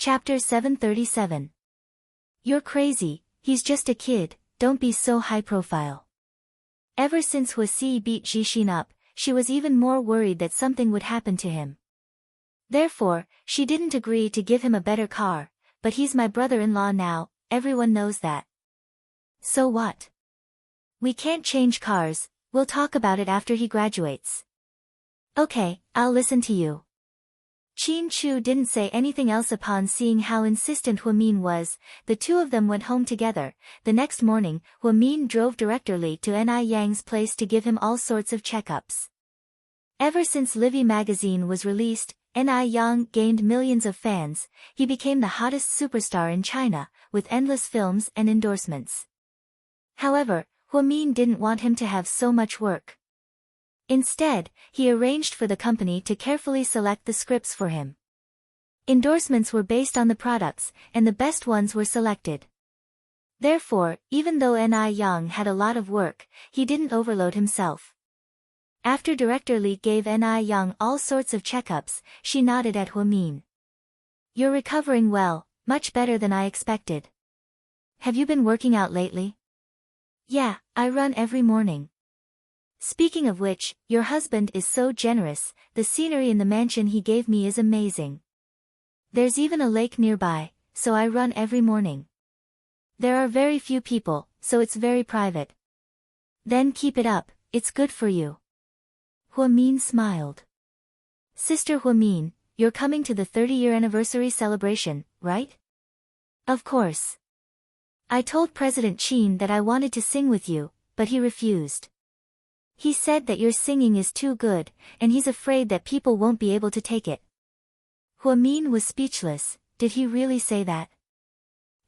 Chapter 737. You're crazy, he's just a kid, don't be so high profile. Ever since Huasi beat Jixin up, she was even more worried that something would happen to him. Therefore, she didn't agree to give him a better car, but he's my brother-in-law now, everyone knows that. So what? We can't change cars, we'll talk about it after he graduates. Okay, I'll listen to you. Qin Chu didn't say anything else upon seeing how insistent Huamin was. The two of them went home together. The next morning, Huamin drove directly to Ni Yang's place to give him all sorts of checkups. Ever since Livy magazine was released, Ni Yang gained millions of fans. He became the hottest superstar in China, with endless films and endorsements. However, Huamin didn't want him to have so much work. Instead, he arranged for the company to carefully select the scripts for him. Endorsements were based on the products, and the best ones were selected. Therefore, even though Ni Yang had a lot of work, he didn't overload himself. After Director Li gave Ni Yang all sorts of checkups, she nodded at Huamin. You're recovering well, much better than I expected. Have you been working out lately? Yeah, I run every morning. Speaking of which, your husband is so generous, the scenery in the mansion he gave me is amazing. There's even a lake nearby, so I run every morning. There are very few people, so it's very private. Then keep it up, it's good for you. Huamin smiled. Sister Huamin, you're coming to the 30-year anniversary celebration, right? Of course. I told President Qin that I wanted to sing with you, but he refused. He said that your singing is too good, and he's afraid that people won't be able to take it. Huamin was speechless. Did he really say that?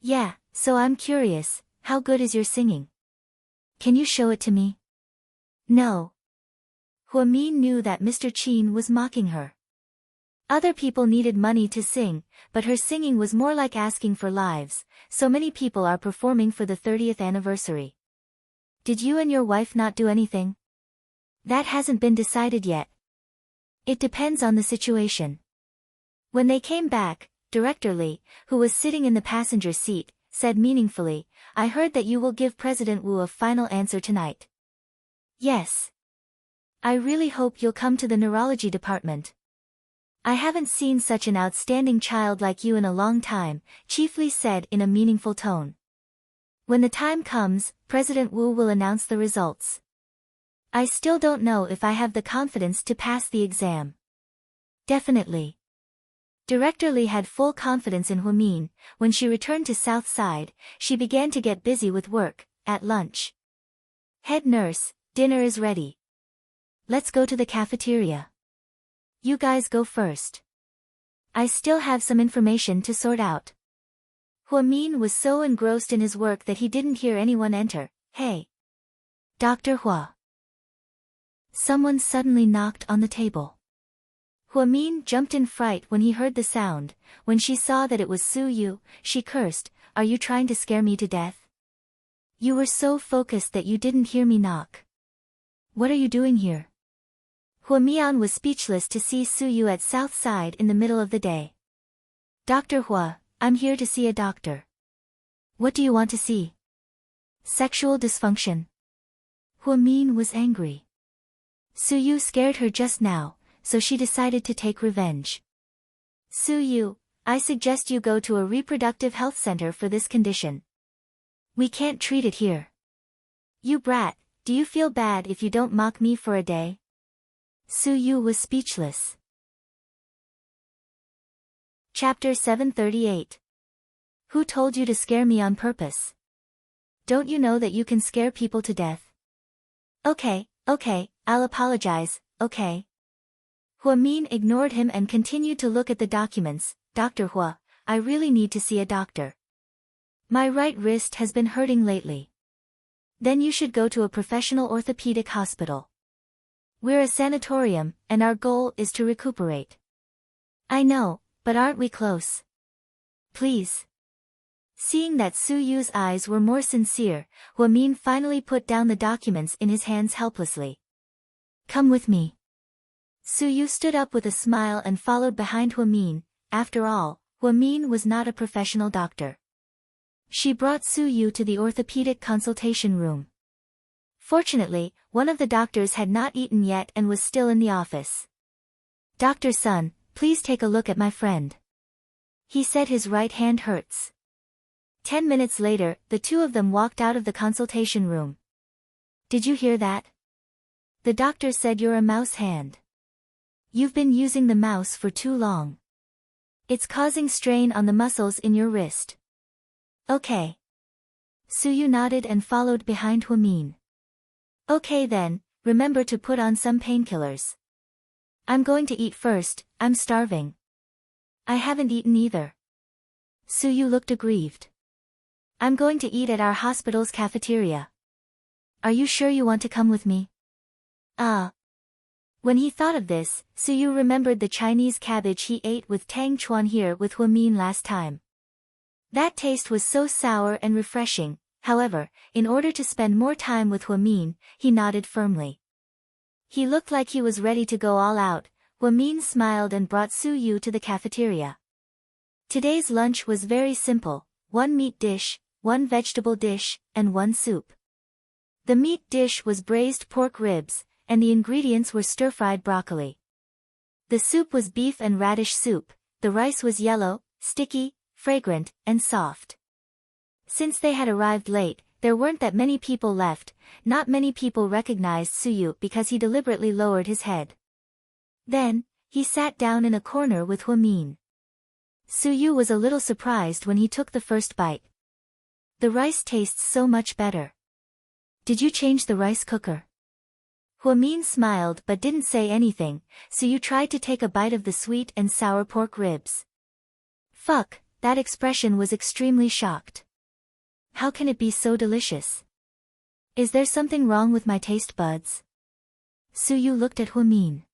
Yeah, so I'm curious, how good is your singing? Can you show it to me? No. Huamin knew that Mr. Qin was mocking her. Other people needed money to sing, but her singing was more like asking for lives. So many people are performing for the 30th anniversary. Did you and your wife not do anything? That hasn't been decided yet. It depends on the situation. When they came back, Director Li, who was sitting in the passenger seat, said meaningfully, I heard that you will give President Wu a final answer tonight. Yes. I really hope you'll come to the neurology department. I haven't seen such an outstanding child like you in a long time, Chief Li said in a meaningful tone. When the time comes, President Wu will announce the results. I still don't know if I have the confidence to pass the exam. Definitely. Director Li had full confidence in Huamin. When she returned to South Side, she began to get busy with work. At lunch. Head nurse, dinner is ready. Let's go to the cafeteria. You guys go first. I still have some information to sort out. Huamin was so engrossed in his work that he didn't hear anyone enter. Hey. Dr. Hua. Someone suddenly knocked on the table. Huamin jumped in fright when he heard the sound. When she saw that it was Su Yu, she cursed, Are you trying to scare me to death? You were so focused that you didn't hear me knock. What are you doing here? Huamian was speechless to see Su Yu at South Side in the middle of the day. Dr. Hua, I'm here to see a doctor. What do you want to see? Sexual dysfunction. Huamin was angry. Su Yu scared her just now, so she decided to take revenge. Su Yu, I suggest you go to a reproductive health center for this condition. We can't treat it here. You brat, do you feel bad if you don't mock me for a day? Su Yu was speechless. Chapter 738. Who told you to scare me on purpose? Don't you know that you can scare people to death? Okay, I'll apologize, okay. Huamin ignored him and continued to look at the documents. Dr. Hua, I really need to see a doctor. My right wrist has been hurting lately. Then you should go to a professional orthopedic hospital. We're a sanatorium, and our goal is to recuperate. I know, but aren't we close? Please. Seeing that Su Yu's eyes were more sincere, Huamin finally put down the documents in his hands helplessly. Come with me. Su Yu stood up with a smile and followed behind Huamin. After all, Huamin was not a professional doctor. She brought Su Yu to the orthopedic consultation room. Fortunately, one of the doctors had not eaten yet and was still in the office. "Dr. Sun, please take a look at my friend." He said his right hand hurts. 10 minutes later, the two of them walked out of the consultation room. "Did you hear that? The doctor said you're a mouse hand. You've been using the mouse for too long. It's causing strain on the muscles in your wrist." "Okay." Su Yu nodded and followed behind Huamin. "Okay then, remember to put on some painkillers. I'm going to eat first, I'm starving." "I haven't eaten either." Su Yu looked aggrieved. "I'm going to eat at our hospital's cafeteria. Are you sure you want to come with me?" When he thought of this, Su Yu remembered the Chinese cabbage he ate with Tang Chuan here with Huamin last time. That taste was so sour and refreshing. However, in order to spend more time with Huamin, he nodded firmly. He looked like he was ready to go all out. Huamin smiled and brought Su Yu to the cafeteria. Today's lunch was very simple: 1 meat dish, 1 vegetable dish, and 1 soup. The meat dish was braised pork ribs, and the ingredients were stir-fried broccoli. The soup was beef and radish soup. The rice was yellow, sticky, fragrant, and soft. Since they had arrived late, there weren't that many people left. Not many people recognized Su Yu because he deliberately lowered his head. Then, he sat down in a corner with Huamin. Su Yu was a little surprised when he took the first bite. "The rice tastes so much better. Did you change the rice cooker?" Huamin smiled but didn't say anything. Su Yu tried to take a bite of the sweet and sour pork ribs. Fuck, that expression was extremely shocked. How can it be so delicious? Is there something wrong with my taste buds? Su Yu looked at Huamin.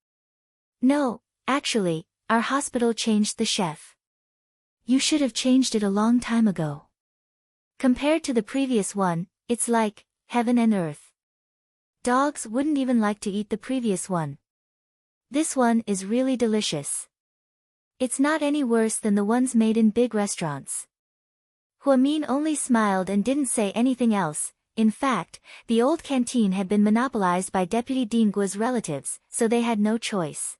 "No, actually, our hospital changed the chef. You should have changed it a long time ago. Compared to the previous one, it's like heaven and earth. Dogs wouldn't even like to eat the previous one. This one is really delicious. It's not any worse than the ones made in big restaurants." Huamin only smiled and didn't say anything else. In fact, the old canteen had been monopolized by Deputy Dingguo's relatives, so they had no choice.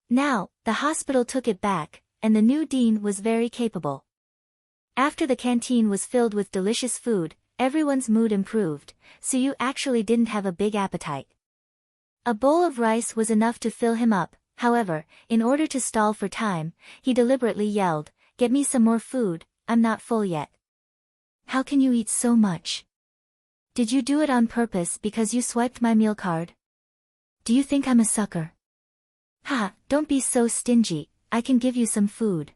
Now, the hospital took it back, and the new dean was very capable. After the canteen was filled with delicious food, everyone's mood improved. Su Yu actually didn't have a big appetite. A bowl of rice was enough to fill him up. However, in order to stall for time, he deliberately yelled, "Get me some more food, I'm not full yet." "How can you eat so much? Did you do it on purpose because you swiped my meal card? Do you think I'm a sucker?" "Ha, don't be so stingy, I can give you some food."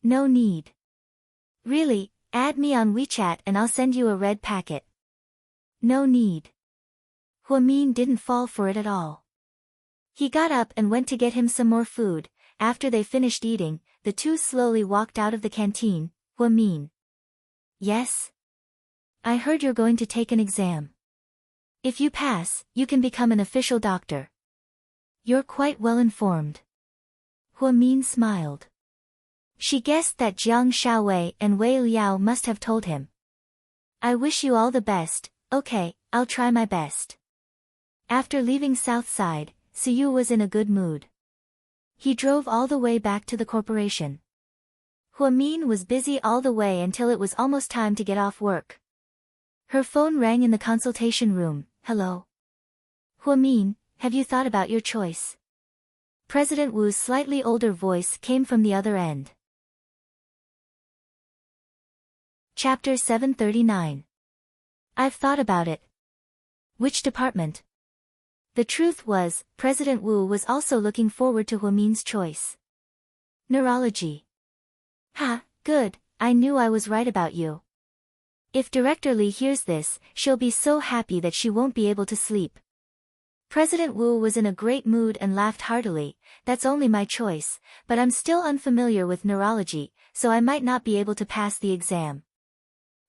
"No need. Really, add me on WeChat and I'll send you a red packet." "No need." Huamin didn't fall for it at all. He got up and went to get him some more food. After they finished eating, the two slowly walked out of the canteen. "Huamin." "Yes? I heard you're going to take an exam. If you pass, you can become an official doctor. You're quite well informed." Huamin smiled. She guessed that Jiang Xiaowei and Wei Liao must have told him. "I wish you all the best." "Okay, I'll try my best." After leaving Southside, Su Yu was in a good mood. He drove all the way back to the corporation. Huamin was busy all the way until it was almost time to get off work. Her phone rang in the consultation room. "Hello? Huamin, have you thought about your choice?" President Wu's slightly older voice came from the other end. Chapter 739. "I've thought about it." "Which department?" The truth was, President Wu was also looking forward to Huamin's choice. "Neurology." "Ha, good, I knew I was right about you. If Director Li hears this, she'll be so happy that she won't be able to sleep." President Wu was in a great mood and laughed heartily. "That's only my choice, but I'm still unfamiliar with neurology, so I might not be able to pass the exam.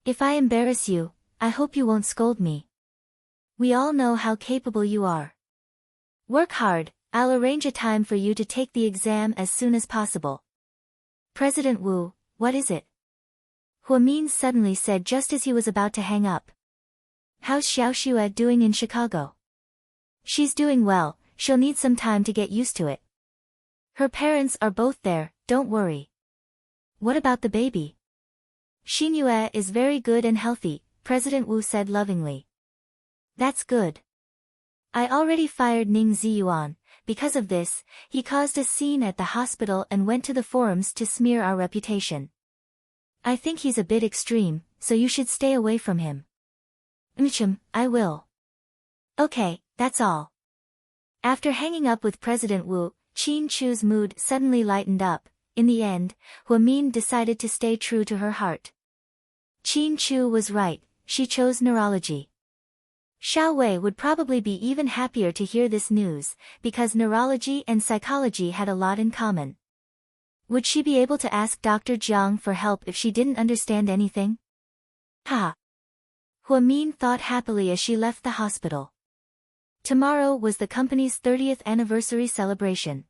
If I embarrass you, I hope you won't scold me. We all know how capable you are. Work hard, I'll arrange a time for you to take the exam as soon as possible." President Wu, what is it? Huamin suddenly said just as he was about to hang up. How's Xiaoxue doing in Chicago? She's doing well, she'll need some time to get used to it. Her parents are both there, don't worry. What about the baby? Xinyue is very good and healthy, President Wu said lovingly. That's good. I already fired Ning Ziyuan. Because of this, he caused a scene at the hospital and went to the forums to smear our reputation. I think he's a bit extreme, so you should stay away from him. I will. Okay, that's all. After hanging up with President Wu, Qin Chu's mood suddenly lightened up. In the end, Huamin decided to stay true to her heart. Qin Chu was right, she chose neurology. Xiao Wei would probably be even happier to hear this news, because neurology and psychology had a lot in common. Would she be able to ask Dr. Jiang for help if she didn't understand anything? Ha! Huamin thought happily as she left the hospital. Tomorrow was the company's 30th anniversary celebration.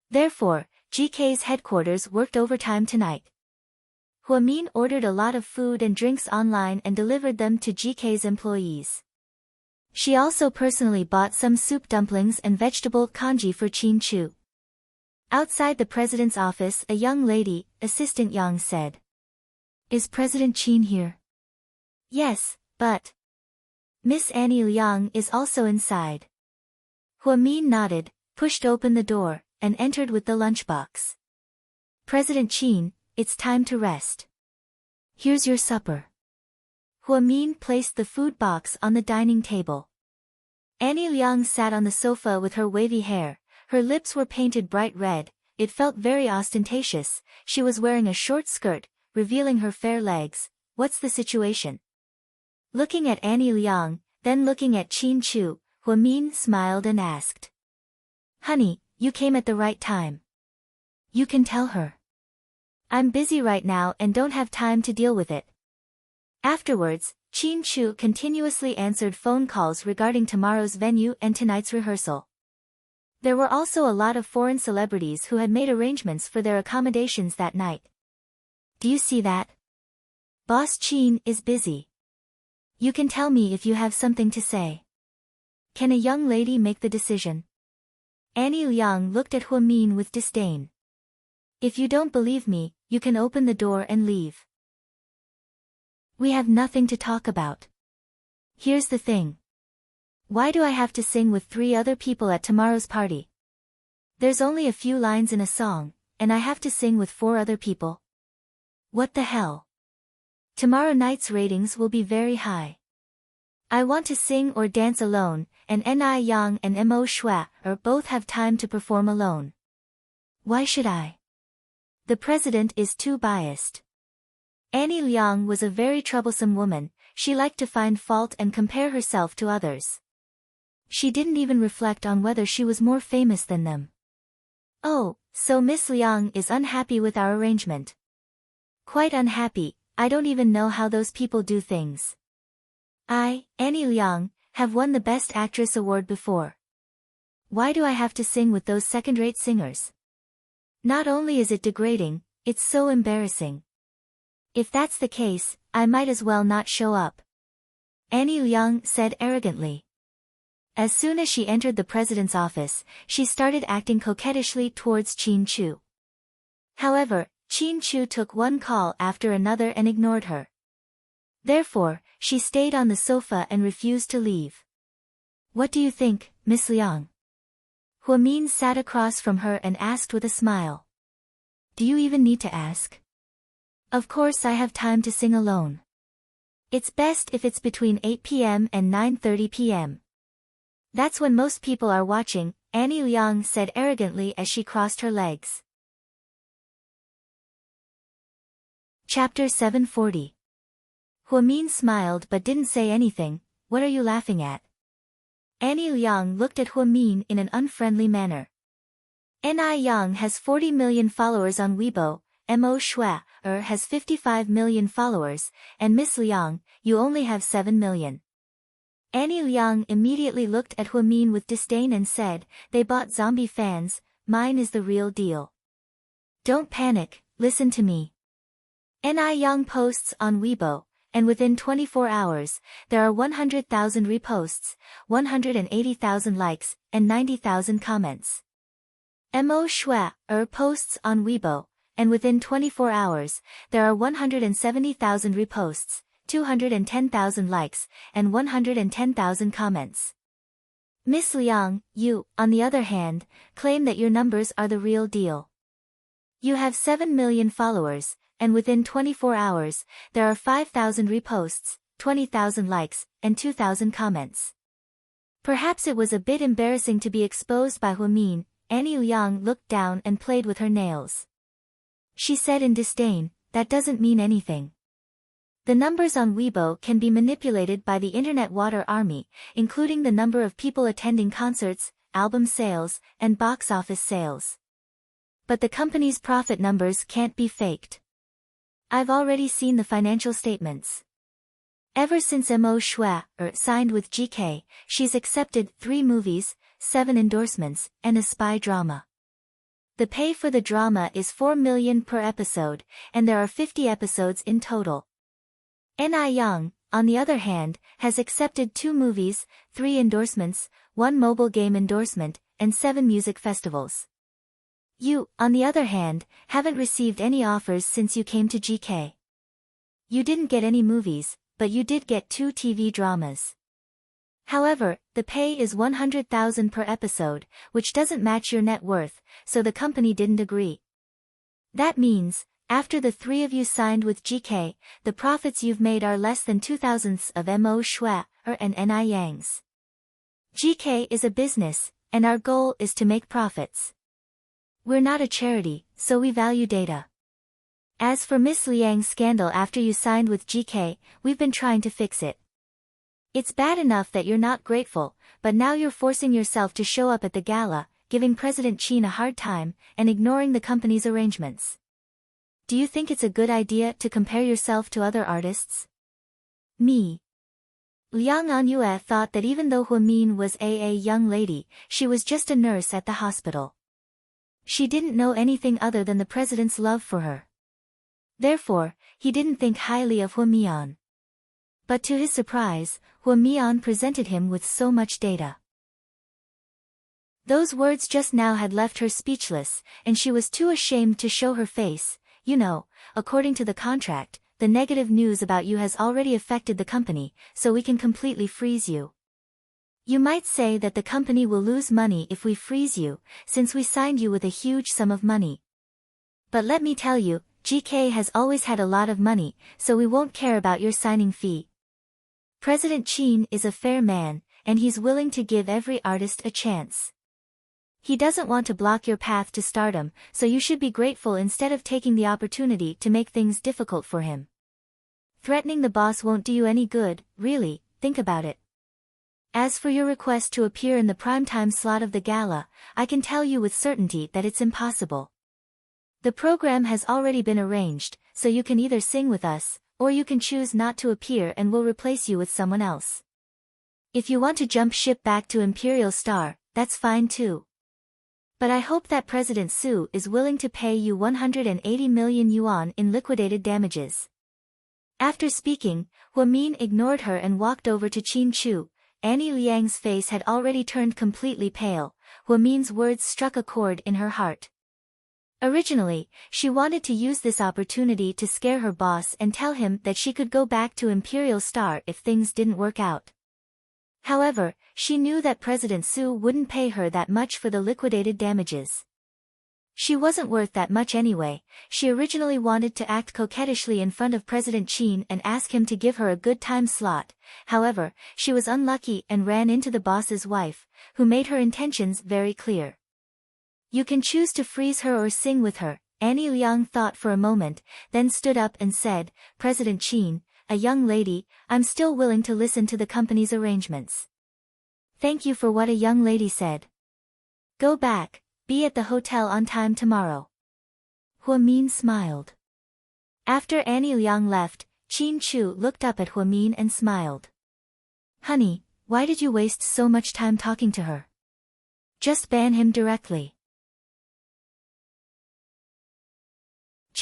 Therefore, GK's headquarters worked overtime tonight. Huamin ordered a lot of food and drinks online and delivered them to GK's employees. She also personally bought some soup dumplings and vegetable congee for Qin Chu. Outside the president's office, a young lady, Assistant Yang, said. Is President Qin here? Yes, but Miss Annie Liang is also inside. Huamin nodded, pushed open the door, and entered with the lunchbox. President Qin, it's time to rest. Here's your supper. Huamin placed the food box on the dining table. Annie Liang sat on the sofa with her wavy hair. Her lips were painted bright red. It felt very ostentatious. She was wearing a short skirt, revealing her fair legs. What's the situation? Looking at Annie Liang, then looking at Qin Chu, Huamin smiled and asked. Honey, you came at the right time. You can tell her. I'm busy right now and don't have time to deal with it. Afterwards, Qin Chu continuously answered phone calls regarding tomorrow's venue and tonight's rehearsal. There were also a lot of foreign celebrities who had made arrangements for their accommodations that night. Do you see that? Boss Qin is busy. You can tell me if you have something to say. Can a young lady make the decision? Annie Liang looked at Huamin with disdain. If you don't believe me, you can open the door and leave. We have nothing to talk about. Here's the thing. Why do I have to sing with 3 other people at tomorrow's party? There's only a few lines in a song, and I have to sing with 4 other people. What the hell? Tomorrow night's ratings will be very high. I want to sing or dance alone, and Ni Yang and Mo Shui both have time to perform alone. Why should I? The president is too biased. Annie Liang was a very troublesome woman. She liked to find fault and compare herself to others. She didn't even reflect on whether she was more famous than them. Oh, so Miss Liang is unhappy with our arrangement. Quite unhappy. I don't even know how those people do things. I, Annie Liang, have won the Best Actress award before. Why do I have to sing with those second-rate singers? Not only is it degrading, it's so embarrassing. If that's the case, I might as well not show up. Annie Liang said arrogantly. As soon as she entered the president's office, she started acting coquettishly towards Qin Chu. However, Qin Chu took one call after another and ignored her. Therefore, she stayed on the sofa and refused to leave. What do you think, Miss Liang? Huamin sat across from her and asked with a smile. Do you even need to ask? Of course I have time to sing alone. It's best if it's between 8 p.m. and 9:30 p.m. That's when most people are watching, Annie Liang said arrogantly as she crossed her legs. Chapter 740. Huamin smiled but didn't say anything. What are you laughing at? Annie Liang looked at Huamin in an unfriendly manner. Ni Yang has 40 million followers on Weibo, Mo Shui has 55 million followers, and Miss Liang, you only have 7 million. Annie Liang immediately looked at Huamin with disdain and said, they bought zombie fans, mine is the real deal. Don't panic, listen to me. Ni Yang posts on Weibo, and within 24 hours, there are 100,000 reposts, 180,000 likes, and 90,000 comments. Mo Shui posts on Weibo, and within 24 hours, there are 170,000 reposts, 210,000 likes, and 110,000 comments. Miss Liang, you, on the other hand, claim that your numbers are the real deal. You have 7 million followers, and within 24 hours, there are 5,000 reposts, 20,000 likes, and 2,000 comments. Perhaps it was a bit embarrassing to be exposed by Huamin. Annie Liang looked down and played with her nails. She said in disdain, that doesn't mean anything. The numbers on Weibo can be manipulated by the internet water army, including the number of people attending concerts, album sales, and box office sales. But the company's profit numbers can't be faked. I've already seen the financial statements. Ever since Mo Shui signed with GK, she's accepted 3 movies, 7 endorsements, and a spy drama. The pay for the drama is 4 million per episode, and there are 50 episodes in total. Ni Yang, on the other hand, has accepted 2 movies, 3 endorsements, 1 mobile game endorsement, and 7 music festivals. You, on the other hand, haven't received any offers since you came to GK. You didn't get any movies, but you did get 2 TV dramas. However, the pay is 100,000 per episode, which doesn't match your net worth, so the company didn't agree. That means, after the 3 of you signed with GK, the profits you've made are less than 2,000ths of Mo Shui and Ni Yang's. GK is a business, and our goal is to make profits. We're not a charity, so we value data. As for Miss Liang's scandal after you signed with GK, we've been trying to fix it. It's bad enough that you're not grateful, but now you're forcing yourself to show up at the gala, giving President Qin a hard time, and ignoring the company's arrangements. Do you think it's a good idea to compare yourself to other artists? Me. Liang Anyue thought that even though Huamin was a young lady, she was just a nurse at the hospital. She didn't know anything other than the president's love for her. Therefore, he didn't think highly of Huamian. But to his surprise, Huamian presented him with so much data. Those words just now had left her speechless, and she was too ashamed to show her face. You know, according to the contract, the negative news about you has already affected the company, so we can completely freeze you. You might say that the company will lose money if we freeze you, since we signed you with a huge sum of money. But let me tell you, GK has always had a lot of money, so we won't care about your signing fee. President Qin is a fair man, and he's willing to give every artist a chance. He doesn't want to block your path to stardom, so you should be grateful instead of taking the opportunity to make things difficult for him. Threatening the boss won't do you any good, really, think about it. As for your request to appear in the primetime slot of the gala, I can tell you with certainty that it's impossible. The program has already been arranged, so you can either sing with us, or you can choose not to appear and we'll replace you with someone else. If you want to jump ship back to Imperial Star, that's fine too. But I hope that President Su is willing to pay you 180 million yuan in liquidated damages. After speaking, Huamin ignored her and walked over to Qin Chu. Annie Liang's face had already turned completely pale. Huamin's words struck a chord in her heart. Originally, she wanted to use this opportunity to scare her boss and tell him that she could go back to Imperial Star if things didn't work out. However, she knew that President Su wouldn't pay her that much for the liquidated damages. She wasn't worth that much anyway. She originally wanted to act coquettishly in front of President Qin and ask him to give her a good time slot. However, she was unlucky and ran into the boss's wife, who made her intentions very clear. You can choose to freeze her or sing with her. Annie Liang thought for a moment, then stood up and said, President Qin, a young lady, I'm still willing to listen to the company's arrangements. Thank you for what a young lady said. Go back, be at the hotel on time tomorrow. Huamin smiled. After Annie Liang left, Qin Chu looked up at Huamin and smiled. Honey, why did you waste so much time talking to her? Just ban him directly.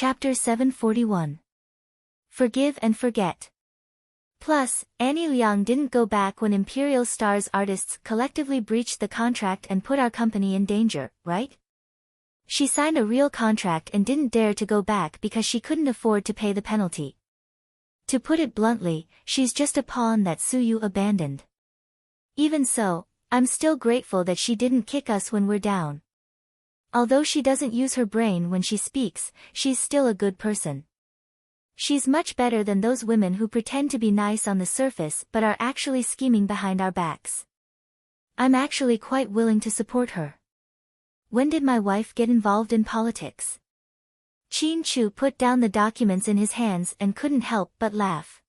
Chapter 741. Forgive and Forget. Plus, Annie Liang didn't go back when Imperial Star's artists collectively breached the contract and put our company in danger, right? She signed a real contract and didn't dare to go back because she couldn't afford to pay the penalty. To put it bluntly, she's just a pawn that Suyu abandoned. Even so, I'm still grateful that she didn't kick us when we're down. Although she doesn't use her brain when she speaks, she's still a good person. She's much better than those women who pretend to be nice on the surface but are actually scheming behind our backs. I'm actually quite willing to support her. When did my wife get involved in politics? Qin Chu put down the documents in his hands and couldn't help but laugh.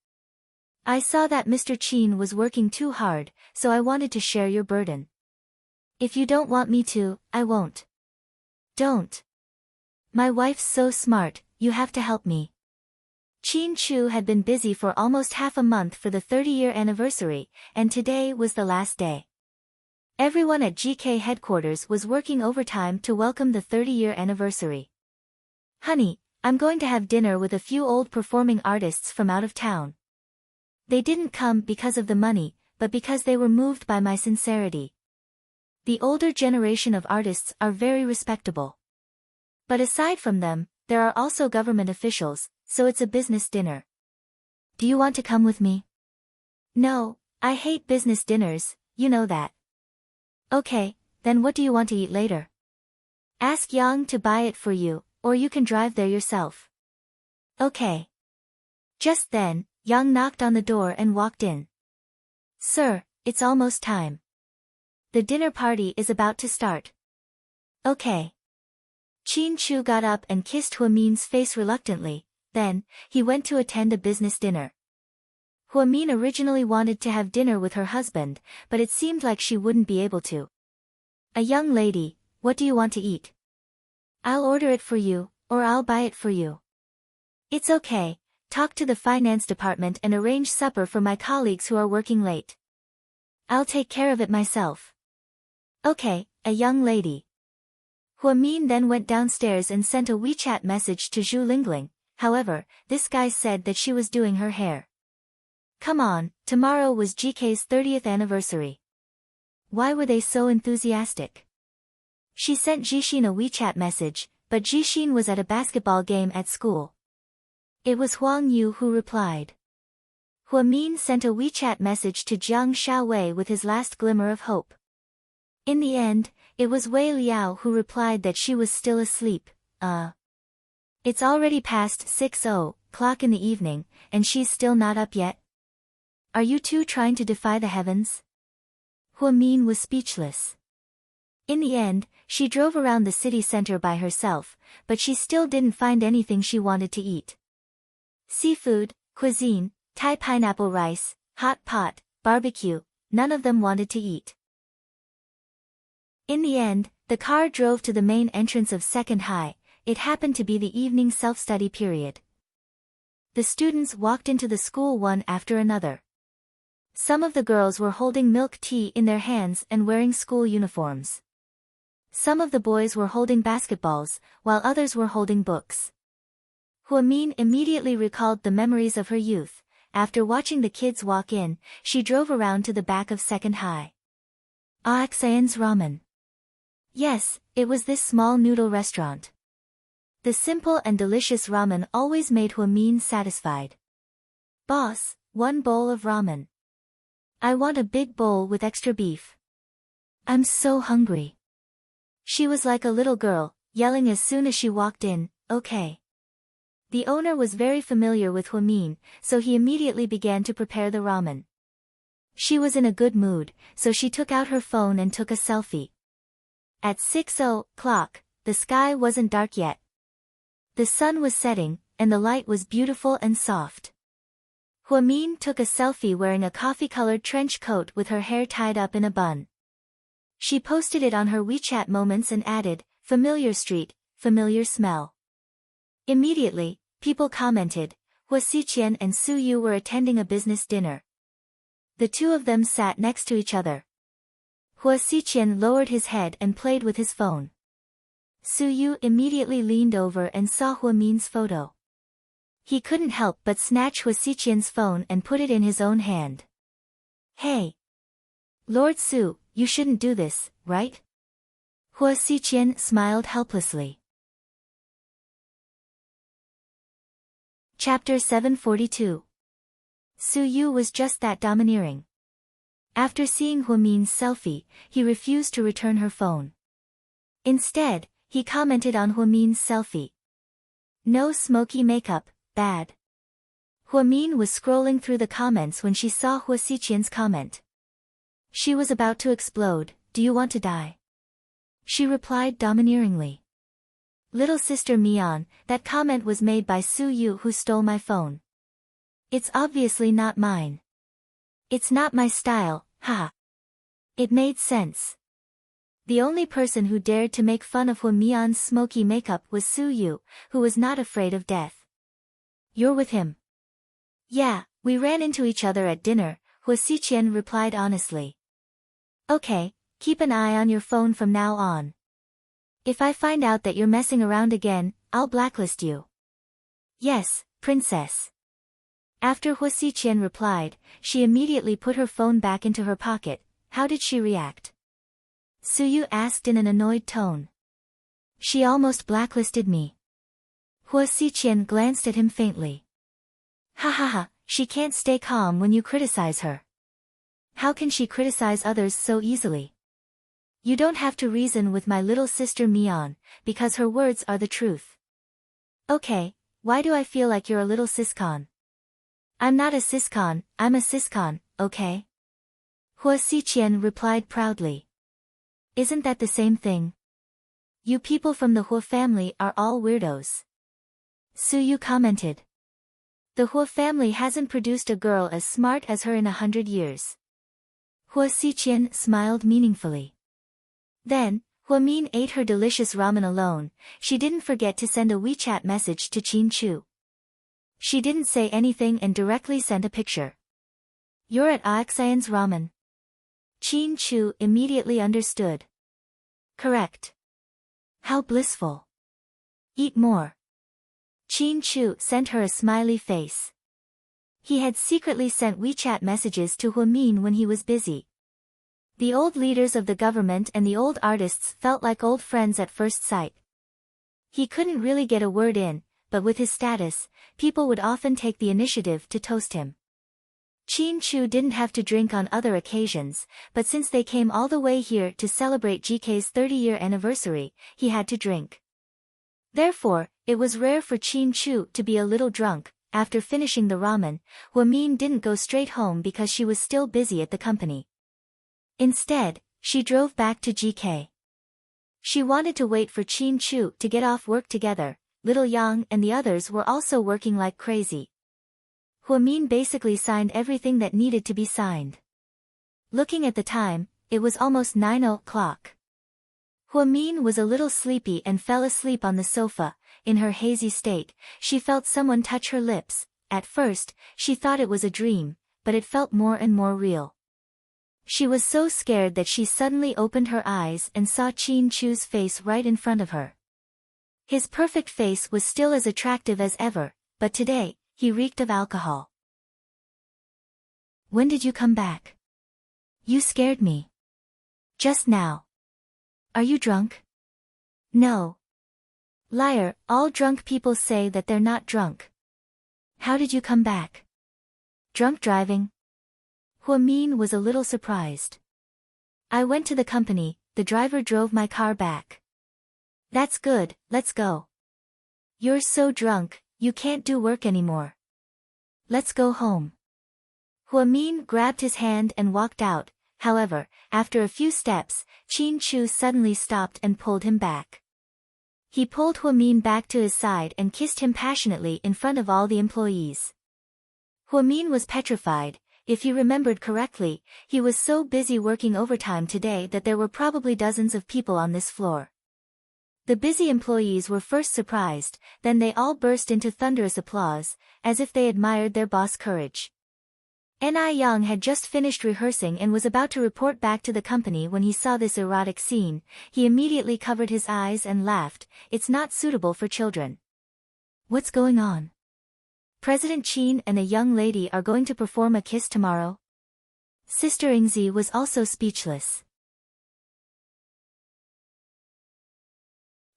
I saw that Mr. Qin was working too hard, so I wanted to share your burden. If you don't want me to, I won't. Don't. My wife's so smart, you have to help me. Qin Chu had been busy for almost half a month for the 30-year anniversary, and today was the last day. Everyone at GK headquarters was working overtime to welcome the 30-year anniversary. Honey, I'm going to have dinner with a few old performing artists from out of town. They didn't come because of the money, but because they were moved by my sincerity. The older generation of artists are very respectable. But aside from them, there are also government officials, so it's a business dinner. Do you want to come with me? No, I hate business dinners, you know that. Okay, then what do you want to eat later? Ask Yang to buy it for you, or you can drive there yourself. Okay. Just then, Yang knocked on the door and walked in. Sir, it's almost time. The dinner party is about to start. Okay. Qin Chu got up and kissed Huamin's face reluctantly, then, he went to attend a business dinner. Huamin originally wanted to have dinner with her husband, but it seemed like she wouldn't be able to. A young lady, what do you want to eat? I'll order it for you, or I'll buy it for you. It's okay, talk to the finance department and arrange supper for my colleagues who are working late. I'll take care of it myself. Okay, a young lady. Huamin then went downstairs and sent a WeChat message to Zhu Lingling. However, this guy said that she was doing her hair. Come on, tomorrow was GK's 30th anniversary. Why were they so enthusiastic? She sent Jixin a WeChat message, but Jixin was at a basketball game at school. It was Huang Yu who replied. Huamin sent a WeChat message to Jiang Xiaowei with his last glimmer of hope. In the end, it was Wei Liao who replied that she was still asleep. It's already past 6:00 in the evening, and she's still not up yet? Are you two trying to defy the heavens? Huamin was speechless. In the end, she drove around the city center by herself, but she still didn't find anything she wanted to eat. Seafood, cuisine, Thai pineapple rice, hot pot, barbecue, none of them wanted to eat. In the end, the car drove to the main entrance of Second High. It happened to be the evening self-study period. The students walked into the school one after another. Some of the girls were holding milk tea in their hands and wearing school uniforms. Some of the boys were holding basketballs, while others were holding books. Huamin immediately recalled the memories of her youth. After watching the kids walk in, she drove around to the back of Second High. Aoxayan's Ramen. Yes, it was this small noodle restaurant. The simple and delicious ramen always made Huamin satisfied. Boss, 1 bowl of ramen. I want a big bowl with extra beef. I'm so hungry. She was like a little girl, yelling as soon as she walked in, okay. The owner was very familiar with Huamin, so he immediately began to prepare the ramen. She was in a good mood, so she took out her phone and took a selfie. At 6:00, the sky wasn't dark yet. The sun was setting, and the light was beautiful and soft. Huamin took a selfie wearing a coffee-colored trench coat with her hair tied up in a bun. She posted it on her WeChat Moments and added, familiar street, familiar smell. Immediately, people commented, Hua Xiqian and Su Yu were attending a business dinner. The two of them sat next to each other. Hua Xiqian lowered his head and played with his phone. Yu immediately leaned over and saw Hua Min's photo. He couldn't help but snatch Hua Xiqian's phone and put it in his own hand. Hey! Lord Su, you shouldn't do this, right? Hua Xiqian smiled helplessly. Chapter 742. Yu was just that domineering. After seeing Hua Min's selfie, he refused to return her phone. Instead, he commented on Hua Min's selfie. No smoky makeup, bad. Hua Min was scrolling through the comments when she saw Hua Xiqian's comment. She was about to explode. Do you want to die? She replied domineeringly. Little sister Mian, that comment was made by Yu who stole my phone. It's obviously not mine. It's not my style, haha. It made sense. The only person who dared to make fun of Hua Mian's smoky makeup was Yu, who was not afraid of death. You're with him? Yeah, we ran into each other at dinner, Hua Xiqian replied honestly. Okay, keep an eye on your phone from now on. If I find out that you're messing around again, I'll blacklist you. Yes, princess. After Hua Xiqian replied, she immediately put her phone back into her pocket. How did she react? Yu asked in an annoyed tone. She almost blacklisted me. Hua Xiqian glanced at him faintly. Ha ha ha, she can't stay calm when you criticize her. How can she criticize others so easily? You don't have to reason with my little sister Mian, because her words are the truth. Okay, why do I feel like you're a little siscon? I'm not a siscon, I'm a siscon, okay? Hua Xiqian replied proudly. Isn't that the same thing? You people from the Hua family are all weirdos. Yu commented. The Hua family hasn't produced a girl as smart as her in 100 years. Hua Xiqian smiled meaningfully. Then, Hua Min ate her delicious ramen alone. She didn't forget to send a WeChat message to Qin Chu. She didn't say anything and directly sent a picture. You're at Aixian's ramen. Qin Chu immediately understood. Correct. How blissful. Eat more. Qin Chu sent her a smiley face. He had secretly sent WeChat messages to Hua Min when he was busy. The old leaders of the government and the old artists felt like old friends at first sight. He couldn't really get a word in, but with his status, people would often take the initiative to toast him. Qin Chu didn't have to drink on other occasions, but since they came all the way here to celebrate GK's 30-year anniversary, he had to drink. Therefore, it was rare for Qin Chu to be a little drunk. After finishing the ramen, Hua Min didn't go straight home because she was still busy at the company. Instead, she drove back to GK. She wanted to wait for Qin Chu to get off work together. Little Yang and the others were also working like crazy. Hua Min basically signed everything that needed to be signed. Looking at the time, it was almost 9 o'clock. Hua Min was a little sleepy and fell asleep on the sofa. In her hazy state, she felt someone touch her lips. At first, she thought it was a dream, but it felt more and more real. She was so scared that she suddenly opened her eyes and saw Qin Chu's face right in front of her. His perfect face was still as attractive as ever, but today, he reeked of alcohol. When did you come back? You scared me. Just now. Are you drunk? No. Liar, all drunk people say that they're not drunk. How did you come back? Drunk driving? Hua Min was a little surprised. I went to the company, the driver drove my car back. That's good, let's go. You're so drunk, you can't do work anymore. Let's go home. Hua Min grabbed his hand and walked out. However, after a few steps, Qin Chu suddenly stopped and pulled him back. He pulled Hua Min back to his side and kissed him passionately in front of all the employees. Hua Min was petrified. If he remembered correctly, he was so busy working overtime today that there were probably dozens of people on this floor. The busy employees were first surprised, then they all burst into thunderous applause, as if they admired their boss' courage. Ni Yang had just finished rehearsing and was about to report back to the company when he saw this erotic scene. He immediately covered his eyes and laughed. It's not suitable for children. What's going on? President Qin and a young lady are going to perform a kiss tomorrow? Sister Ingzi was also speechless.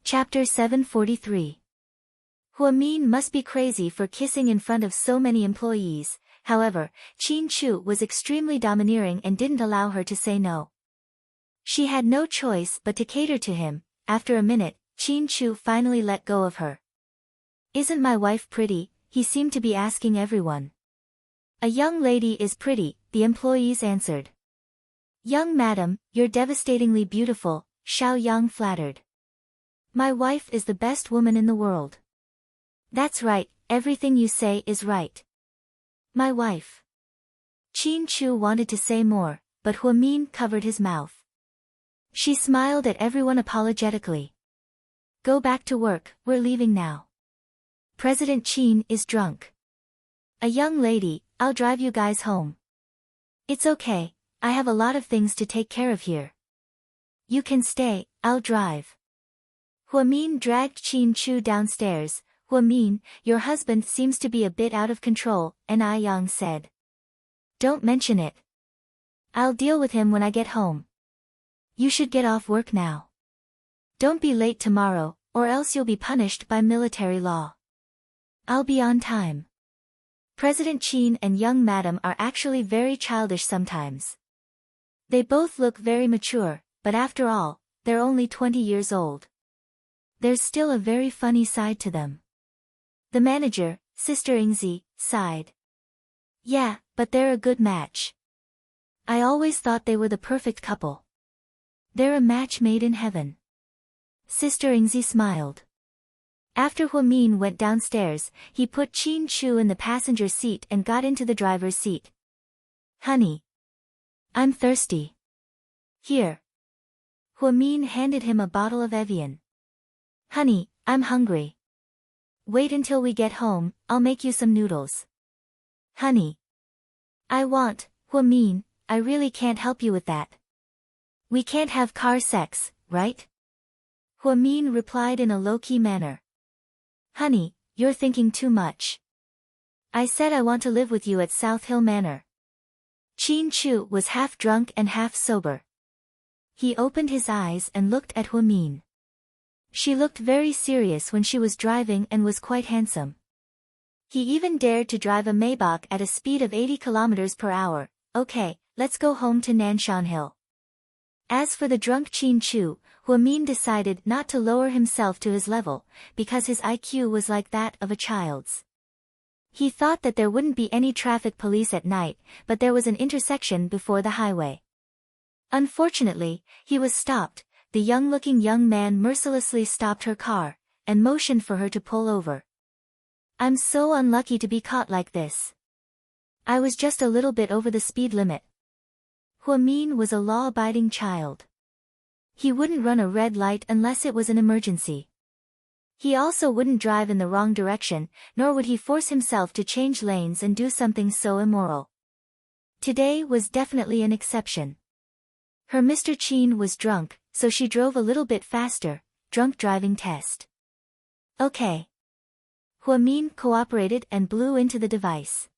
Chapter 743. Huamin must be crazy for kissing in front of so many employees. However, Qin Chu was extremely domineering and didn't allow her to say no. She had no choice but to cater to him. After a minute, Qin Chu finally let go of her. Isn't my wife pretty? He seemed to be asking everyone. A young lady is pretty, the employees answered. Young madam, you're devastatingly beautiful, Xiao Yang flattered. My wife is the best woman in the world. That's right, everything you say is right. My wife. Qin Chu wanted to say more, but Huamin covered his mouth. She smiled at everyone apologetically. Go back to work, we're leaving now. President Qin is drunk. A young lady, I'll drive you guys home. It's okay, I have a lot of things to take care of here. You can stay, I'll drive. Huamin dragged Qin Chu downstairs. Huamin, your husband seems to be a bit out of control, Ni Yang said. Don't mention it. I'll deal with him when I get home. You should get off work now. Don't be late tomorrow, or else you'll be punished by military law. I'll be on time. President Qin and young madam are actually very childish sometimes. They both look very mature, but after all, they're only 20 years old. There's still a very funny side to them. The manager, Sister Ingzi, sighed. Yeah, but they're a good match. I always thought they were the perfect couple. They're a match made in heaven. Sister Ingzi smiled. After Huamin went downstairs, he put Qin Chu in the passenger seat and got into the driver's seat. Honey. I'm thirsty. Here. Huamin handed him a bottle of Evian. Honey, I'm hungry. Wait until we get home, I'll make you some noodles. Honey. Huamin, I really can't help you with that. We can't have car sex, right? Huamin replied in a low-key manner. Honey, you're thinking too much. I said I want to live with you at South Hill Manor. Qin Chu was half drunk and half sober. He opened his eyes and looked at Huamin. She looked very serious when she was driving and was quite handsome. He even dared to drive a Maybach at a speed of 80 kilometers per hour. Okay, let's go home to Nanshan Hill. As for the drunk Qin Chu, Huamin decided not to lower himself to his level, because his IQ was like that of a child's. He thought that there wouldn't be any traffic police at night, but there was an intersection before the highway. Unfortunately, he was stopped. The young-looking young man mercilessly stopped her car, and motioned for her to pull over. I'm so unlucky to be caught like this. I was just a little bit over the speed limit. Huamin was a law-abiding child. He wouldn't run a red light unless it was an emergency. He also wouldn't drive in the wrong direction, nor would he force himself to change lanes and do something so immoral. Today was definitely an exception. Her Mr. Qin was drunk, so she drove a little bit faster. Drunk driving test. Okay. Huamin cooperated and blew into the device.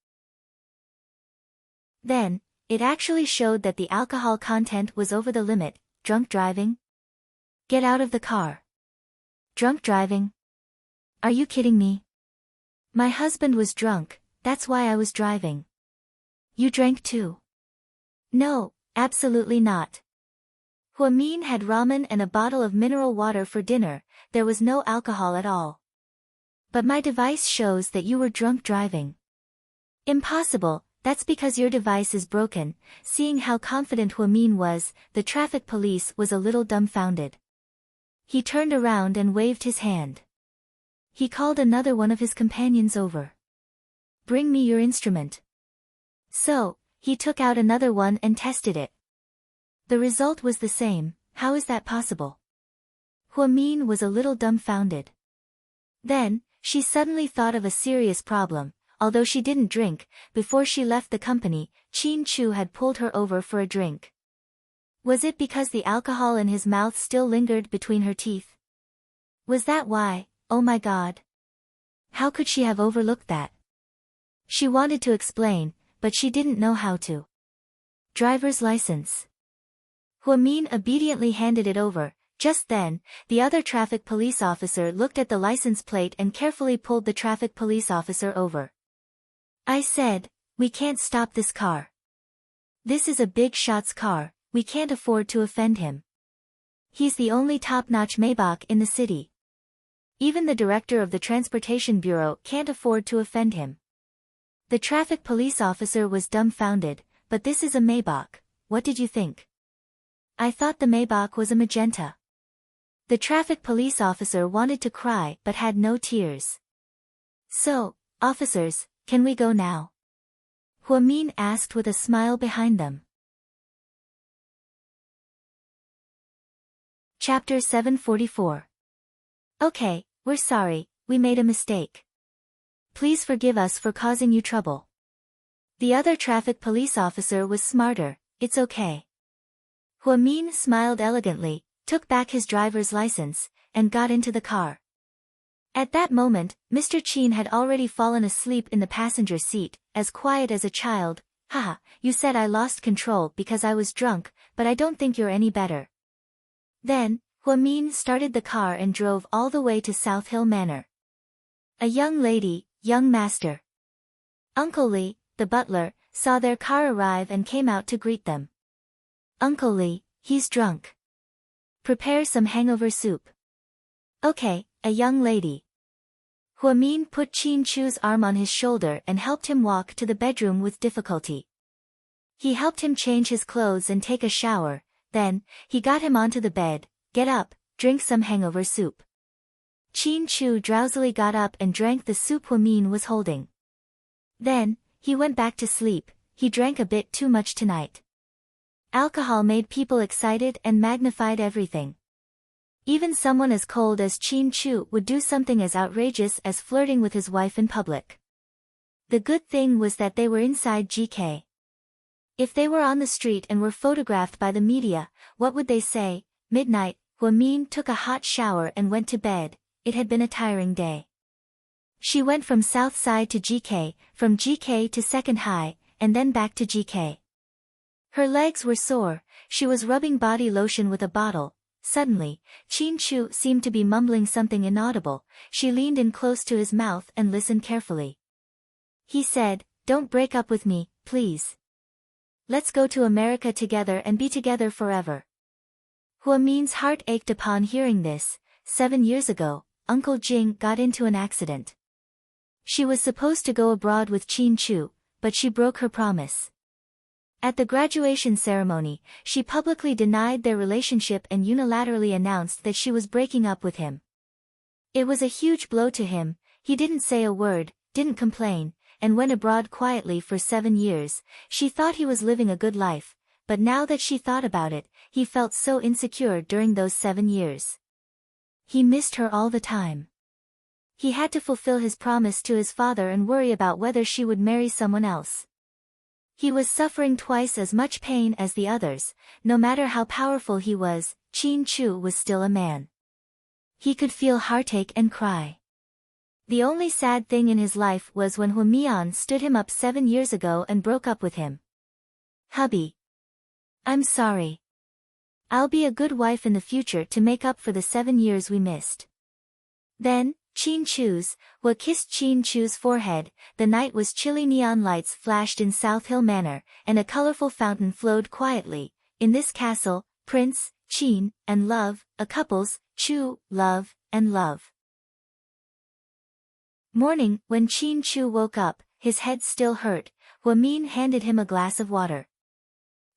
Then, it actually showed that the alcohol content was over the limit. Drunk driving? Get out of the car. Drunk driving? Are you kidding me? My husband was drunk, that's why I was driving. You drank too? No, absolutely not. Huamin had ramen and a bottle of mineral water for dinner. There was no alcohol at all. But my device shows that you were drunk driving. Impossible, that's because your device is broken. Seeing how confident Huamin was, the traffic police was a little dumbfounded. He turned around and waved his hand. He called another one of his companions over. Bring me your instrument. So, he took out another one and tested it. The result was the same. How is that possible? Huamin was a little dumbfounded. Then, she suddenly thought of a serious problem. although she didn't drink. Before she left the company, Chin Chu had pulled her over for a drink. Was it because the alcohol in his mouth still lingered between her teeth? Was that why? Oh my God. How could she have overlooked that? She wanted to explain, but she didn't know how to. Driver's license. Huamin obediently handed it over. Just then, the other traffic police officer looked at the license plate and carefully pulled the traffic police officer over. I said, we can't stop this car. This is a big shot's car, we can't afford to offend him. He's the only top-notch Maybach in the city. Even the director of the Transportation Bureau can't afford to offend him. The traffic police officer was dumbfounded, but this is a Maybach, what did you think? I thought the Maybach was a magenta. The traffic police officer wanted to cry but had no tears. So, officers, can we go now? Huamin asked with a smile behind them. Chapter 744. Okay, we're sorry, we made a mistake. Please forgive us for causing you trouble. The other traffic police officer was smarter, it's okay. Huamin smiled elegantly, took back his driver's license, and got into the car. At that moment, Mr. Chin had already fallen asleep in the passenger seat, as quiet as a child. Haha, you said I lost control because I was drunk, but I don't think you're any better. Then, Huamin started the car and drove all the way to South Hill Manor. A young lady, young master. Uncle Lee, the butler, saw their car arrive and came out to greet them. Uncle Lee, he's drunk. Prepare some hangover soup. Okay, a young lady. Huamin put Chin Chu's arm on his shoulder and helped him walk to the bedroom with difficulty. He helped him change his clothes and take a shower, then, he got him onto the bed. Get up, drink some hangover soup. Chin Chu drowsily got up and drank the soup Huamin was holding. Then, he went back to sleep. He drank a bit too much tonight. Alcohol made people excited and magnified everything. Even someone as cold as Chin Chu would do something as outrageous as flirting with his wife in public. The good thing was that they were inside GK. If they were on the street and were photographed by the media, what would they say? Midnight, Huamin took a hot shower and went to bed. It had been a tiring day. She went from South Side to GK, from GK to Second High, and then back to GK. Her legs were sore, she was rubbing body lotion with a bottle. Suddenly, Chin Chu seemed to be mumbling something inaudible. She leaned in close to his mouth and listened carefully. He said, don't break up with me, please. Let's go to America together and be together forever. Huamin's heart ached upon hearing this. 7 years ago, Uncle Jing got into an accident. She was supposed to go abroad with Chin Chu, but she broke her promise. At the graduation ceremony, she publicly denied their relationship and unilaterally announced that she was breaking up with him. It was a huge blow to him. He didn't say a word, didn't complain, and went abroad quietly for 7 years. She thought he was living a good life, but now that she thought about it, he felt so insecure during those 7 years. He missed her all the time. He had to fulfill his promise to his father and worry about whether she would marry someone else. He was suffering twice as much pain as the others. No matter how powerful he was, Chin Chu was still a man. He could feel heartache and cry. The only sad thing in his life was when Huamian stood him up 7 years ago and broke up with him. Hubby. I'm sorry. I'll be a good wife in the future to make up for the 7 years we missed. Then, Chin Chu's, kissed Chin Chu's forehead. The night was chilly. Neon lights flashed in South Hill Manor, and a colorful fountain flowed quietly. In this castle, Prince, Chin, and Love, a couples, Chu, Love, and Love. Morning, when Chin Chu woke up, his head still hurt. Huamin handed him a glass of water.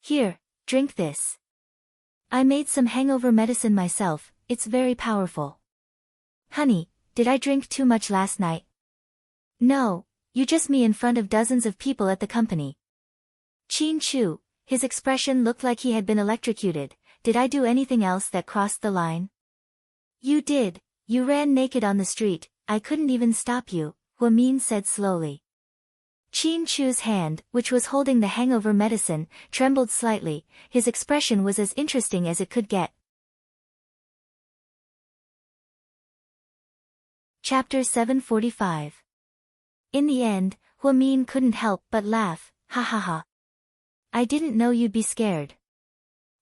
Here, drink this. I made some hangover medicine myself, it's very powerful. Honey, did I drink too much last night? No, you just me in front of dozens of people at the company. Chin Chu, his expression looked like he had been electrocuted. Did I do anything else that crossed the line? You did, you ran naked on the street, I couldn't even stop you, Huamin said slowly. Qin Chu's hand, which was holding the hangover medicine, trembled slightly. His expression was as interesting as it could get. Chapter 745. In the end, Huamin couldn't help but laugh. Ha ha ha. I didn't know you'd be scared.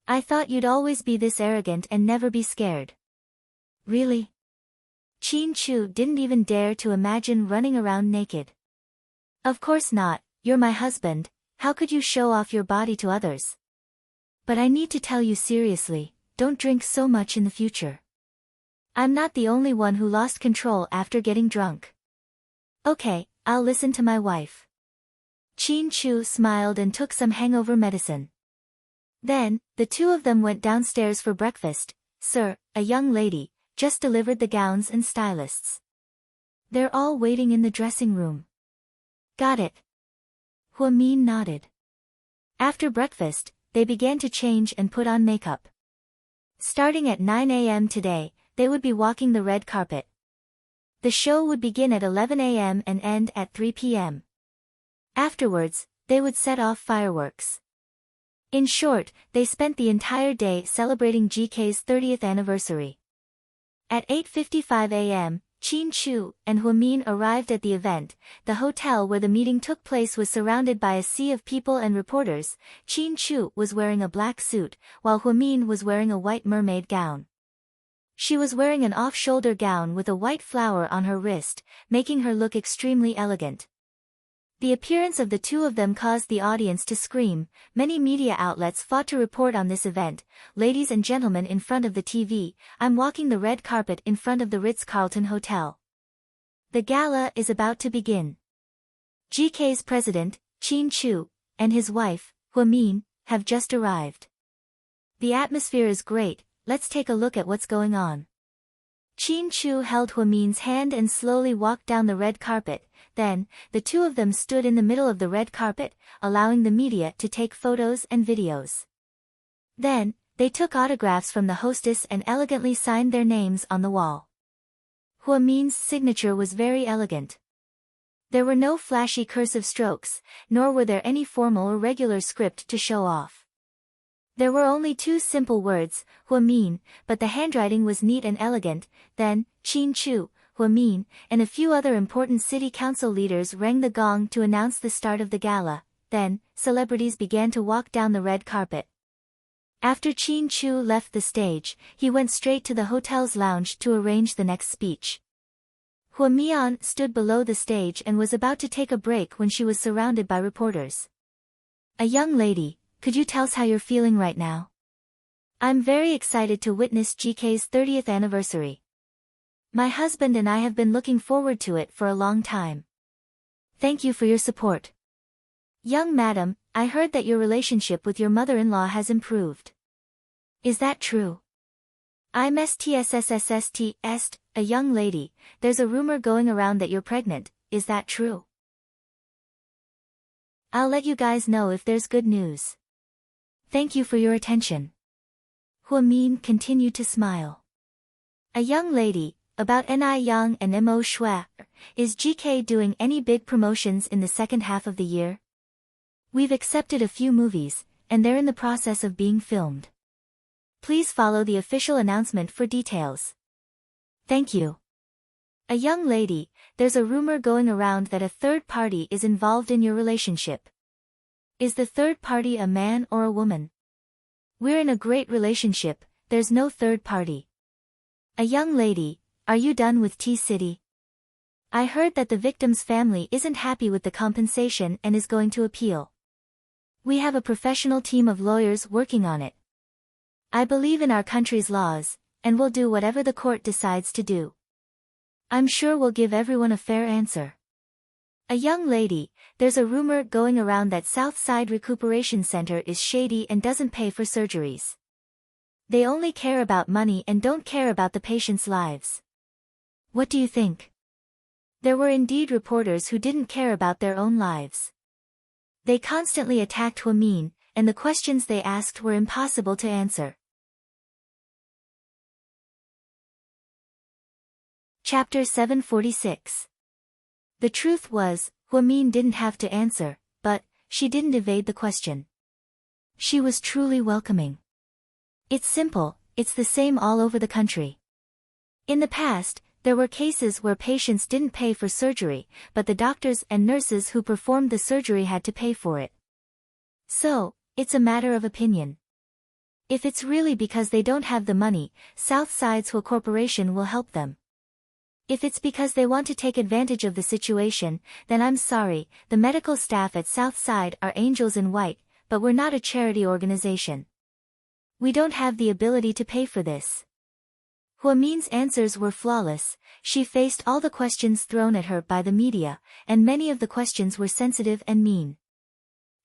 I thought you'd always be this arrogant and never be scared. Really? Qin Chu didn't even dare to imagine running around naked. Of course not, you're my husband, how could you show off your body to others? But I need to tell you seriously, don't drink so much in the future. I'm not the only one who lost control after getting drunk. Okay, I'll listen to my wife. Qin Chu smiled and took some hangover medicine. Then, the two of them went downstairs for breakfast. Sir, a young lady, just delivered the gowns and stylists. They're all waiting in the dressing room. Got it. Huamin nodded. After breakfast, they began to change and put on makeup. Starting at 9 a.m. today, they would be walking the red carpet. The show would begin at 11 a.m. and end at 3 p.m. Afterwards, they would set off fireworks. In short, they spent the entire day celebrating GK's 30th anniversary. At 8:55 a.m., Qin Chu and Huamin arrived at the event. The hotel where the meeting took place was surrounded by a sea of people and reporters. Qin Chu was wearing a black suit, while Huamin was wearing a white mermaid gown. She was wearing an off-shoulder gown with a white flower on her wrist, making her look extremely elegant. The appearance of the two of them caused the audience to scream. Many media outlets fought to report on this event. Ladies and gentlemen in front of the TV, I'm walking the red carpet in front of the Ritz-Carlton Hotel. The gala is about to begin. GK's president, Qin Chu, and his wife, Huamin, have just arrived. The atmosphere is great, let's take a look at what's going on. Qin Chu held Huamin's hand and slowly walked down the red carpet. Then, the two of them stood in the middle of the red carpet, allowing the media to take photos and videos. Then, they took autographs from the hostess and elegantly signed their names on the wall. Huamin's signature was very elegant. There were no flashy cursive strokes, nor were there any formal or regular script to show off. There were only two simple words, Huamin, but the handwriting was neat and elegant. Then, Qin Chu, Huamin, and a few other important city council leaders rang the gong to announce the start of the gala. Then, celebrities began to walk down the red carpet. After Qin Chu left the stage, he went straight to the hotel's lounge to arrange the next speech. Huamian stood below the stage and was about to take a break when she was surrounded by reporters. A young lady, could you tell us how you're feeling right now? I'm very excited to witness GK's 30th anniversary. My husband and I have been looking forward to it for a long time. Thank you for your support. Young madam, I heard that your relationship with your mother-in-law has improved. Is that true? I'm STSSSST, a young lady, there's a rumor going around that you're pregnant, is that true? I'll let you guys know if there's good news. Thank you for your attention. Huamin continued to smile. A young lady, about Ni Yang and Mo Shui, is GK doing any big promotions in the second half of the year? We've accepted a few movies, and they're in the process of being filmed. Please follow the official announcement for details. Thank you. A young lady, there's a rumor going around that a third party is involved in your relationship. Is the third party a man or a woman? We're in a great relationship, there's no third party. A young lady, are you done with T-City? I heard that the victim's family isn't happy with the compensation and is going to appeal. We have a professional team of lawyers working on it. I believe in our country's laws, and we'll do whatever the court decides to do. I'm sure we'll give everyone a fair answer. A young lady, there's a rumor going around that Southside Recuperation Center is shady and doesn't pay for surgeries. They only care about money and don't care about the patients' lives. What do you think? There were indeed reporters who didn't care about their own lives. They constantly attacked Huamin, and the questions they asked were impossible to answer. Chapter 746. The truth was, Min didn't have to answer, but she didn't evade the question. She was truly welcoming. It's simple, it's the same all over the country. In the past, there were cases where patients didn't pay for surgery, but the doctors and nurses who performed the surgery had to pay for it. So, it's a matter of opinion. If it's really because they don't have the money, Southside's Hua Corporation will help them. If it's because they want to take advantage of the situation, then I'm sorry, the medical staff at Southside are angels in white, but we're not a charity organization. We don't have the ability to pay for this. Hua Min's answers were flawless. She faced all the questions thrown at her by the media, and many of the questions were sensitive and mean.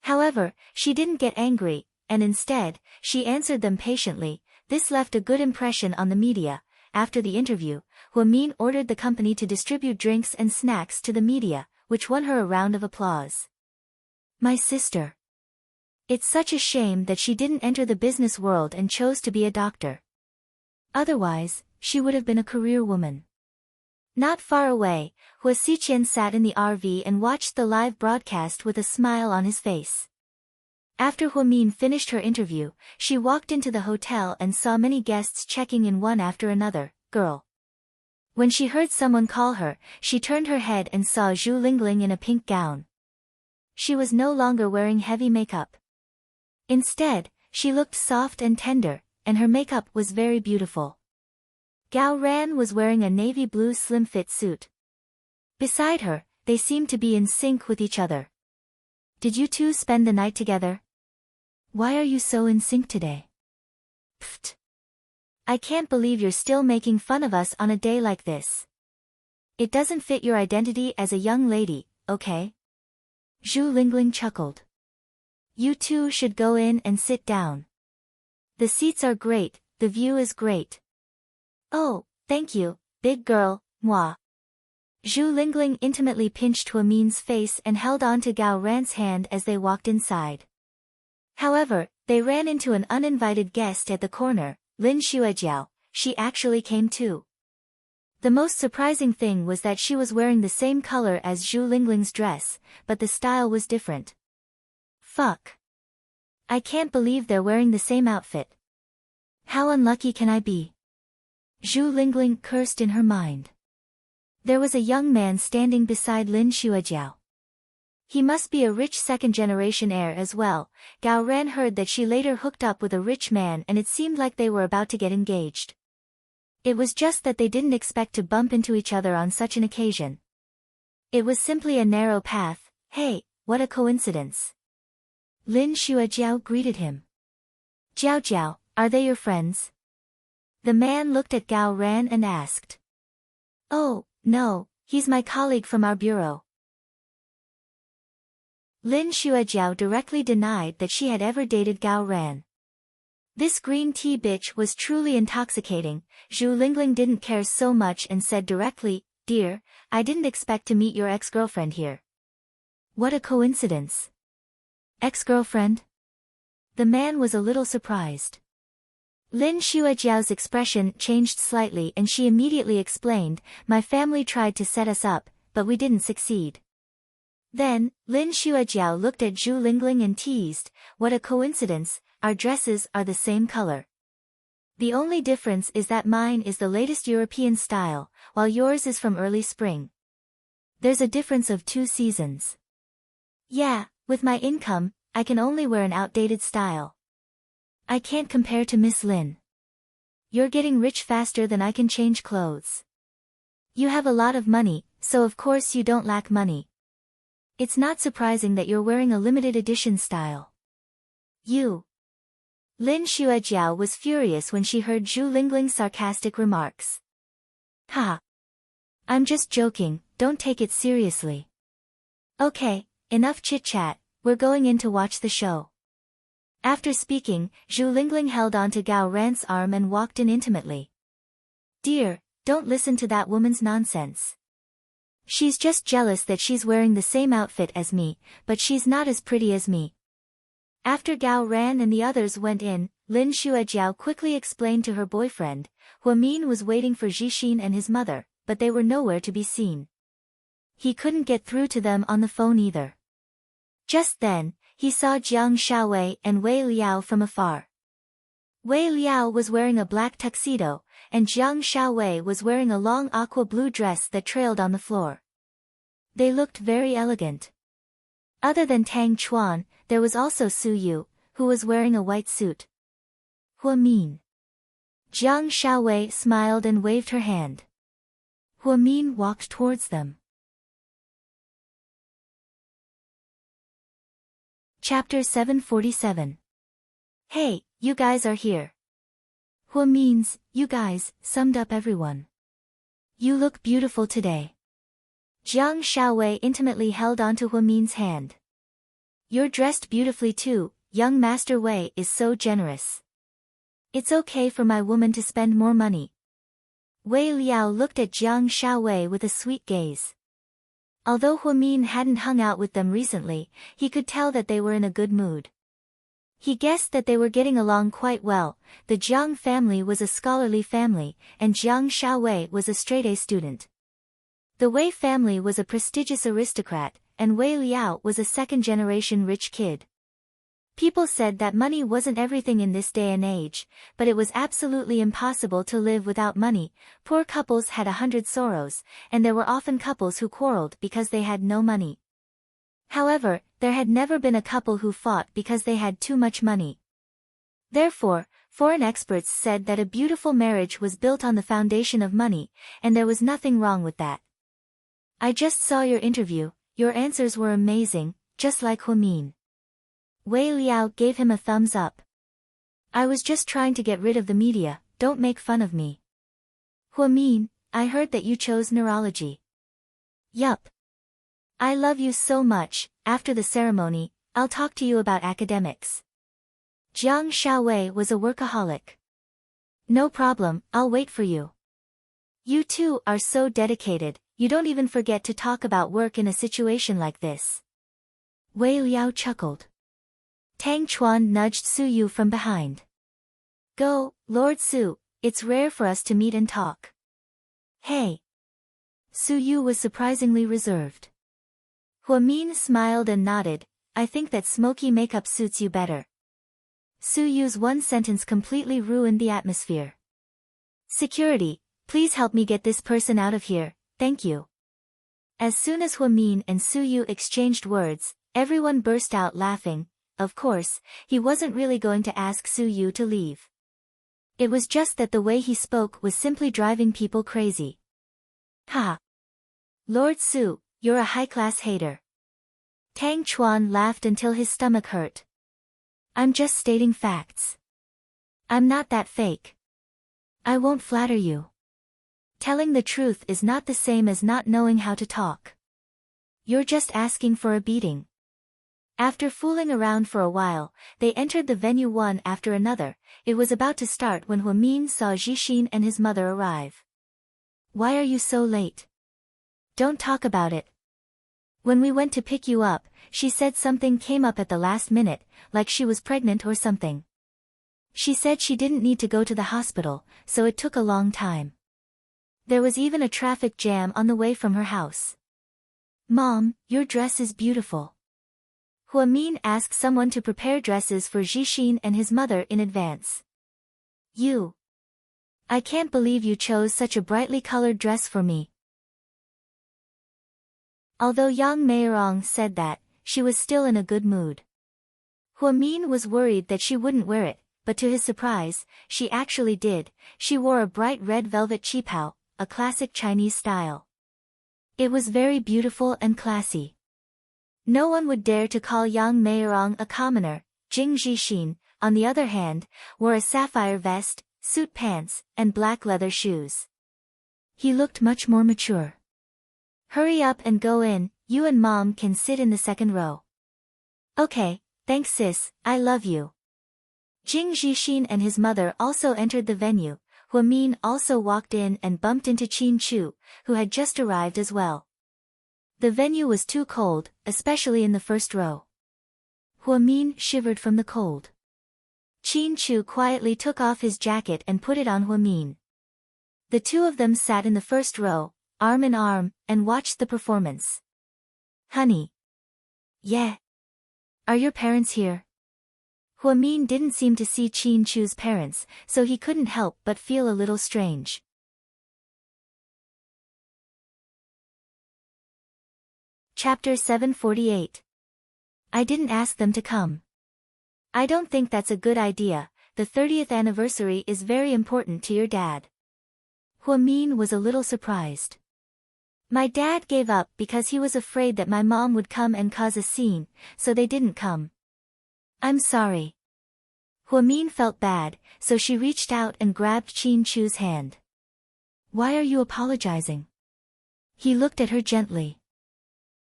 However, she didn't get angry, and instead, she answered them patiently. This left a good impression on the media. After the interview, Hua Min ordered the company to distribute drinks and snacks to the media, which won her a round of applause. My sister. It's such a shame that she didn't enter the business world and chose to be a doctor. Otherwise, she would have been a career woman. Not far away, Hua Xiqian sat in the RV and watched the live broadcast with a smile on his face. After Hua Min finished her interview, she walked into the hotel and saw many guests checking in one after another. Girl. When she heard someone call her, she turned her head and saw Zhu Lingling in a pink gown. She was no longer wearing heavy makeup. Instead, she looked soft and tender, and her makeup was very beautiful. Gao Ran was wearing a navy blue slim-fit suit. Beside her, they seemed to be in sync with each other. Did you two spend the night together? Why are you so in sync today? Pfft. I can't believe you're still making fun of us on a day like this. It doesn't fit your identity as a young lady, okay? Zhu Lingling chuckled. You two should go in and sit down. The seats are great, the view is great. Oh, thank you, big girl, moi. Zhu Lingling intimately pinched Hua Min's face and held on to Gao Ran's hand as they walked inside. However, they ran into an uninvited guest at the corner, Lin Xuejiao. She actually came too. The most surprising thing was that she was wearing the same color as Zhu Lingling's dress, but the style was different. Fuck. I can't believe they're wearing the same outfit. How unlucky can I be? Zhu Lingling cursed in her mind. There was a young man standing beside Lin Xuejiao. He must be a rich second-generation heir as well. Gao Ran heard that she later hooked up with a rich man and it seemed like they were about to get engaged. It was just that they didn't expect to bump into each other on such an occasion. It was simply a narrow path. Hey, what a coincidence. Lin Xuejiao greeted him. Jiao Jiao, are they your friends? The man looked at Gao Ran and asked. Oh, no, he's my colleague from our bureau. Lin Xuejiao directly denied that she had ever dated Gao Ran. This green tea bitch was truly intoxicating. Zhu Lingling didn't care so much and said directly, Dear, I didn't expect to meet your ex-girlfriend here. What a coincidence. Ex-girlfriend? The man was a little surprised. Lin Xuejiao's expression changed slightly and she immediately explained, My family tried to set us up, but we didn't succeed. Then, Lin Xuejiao looked at Zhu Lingling and teased, What a coincidence, our dresses are the same color. The only difference is that mine is the latest European style, while yours is from early spring. There's a difference of 2 seasons. Yeah, with my income, I can only wear an outdated style. I can't compare to Miss Lin. You're getting rich faster than I can change clothes. You have a lot of money, so of course you don't lack money. It's not surprising that you're wearing a limited edition style. You. Lin Xuejiao was furious when she heard Zhu Lingling's sarcastic remarks. Ha. I'm just joking, don't take it seriously. Okay, enough chit-chat, we're going in to watch the show. After speaking, Zhu Lingling held on to Gao Ran's arm and walked in intimately. Dear, don't listen to that woman's nonsense. She's just jealous that she's wearing the same outfit as me, but she's not as pretty as me. After Gao Ran and the others went in, Lin Xuejiao quickly explained to her boyfriend, Hua Min was waiting for Zhixin and his mother, but they were nowhere to be seen. he couldn't get through to them on the phone either. Just then, he saw Jiang Shaowei and Wei Liao from afar. Wei Liao was wearing a black tuxedo, and Jiang Shaowei was wearing a long aqua blue dress that trailed on the floor. They looked very elegant. Other than Tang Chuan, there was also Su Yu, who was wearing a white suit. Huamin. Jiang Shaowei smiled and waved her hand. Huamin walked towards them. Chapter 747. Hey, you guys are here. Huamin's, you guys, summed up everyone. You look beautiful today. Jiang Shaowei intimately held onto Huamin's hand. You're dressed beautifully too, young Master Wei is so generous. It's okay for my woman to spend more money. Wei Liao looked at Jiang Shaowei with a sweet gaze. Although Huamin hadn't hung out with them recently, he could tell that they were in a good mood. He guessed that they were getting along quite well. The Jiang family was a scholarly family, and Jiang Shaowei was a straight-A student. The Wei family was a prestigious aristocrat, and Wei Liao was a second-generation rich kid. People said that money wasn't everything in this day and age, but it was absolutely impossible to live without money. Poor couples had 100 sorrows, and there were often couples who quarreled because they had no money. However, there had never been a couple who fought because they had too much money. Therefore, foreign experts said that a beautiful marriage was built on the foundation of money, and there was nothing wrong with that. I just saw your interview, your answers were amazing, just like Huamin. Wei Liao gave him a thumbs up. I was just trying to get rid of the media, don't make fun of me. Huamin, I heard that you chose neurology. Yup. I love you so much, after the ceremony, I'll talk to you about academics. Jiang Shaowei was a workaholic. No problem, I'll wait for you. You two are so dedicated, you don't even forget to talk about work in a situation like this. Wei Liao chuckled. Tang Chuan nudged Su Yu from behind. Go, Lord Su, it's rare for us to meet and talk. Hey. Su Yu was surprisingly reserved. Huamin smiled and nodded, I think that smoky makeup suits you better. Su Yu's one sentence completely ruined the atmosphere. Security, please help me get this person out of here, thank you. As soon as Huamin and Su Yu exchanged words, everyone burst out laughing. Of course, he wasn't really going to ask Su Yu to leave. It was just that the way he spoke was simply driving people crazy. Ha! Lord Su, you're a high-class hater. Tang Chuan laughed until his stomach hurt. I'm just stating facts. I'm not that fake. I won't flatter you. Telling the truth is not the same as not knowing how to talk. You're just asking for a beating. After fooling around for a while, they entered the venue one after another. It was about to start when Huamin saw Jixin and his mother arrive. Why are you so late? Don't talk about it. When we went to pick you up, she said something came up at the last minute, like she was pregnant or something. She said she didn't need to go to the hospital, so it took a long time. There was even a traffic jam on the way from her house. Mom, your dress is beautiful. Huamin asked someone to prepare dresses for Jixin and his mother in advance. You. I can't believe you chose such a brightly colored dress for me. Although Yang Meirong said that, she was still in a good mood. Huamin was worried that she wouldn't wear it, but to his surprise, she actually did. She wore a bright red velvet qipao, a classic Chinese style. It was very beautiful and classy. No one would dare to call Yang Meirong a commoner. Jing Jixin, on the other hand, wore a sapphire vest, suit pants, and black leather shoes. He looked much more mature. Hurry up and go in, you and Mom can sit in the second row. Okay, thanks sis, I love you. Jing Jixin and his mother also entered the venue. Huamin also walked in and bumped into Qin Chu, who had just arrived as well. The venue was too cold, especially in the first row. Huamin shivered from the cold. Qin Chu quietly took off his jacket and put it on Huamin. The two of them sat in the first row, arm in arm, and watched the performance. Honey. Yeah. Are your parents here? Huamin didn't seem to see Qin Chu's parents, so he couldn't help but feel a little strange. Chapter 748. I didn't ask them to come. I don't think that's a good idea. The 30th anniversary is very important to your dad. Huamin was a little surprised. My dad gave up because he was afraid that my mom would come and cause a scene, so they didn't come. I'm sorry. Huamin felt bad, so she reached out and grabbed Qin Chu's hand. Why are you apologizing? He looked at her gently.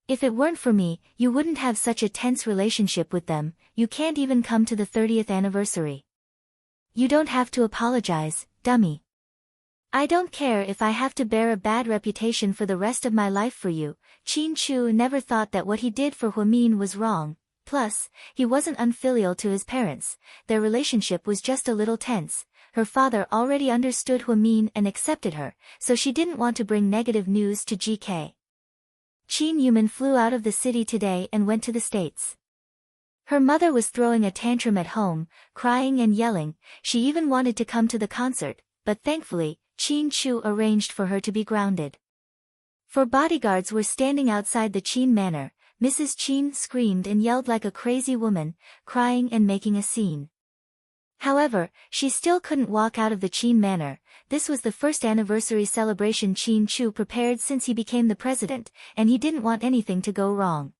If it weren't for me, you wouldn't have such a tense relationship with them. You can't even come to the 30th anniversary. You don't have to apologize, dummy. I don't care if I have to bear a bad reputation for the rest of my life for you. Qin Chu never thought that what he did for Huamin was wrong. Plus, he wasn't unfilial to his parents. Their relationship was just a little tense. Her father already understood Huamin and accepted her, so she didn't want to bring negative news to GK. Qin Yuman flew out of the city today and went to the States. Her mother was throwing a tantrum at home, crying and yelling. She even wanted to come to the concert, but thankfully, Qin Chu arranged for her to be grounded. Four bodyguards were standing outside the Qin manor. Mrs. Qin screamed and yelled like a crazy woman, crying and making a scene. However, she still couldn't walk out of the Qin manor. This was the first anniversary celebration Qin Chu prepared since he became the president, and he didn't want anything to go wrong.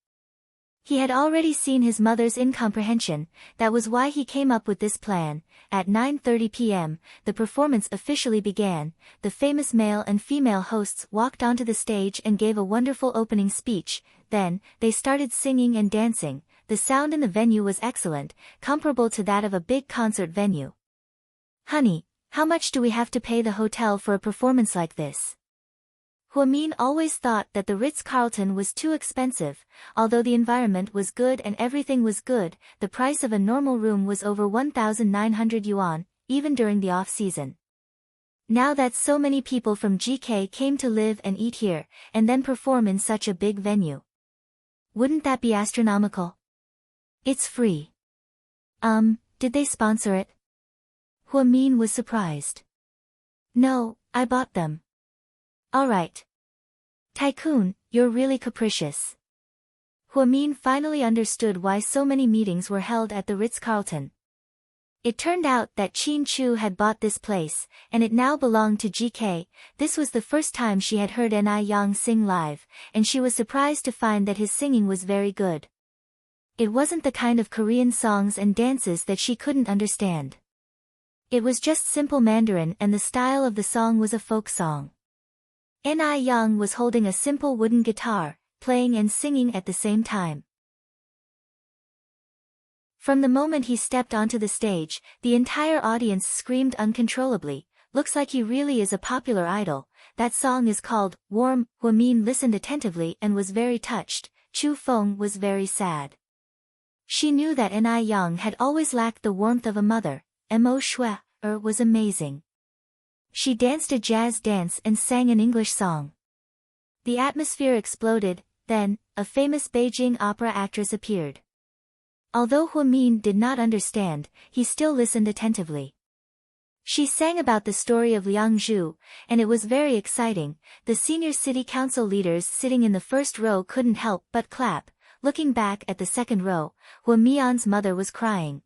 He had already seen his mother's incomprehension. That was why he came up with this plan. At 9:30 p.m., the performance officially began. The famous male and female hosts walked onto the stage and gave a wonderful opening speech. Then, they started singing and dancing. The sound in the venue was excellent, comparable to that of a big concert venue. Honey, how much do we have to pay the hotel for a performance like this? Huamin always thought that the Ritz-Carlton was too expensive. Although the environment was good and everything was good, the price of a normal room was over 1,900 yuan, even during the off-season. Now that so many people from GK came to live and eat here, and then perform in such a big venue. Wouldn't that be astronomical? It's free. Did they sponsor it? Huamin was surprised. No, I bought them. Alright. Tycoon, you're really capricious. Huamin finally understood why so many meetings were held at the Ritz-Carlton. It turned out that Qin Chu had bought this place, and it now belonged to GK. This was the first time she had heard Ni Yang sing live, and she was surprised to find that his singing was very good. It wasn't the kind of Korean songs and dances that she couldn't understand. It was just simple Mandarin, and the style of the song was a folk song. Ni Yang was holding a simple wooden guitar, playing and singing at the same time. From the moment he stepped onto the stage, the entire audience screamed uncontrollably. Looks like he really is a popular idol. That song is called Warm. Huamin listened attentively and was very touched. Chu Feng was very sad. She knew that Ni Yang had always lacked the warmth of a mother. Mo Shui was amazing. She danced a jazz dance and sang an English song. The atmosphere exploded. Then, a famous Beijing opera actress appeared. Although Huamin did not understand, he still listened attentively. She sang about the story of Liang Zhu, and it was very exciting. The senior city council leaders sitting in the first row couldn't help but clap. Looking back at the second row, Huamian's mother was crying.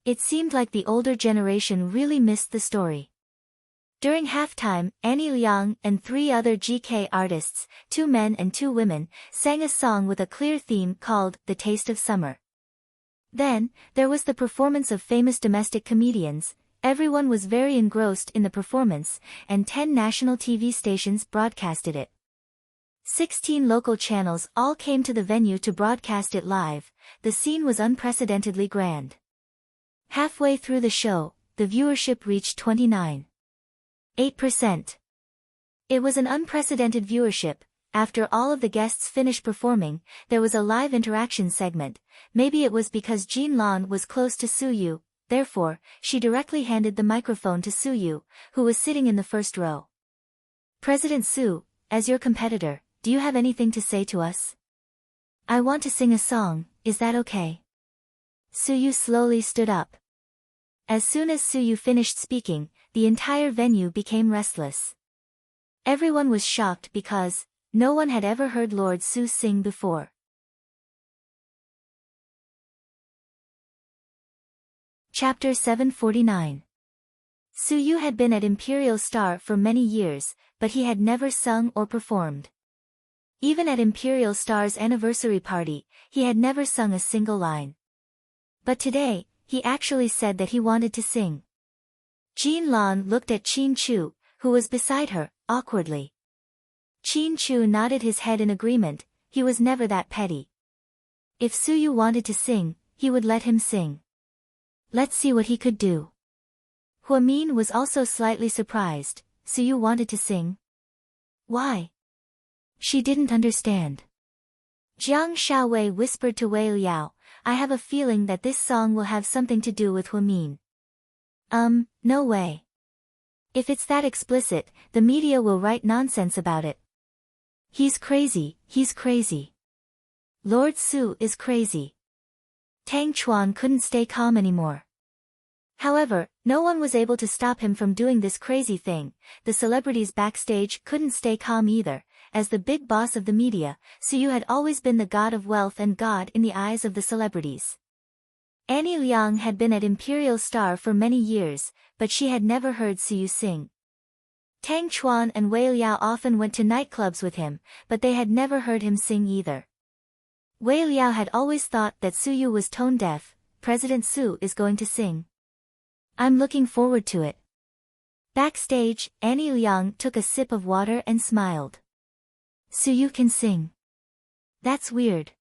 It seemed like the older generation really missed the story. During halftime, Annie Liang and 3 other GK artists, 2 men and 2 women, sang a song with a clear theme called The Taste of Summer. Then, there was the performance of famous domestic comedians. Everyone was very engrossed in the performance, and 10 national TV stations broadcasted it. 16 local channels all came to the venue to broadcast it live. The scene was unprecedentedly grand. Halfway through the show, the viewership reached 29.8%. It was an unprecedented viewership. After all of the guests finished performing, there was a live interaction segment. Maybe it was because Jean Lan was close to Su Yu, therefore, she directly handed the microphone to Su Yu, who was sitting in the first row. President Su, as your competitor, do you have anything to say to us? I want to sing a song, is that okay? Suyu slowly stood up. As soon as Suyu finished speaking, the entire venue became restless. Everyone was shocked because no one had ever heard Lord Su sing before. Chapter 749. Suyu had been at Imperial Star for many years, but he had never sung or performed. Even at Imperial Star's anniversary party, he had never sung a single line. But today, he actually said that he wanted to sing. Jin Lan looked at Qin Chu, who was beside her, awkwardly. Qin Chu nodded his head in agreement, he was never that petty. If Suyu wanted to sing, he would let him sing. Let's see what he could do. Huamin was also slightly surprised. Suyu wanted to sing? Why? She didn't understand. Jiang Shaowei whispered to Wei Liao, I have a feeling that this song will have something to do with Huamin. No way. If it's that explicit, the media will write nonsense about it. He's crazy, he's crazy. Lord Su is crazy. Tang Chuan couldn't stay calm anymore. However, no one was able to stop him from doing this crazy thing. The celebrities backstage couldn't stay calm either. As the big boss of the media, Suyu had always been the god of wealth and god in the eyes of the celebrities. Annie Liang had been at Imperial Star for many years, but she had never heard Suyu sing. Tang Chuan and Wei Liao often went to nightclubs with him, but they had never heard him sing either. Wei Liao had always thought that Suyu was tone deaf. President Su is going to sing. I'm looking forward to it. Backstage, Annie Liang took a sip of water and smiled. Suyu can sing. That's weird.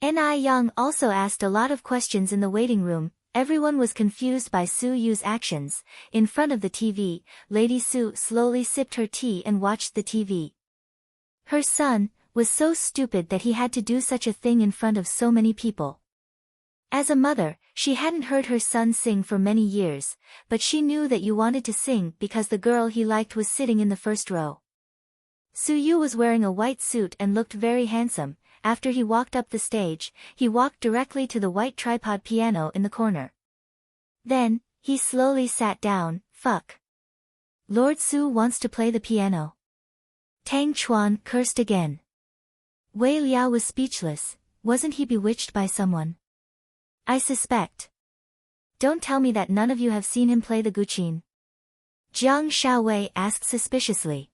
Ni Yang also asked a lot of questions in the waiting room. Everyone was confused by Suyu's actions. In front of the TV, Lady Su slowly sipped her tea and watched the TV. Her son was so stupid that he had to do such a thing in front of so many people. As a mother, she hadn't heard her son sing for many years, but she knew that you wanted to sing because the girl he liked was sitting in the first row. Suyu was wearing a white suit and looked very handsome. After he walked up the stage, he walked directly to the white tripod piano in the corner. Then, he slowly sat down. Fuck. Lord Su wants to play the piano. Tang Chuan cursed again. Wei Liao was speechless. Wasn't he bewitched by someone? I suspect. Don't tell me that none of you have seen him play the guqin. Jiang Shaowei asked suspiciously.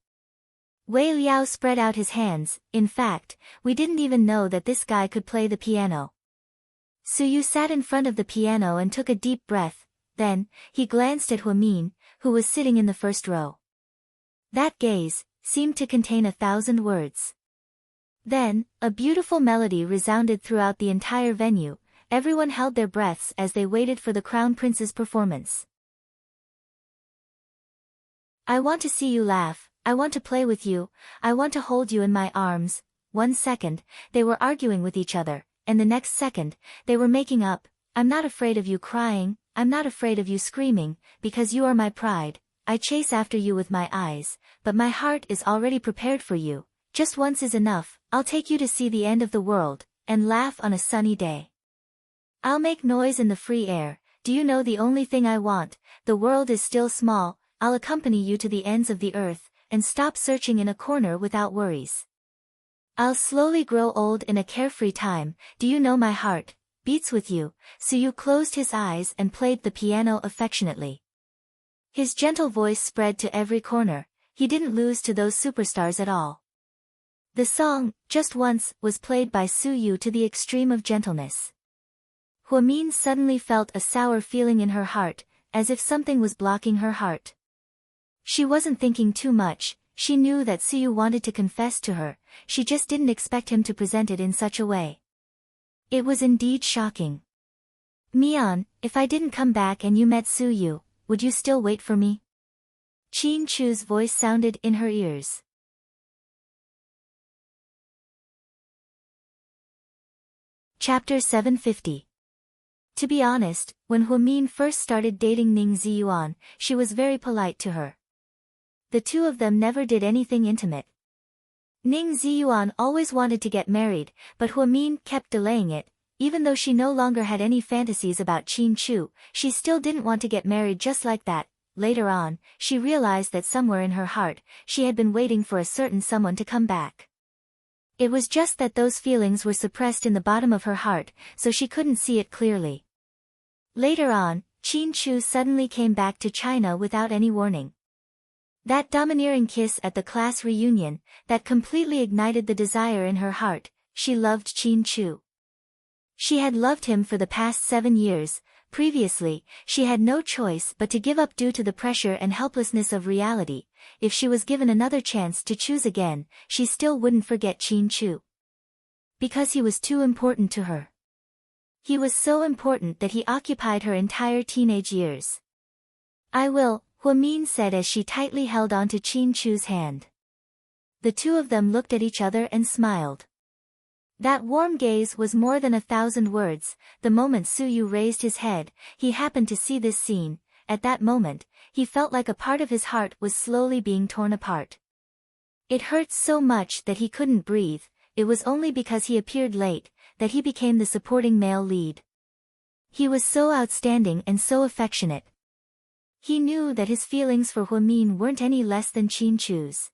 Wei Liao spread out his hands. In fact, we didn't even know that this guy could play the piano. Suyu sat in front of the piano and took a deep breath. Then, he glanced at Huamin, who was sitting in the first row. That gaze seemed to contain 1,000 words. Then, a beautiful melody resounded throughout the entire venue. Everyone held their breaths as they waited for the Crown Prince's performance. I want to see you laugh, I want to play with you, I want to hold you in my arms. 1 second, they were arguing with each other, and the next second, they were making up. I'm not afraid of you crying, I'm not afraid of you screaming, because you are my pride. I chase after you with my eyes, but my heart is already prepared for you. Just once is enough. I'll take you to see the end of the world, and laugh on a sunny day. I'll make noise in the free air. Do you know the only thing I want? The world is still small. I'll accompany you to the ends of the earth, and stop searching in a corner without worries. I'll slowly grow old in a carefree time. Do you know my heart beats with you? Suyu closed his eyes and played the piano affectionately. His gentle voice spread to every corner. He didn't lose to those superstars at all. The song, Just Once, was played by Suyu to the extreme of gentleness. Huamin suddenly felt a sour feeling in her heart, as if something was blocking her heart. She wasn't thinking too much. She knew that Suyu wanted to confess to her. She just didn't expect him to present it in such a way. It was indeed shocking. Mian, if I didn't come back and you met Suyu, would you still wait for me? Qin Chu's voice sounded in her ears. Chapter 750. To be honest, when Huamin first started dating Ning Ziyuan, she was very polite to her. The two of them never did anything intimate. Ning Ziyuan always wanted to get married, but Huamin kept delaying it. Even though she no longer had any fantasies about Qin Chu, she still didn't want to get married just like that. Later on, she realized that somewhere in her heart, she had been waiting for a certain someone to come back. It was just that those feelings were suppressed in the bottom of her heart, so she couldn't see it clearly. Later on, Qin Chu suddenly came back to China without any warning. That domineering kiss at the class reunion, that completely ignited the desire in her heart. She loved Qin Chu. She had loved him for the past 7 years. Previously, she had no choice but to give up due to the pressure and helplessness of reality. If she was given another chance to choose again, she still wouldn't forget Qin Chu. Because he was too important to her. He was so important that he occupied her entire teenage years. I will, Huamin said as she tightly held onto Qin Chu's hand. The two of them looked at each other and smiled. That warm gaze was more than 1,000 words. The moment Su Yu raised his head, he happened to see this scene. At that moment, he felt like a part of his heart was slowly being torn apart. It hurt so much that he couldn't breathe. It was only because he appeared late that he became the supporting male lead. He was so outstanding and so affectionate. He knew that his feelings for Huamin weren't any less than Qin Chu's.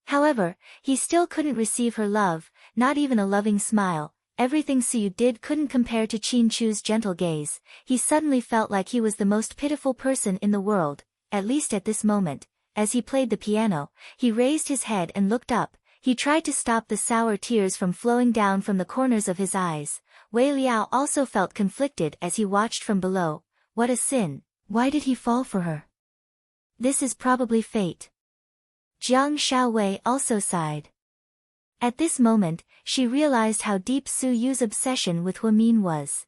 However, he still couldn't receive her love, not even a loving smile. Everything Su Yu did couldn't compare to Qin Chu's gentle gaze. He suddenly felt like he was the most pitiful person in the world, at least at this moment. As he played the piano, he raised his head and looked up. He tried to stop the sour tears from flowing down from the corners of his eyes. Wei Liao also felt conflicted as he watched from below. What a sin! Why did he fall for her? This is probably fate. Jiang Xiaowei also sighed. At this moment, she realized how deep Su Yu's obsession with Huamin was.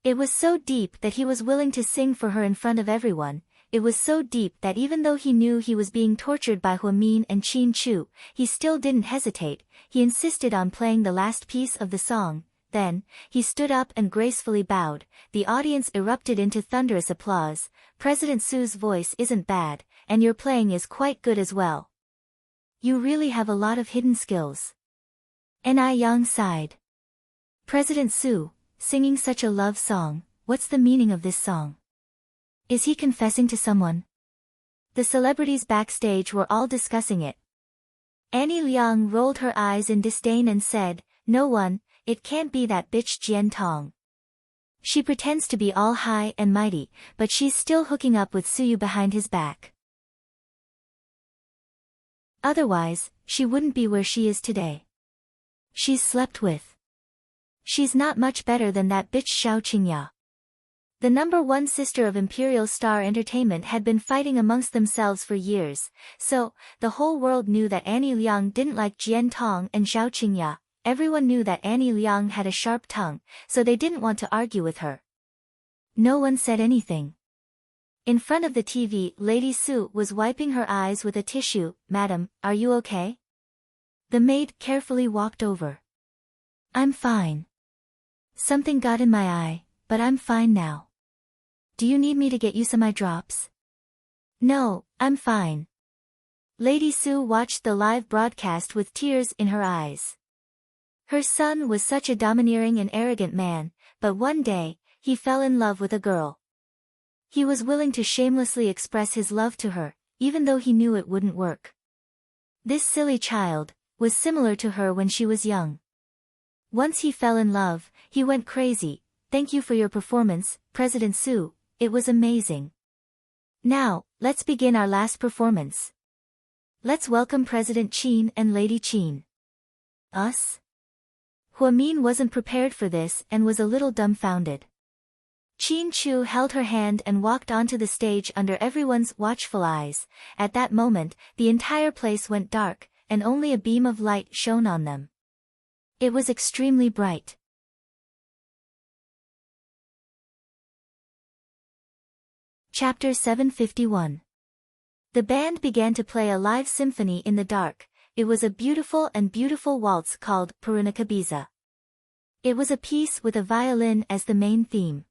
It was so deep that he was willing to sing for her in front of everyone. It was so deep that even though he knew he was being tortured by Huamin and Qin Chu, he still didn't hesitate. He insisted on playing the last piece of the song. Then, he stood up and gracefully bowed. The audience erupted into thunderous applause. President Su's voice isn't bad, and your playing is quite good as well. You really have a lot of hidden skills. Ni Yang sighed. President Su, singing such a love song, what's the meaning of this song? Is he confessing to someone? The celebrities backstage were all discussing it. Annie Liang rolled her eyes in disdain and said, no one, it can't be that bitch Jian Tong. She pretends to be all high and mighty, but she's still hooking up with Su Yu behind his back. Otherwise, she wouldn't be where she is today. She's slept with. She's not much better than that bitch Xiao Qingya. The #1 sister of Imperial Star Entertainment had been fighting amongst themselves for years, so, the whole world knew that Annie Liang didn't like Jian Tong and Xiao Qingya. Everyone knew that Annie Liang had a sharp tongue, so they didn't want to argue with her. No one said anything. In front of the TV, Lady Su was wiping her eyes with a tissue. Madam, are you okay? The maid carefully walked over. I'm fine. Something got in my eye, but I'm fine now. Do you need me to get you some eye drops? No, I'm fine. Lady Su watched the live broadcast with tears in her eyes. Her son was such a domineering and arrogant man, but one day, he fell in love with a girl. He was willing to shamelessly express his love to her, even though he knew it wouldn't work. This silly child was similar to her when she was young. Once he fell in love, he went crazy. Thank you for your performance, President Su, it was amazing. Now, let's begin our last performance. Let's welcome President Qin and Lady Qin. Us? Huamin wasn't prepared for this and was a little dumbfounded. Qin Chu held her hand and walked onto the stage under everyone's watchful eyes. At that moment, the entire place went dark, and only a beam of light shone on them. It was extremely bright. Chapter 751. The band began to play a live symphony in the dark. It was a beautiful waltz called Purunakabiza. It was a piece with a violin as the main theme.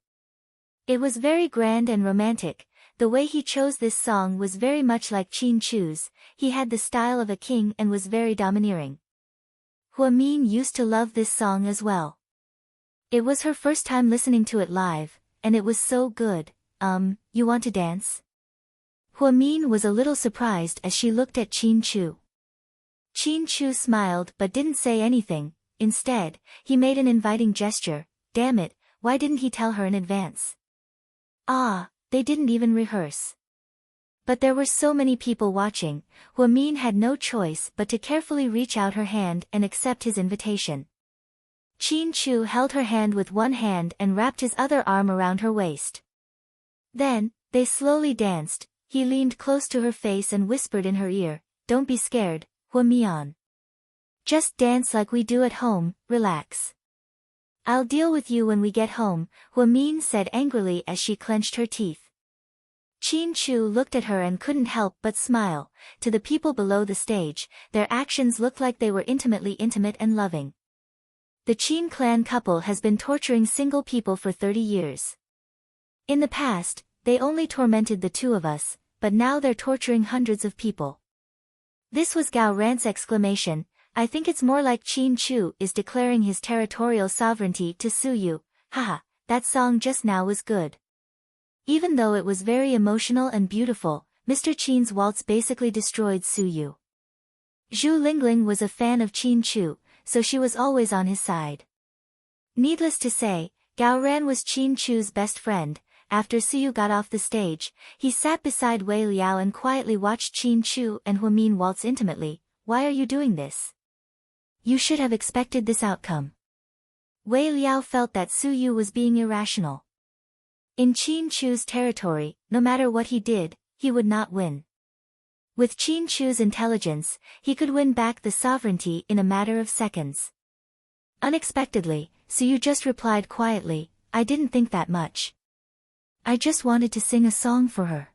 It was very grand and romantic. the way he chose this song was very much like Qin Chu's. He had the style of a king and was very domineering. Huamin used to love this song as well. It was her first time listening to it live, and it was so good. You want to dance? Huamin was a little surprised as she looked at Qin Chu. Qin Chu smiled but didn't say anything. Instead, he made an inviting gesture. Damn it, why didn't he tell her in advance? Ah, they didn't even rehearse. But there were so many people watching, Huamin had no choice but to carefully reach out her hand and accept his invitation. Qin Chu held her hand with one hand and wrapped his other arm around her waist. Then, they slowly danced. He leaned close to her face and whispered in her ear, "Don't be scared, Huamian. Just dance like we do at home, relax. I'll deal with you when we get home," Huamin said angrily as she clenched her teeth. Qin Chu looked at her and couldn't help but smile. To the people below the stage, their actions looked like they were intimate and loving. The Qin clan couple has been torturing single people for 30 years. In the past, they only tormented the two of us, but now they're torturing hundreds of people. This was Gao Ran's exclamation. I think it's more like Qin Chu is declaring his territorial sovereignty to Suyu. Haha, that song just now was good. Even though it was very emotional and beautiful, Mr. Qin's waltz basically destroyed Suyu. Zhu Lingling was a fan of Qin Chu, so she was always on his side. Needless to say, Gao Ran was Qin Chu's best friend. After Suyu got off the stage, he sat beside Wei Liao and quietly watched Qin Chu and Huamin waltz intimately. Why are you doing this? You should have expected this outcome. Wei Liao felt that Suyu was being irrational. In Qin Chu's territory, no matter what he did, he would not win. With Qin Chu's intelligence, he could win back the sovereignty in a matter of seconds. Unexpectedly, Suyu just replied quietly, I didn't think that much. I just wanted to sing a song for her.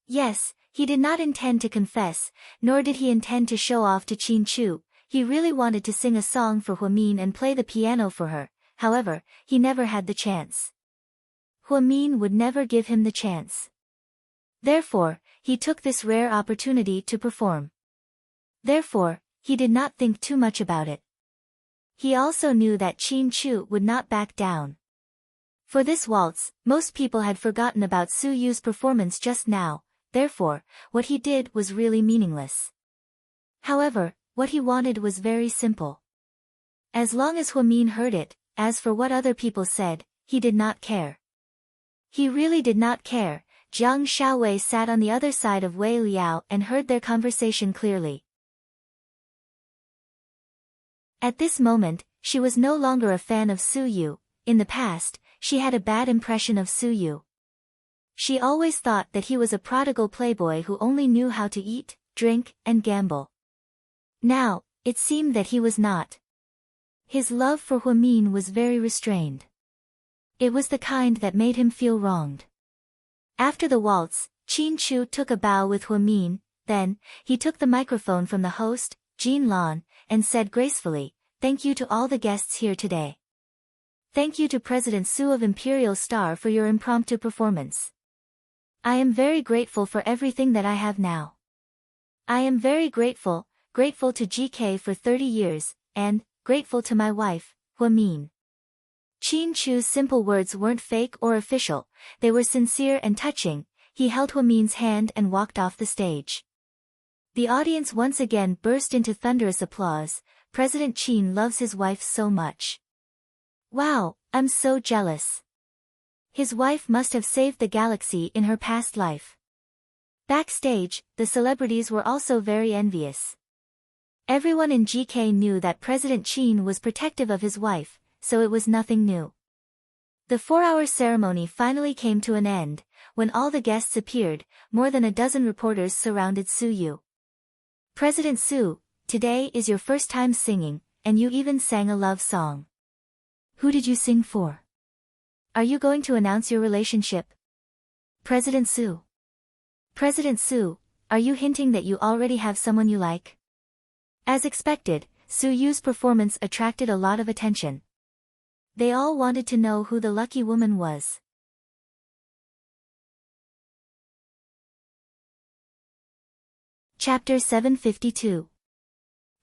Yes, he did not intend to confess, nor did he intend to show off to Qin Chu. He really wanted to sing a song for Huamin and play the piano for her. However, he never had the chance. Huamin would never give him the chance. Therefore, he took this rare opportunity to perform. Therefore, he did not think too much about it. He also knew that Qin Chu would not back down. For this waltz, most people had forgotten about Suyu's performance just now, therefore, what he did was really meaningless. However, what he wanted was very simple. As long as Huamin heard it, as for what other people said, he did not care. He really did not care. Jiang Xiaowei sat on the other side of Wei Liao and heard their conversation clearly. At this moment, she was no longer a fan of Suyu. In the past, she had a bad impression of Suyu. She always thought that he was a prodigal playboy who only knew how to eat, drink, and gamble. Now, it seemed that he was not. His love for Huamin was very restrained. It was the kind that made him feel wronged. After the waltz, Qin Chu took a bow with Huamin, then, he took the microphone from the host, Jin Lan, and said gracefully, "Thank you to all the guests here today. Thank you to President Su of Imperial Star for your impromptu performance. I am very grateful for everything that I have now. I am very grateful to GK for 30 years, and grateful to my wife, Huamin." Qin Chu's simple words weren't fake or official, they were sincere and touching. He held Huamin's hand and walked off the stage. The audience once again burst into thunderous applause. President Qin loves his wife so much. Wow, I'm so jealous. His wife must have saved the galaxy in her past life. Backstage, the celebrities were also very envious. Everyone in GK knew that President Qin was protective of his wife, so it was nothing new. The 4-hour ceremony finally came to an end. When all the guests appeared, more than a dozen reporters surrounded Suyu. President Su, today is your first time singing, and you even sang a love song. Who did you sing for? Are you going to announce your relationship? President Su. President Su, are you hinting that you already have someone you like? As expected, Suyu's performance attracted a lot of attention. They all wanted to know who the lucky woman was. Chapter 752.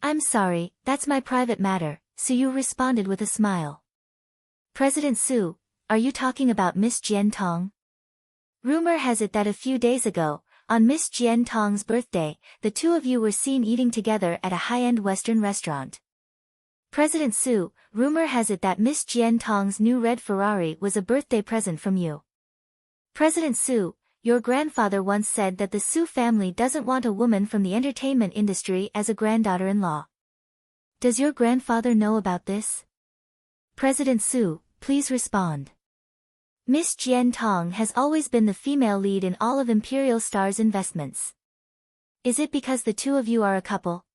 I'm sorry, that's my private matter, Su responded with a smile. President Su, are you talking about Miss Jian Tong? Rumor has it that a few days ago, on Miss Jian Tong's birthday, the two of you were seen eating together at a high-end Western restaurant. President Su, rumor has it that Miss Jian Tong's new red Ferrari was a birthday present from you. President Su, your grandfather once said that the Su family doesn't want a woman from the entertainment industry as a granddaughter-in-law. Does your grandfather know about this? President Su, please respond. Miss Jian Tong has always been the female lead in all of Imperial Star's investments. Is it because the two of you are a couple?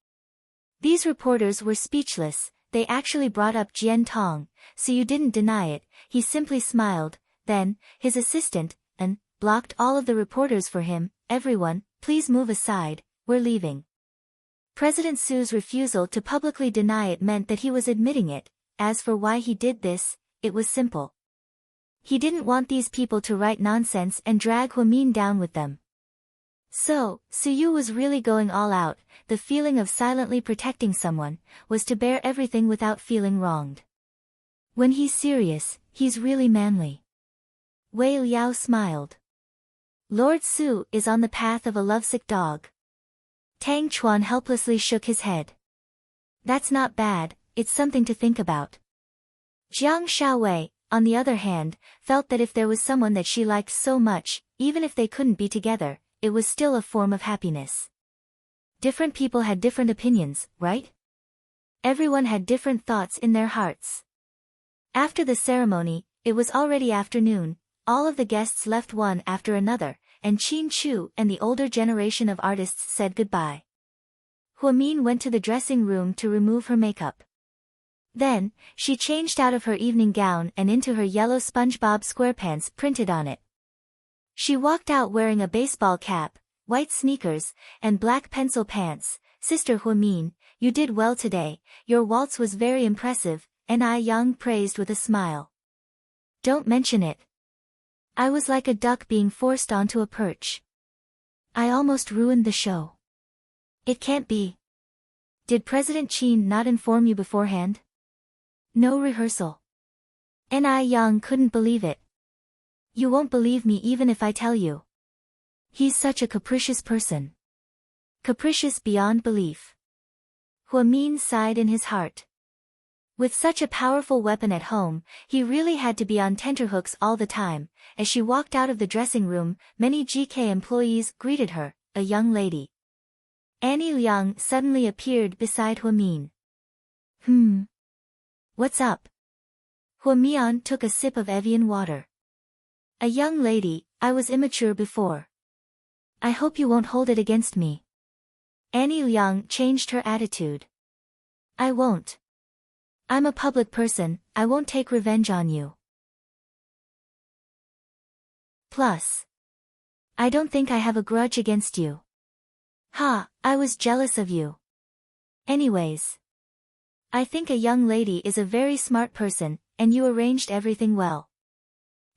These reporters were speechless. They actually brought up Jian Tong, so you didn't deny it. He simply smiled. Then, his assistant, An, blocked all of the reporters for him. Everyone, please move aside, we're leaving. President Su's refusal to publicly deny it meant that he was admitting it. As for why he did this, it was simple. He didn't want these people to write nonsense and drag Huamin down with them. So, Su was really going all out. The feeling of silently protecting someone was to bear everything without feeling wronged. When he's serious, he's really manly. Wei Liao smiled. Lord Su is on the path of a lovesick dog. Tang Chuan helplessly shook his head. That's not bad, it's something to think about. Jiang Xiaowei, on the other hand, felt that if there was someone that she liked so much, even if they couldn't be together, it was still a form of happiness. Different people had different opinions, right? Everyone had different thoughts in their hearts. After the ceremony, it was already afternoon. All of the guests left one after another, and Qin Chu and the older generation of artists said goodbye. Huamin went to the dressing room to remove her makeup. Then, she changed out of her evening gown and into her yellow SpongeBob SquarePants printed on it. She walked out wearing a baseball cap, white sneakers, and black pencil pants. Sister Huamin, you did well today, your waltz was very impressive, Ni Yang praised with a smile. Don't mention it. I was like a duck being forced onto a perch. I almost ruined the show. It can't be. Did President Qin not inform you beforehand? No rehearsal. Ni Yang couldn't believe it. You won't believe me even if I tell you. He's such a capricious person. Capricious beyond belief. Huamin sighed in his heart. With such a powerful weapon at home, he really had to be on tenterhooks all the time. As she walked out of the dressing room, many GK employees greeted her, a young lady. Annie Liang suddenly appeared beside Huamin. What's up? Huamian took a sip of Evian water. A young lady, I was immature before. I hope you won't hold it against me. Annie Liang changed her attitude. I won't. I'm a public person, I won't take revenge on you. Plus, I don't think I have a grudge against you. Ha, I was jealous of you. Anyways, I think a young lady is a very smart person, and you arranged everything well.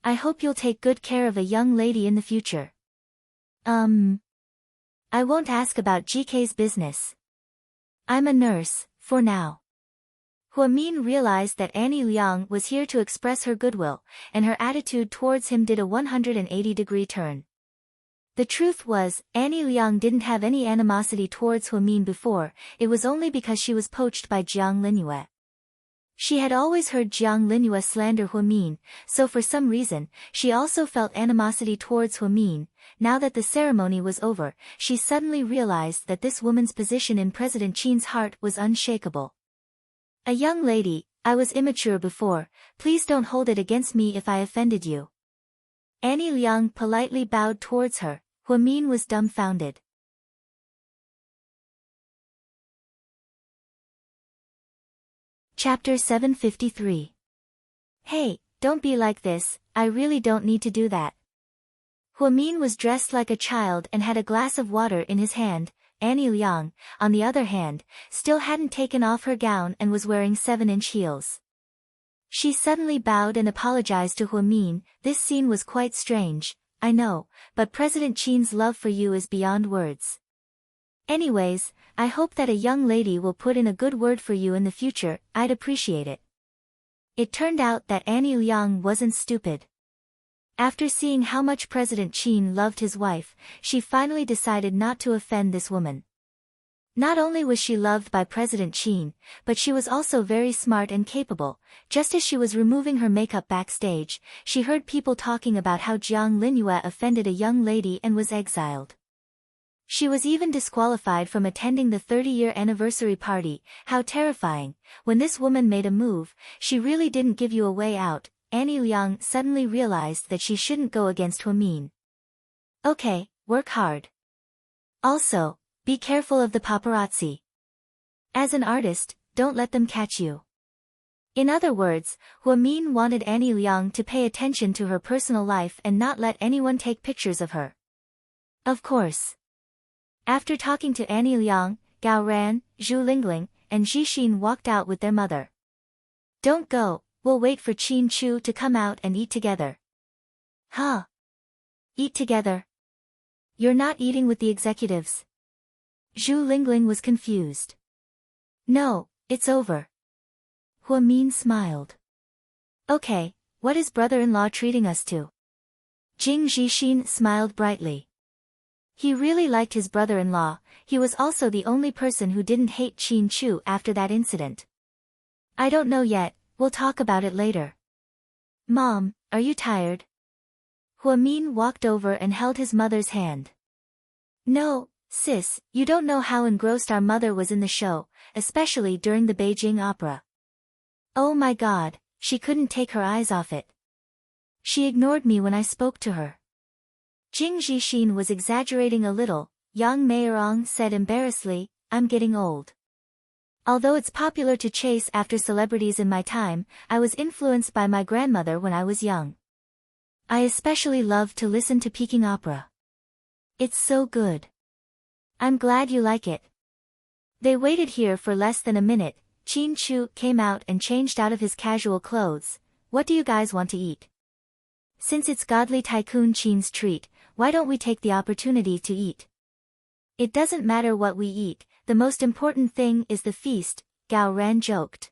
I hope you'll take good care of a young lady in the future. I won't ask about GK's business. I'm a nurse, for now. Huamin realized that Annie Liang was here to express her goodwill, and her attitude towards him did a 180-degree turn. The truth was, Annie Liang didn't have any animosity towards Huamin before, it was only because she was poached by Jiang Linyue. She had always heard Jiang Linyue slander Huamin, so for some reason, she also felt animosity towards Huamin. Now that the ceremony was over, she suddenly realized that this woman's position in President Qin's heart was unshakable. A young lady, I was immature before, please don't hold it against me if I offended you. Annie Liang politely bowed towards her. Huamin was dumbfounded. Chapter 753. Hey, don't be like this, I really don't need to do that. Huamin was dressed like a child and had a glass of water in his hand. Annie Liang, on the other hand, still hadn't taken off her gown and was wearing 7-inch heels. She suddenly bowed and apologized to Huamin. This scene was quite strange, I know, but President Qin's love for you is beyond words. Anyways, I hope that a young lady will put in a good word for you in the future, I'd appreciate it. It turned out that Annie Liang wasn't stupid. After seeing how much President Qin loved his wife, she finally decided not to offend this woman. Not only was she loved by President Qin, but she was also very smart and capable. Just as she was removing her makeup backstage, she heard people talking about how Jiang Linyue offended a young lady and was exiled. She was even disqualified from attending the 30-year anniversary party. How terrifying. When this woman made a move, she really didn't give you a way out. Annie Liang suddenly realized that she shouldn't go against Huamin. Okay, work hard. Also, be careful of the paparazzi. As an artist, don't let them catch you. In other words, Huamin wanted Annie Liang to pay attention to her personal life and not let anyone take pictures of her. Of course. After talking to Annie Liang, Gao Ran, Zhu Lingling, and Zhixin walked out with their mother. Don't go, we'll wait for Qin Chu to come out and eat together. Huh? Eat together? You're not eating with the executives. Zhu Lingling was confused. No, it's over. Huamin smiled. Okay, what is brother-in-law treating us to? Jing Zhixin smiled brightly. He really liked his brother-in-law. He was also the only person who didn't hate Qin Chu after that incident. I don't know yet, we'll talk about it later. Mom, are you tired? Huamin walked over and held his mother's hand. No, sis, you don't know how engrossed our mother was in the show, especially during the Beijing opera. Oh my God, she couldn't take her eyes off it. She ignored me when I spoke to her. Jing Zhixin was exaggerating a little. Yang Meirong said embarrassedly, I'm getting old. Although it's popular to chase after celebrities in my time, I was influenced by my grandmother when I was young. I especially loved to listen to Peking opera. It's so good. I'm glad you like it. They waited here for less than a minute. Qin Chu came out and changed out of his casual clothes. What do you guys want to eat? Since it's godly tycoon Qin's treat, why don't we take the opportunity to eat? It doesn't matter what we eat, the most important thing is the feast, Gao Ran joked.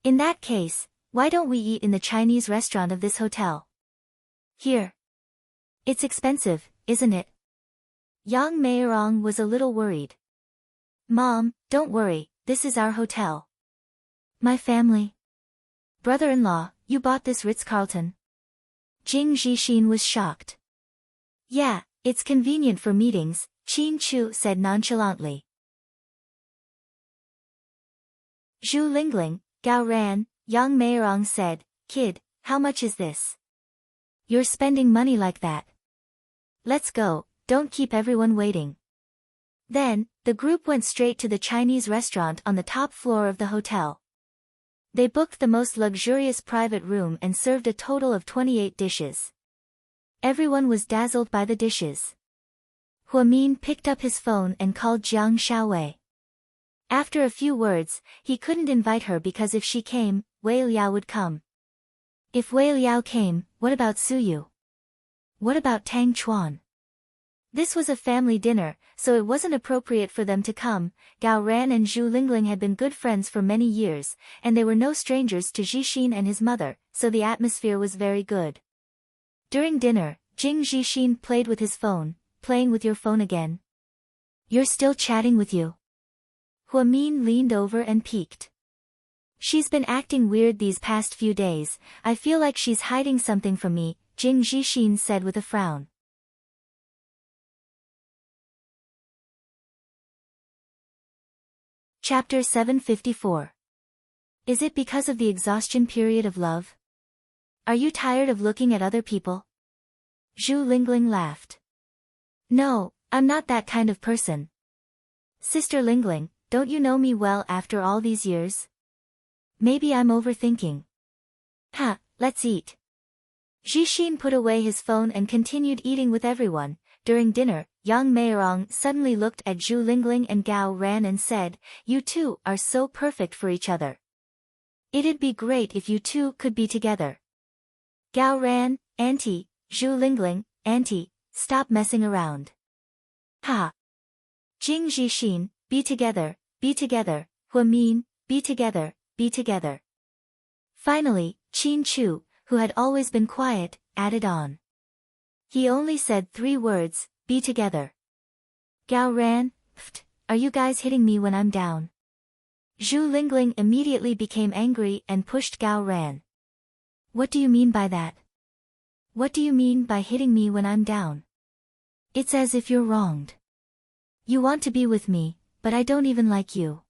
In that case, why don't we eat in the Chinese restaurant of this hotel? Here. It's expensive, isn't it? Yang Meirong was a little worried. Mom, don't worry, this is our hotel. My family. Brother-in-law, you bought this Ritz-Carlton? Jing Zhixin was shocked. Yeah, it's convenient for meetings, Qin Chu said nonchalantly. Zhu Lingling, Gao Ran, Yang Meirong said, Kid, how much is this? You're spending money like that. Let's go, don't keep everyone waiting. Then, the group went straight to the Chinese restaurant on the top floor of the hotel. They booked the most luxurious private room and served a total of 28 dishes. Everyone was dazzled by the dishes. Huamin picked up his phone and called Jiang Xiaowei. After a few words, he couldn't invite her because if she came, Wei Liao would come. If Wei Liao came, what about Su Yu? What about Tang Chuan? This was a family dinner, so it wasn't appropriate for them to come. Gao Ran and Zhu Lingling had been good friends for many years, and they were no strangers to Zhixin and his mother, so the atmosphere was very good. During dinner, Jing Zhixin played with his phone. Playing with your phone again? You're still chatting with you? Huamin leaned over and peeked. She's been acting weird these past few days, I feel like she's hiding something from me, Jing Zhixin said with a frown. Chapter 754. Is it because of the exhaustion period of love? Are you tired of looking at other people? Zhu Lingling laughed. No, I'm not that kind of person. Sister Lingling, don't you know me well after all these years? Maybe I'm overthinking. Ha, let's eat. Zhixin put away his phone and continued eating with everyone. During dinner, Yang Meirong suddenly looked at Zhu Lingling and Gao Ran and said, You two are so perfect for each other. It'd be great if you two could be together. Gao Ran, Auntie, Zhu Lingling, Auntie, stop messing around. Ha! Jing Jixin, be together, be together, Huamin, be together, be together. Finally, Qin Chu, who had always been quiet, added on. He only said 3 words, be together. Gao Ran, pfft, are you guys hitting me when I'm down? Zhu Lingling immediately became angry and pushed Gao Ran. What do you mean by that? What do you mean by hitting me when I'm down? It's as if you're wronged. You want to be with me, but I don't even like you.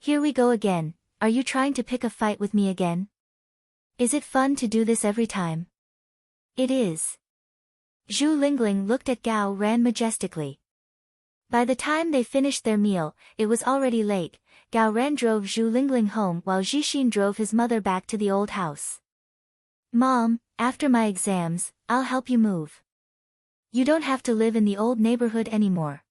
Here we go again, are you trying to pick a fight with me again? Is it fun to do this every time? It is. Zhu Lingling looked at Gao Ran majestically. By the time they finished their meal, it was already late. Gao Ran drove Zhu Lingling home while Jixin drove his mother back to the old house. Mom, after my exams, I'll help you move. You don't have to live in the old neighborhood anymore.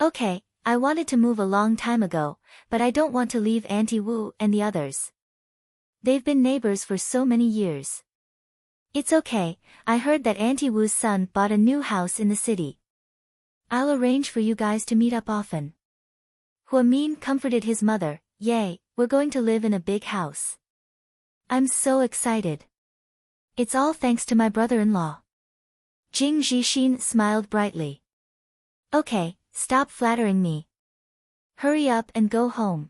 Okay, I wanted to move a long time ago, but I don't want to leave Auntie Wu and the others. They've been neighbors for so many years. It's okay, I heard that Auntie Wu's son bought a new house in the city. I'll arrange for you guys to meet up often. Huamin comforted his mother, yay, we're going to live in a big house. I'm so excited. It's all thanks to my brother-in-law. Jing Jixin smiled brightly. Okay, stop flattering me. Hurry up and go home.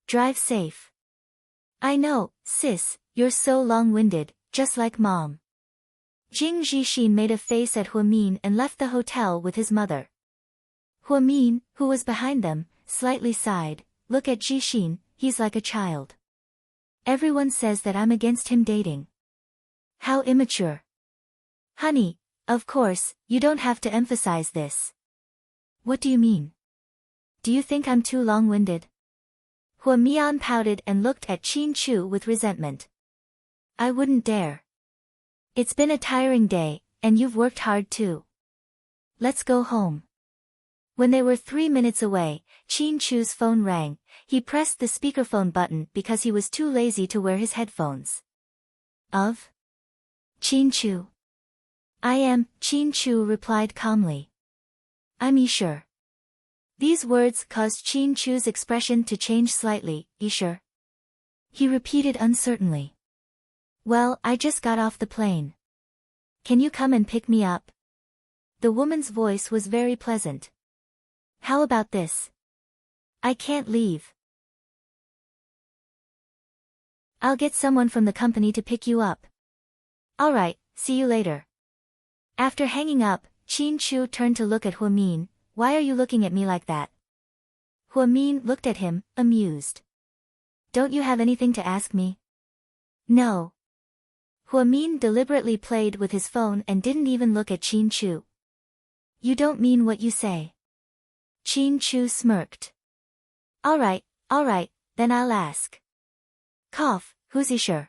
Drive safe. I know, sis, you're so long-winded, just like Mom. Jing Jixin made a face at Huamin and left the hotel with his mother. Huamin, who was behind them, slightly sighed, look at Jixin, he's like a child. Everyone says that I'm against him dating. How immature. Honey, of course, you don't have to emphasize this. What do you mean? Do you think I'm too long-winded? Huamian pouted and looked at Qin Chu with resentment. I wouldn't dare. It's been a tiring day, and you've worked hard too. Let's go home. When they were 3 minutes away, Qin Chu's phone rang. He pressed the speakerphone button because he was too lazy to wear his headphones. Of? Qin Chu. I am, Qin Chu replied calmly. I'm Yisher. These words caused Qin Chu's expression to change slightly, Yisher. He repeated uncertainly. Well, I just got off the plane. Can you come and pick me up? The woman's voice was very pleasant. How about this? I can't leave. I'll get someone from the company to pick you up. Alright, see you later. After hanging up, Qin Chu turned to look at Huamin. Why are you looking at me like that? Huamin looked at him, amused. Don't you have anything to ask me? No. Huamin deliberately played with his phone and didn't even look at Qin Chu. You don't mean what you say. Qin Chu smirked. Alright, then I'll ask. Cough, who's Yisher?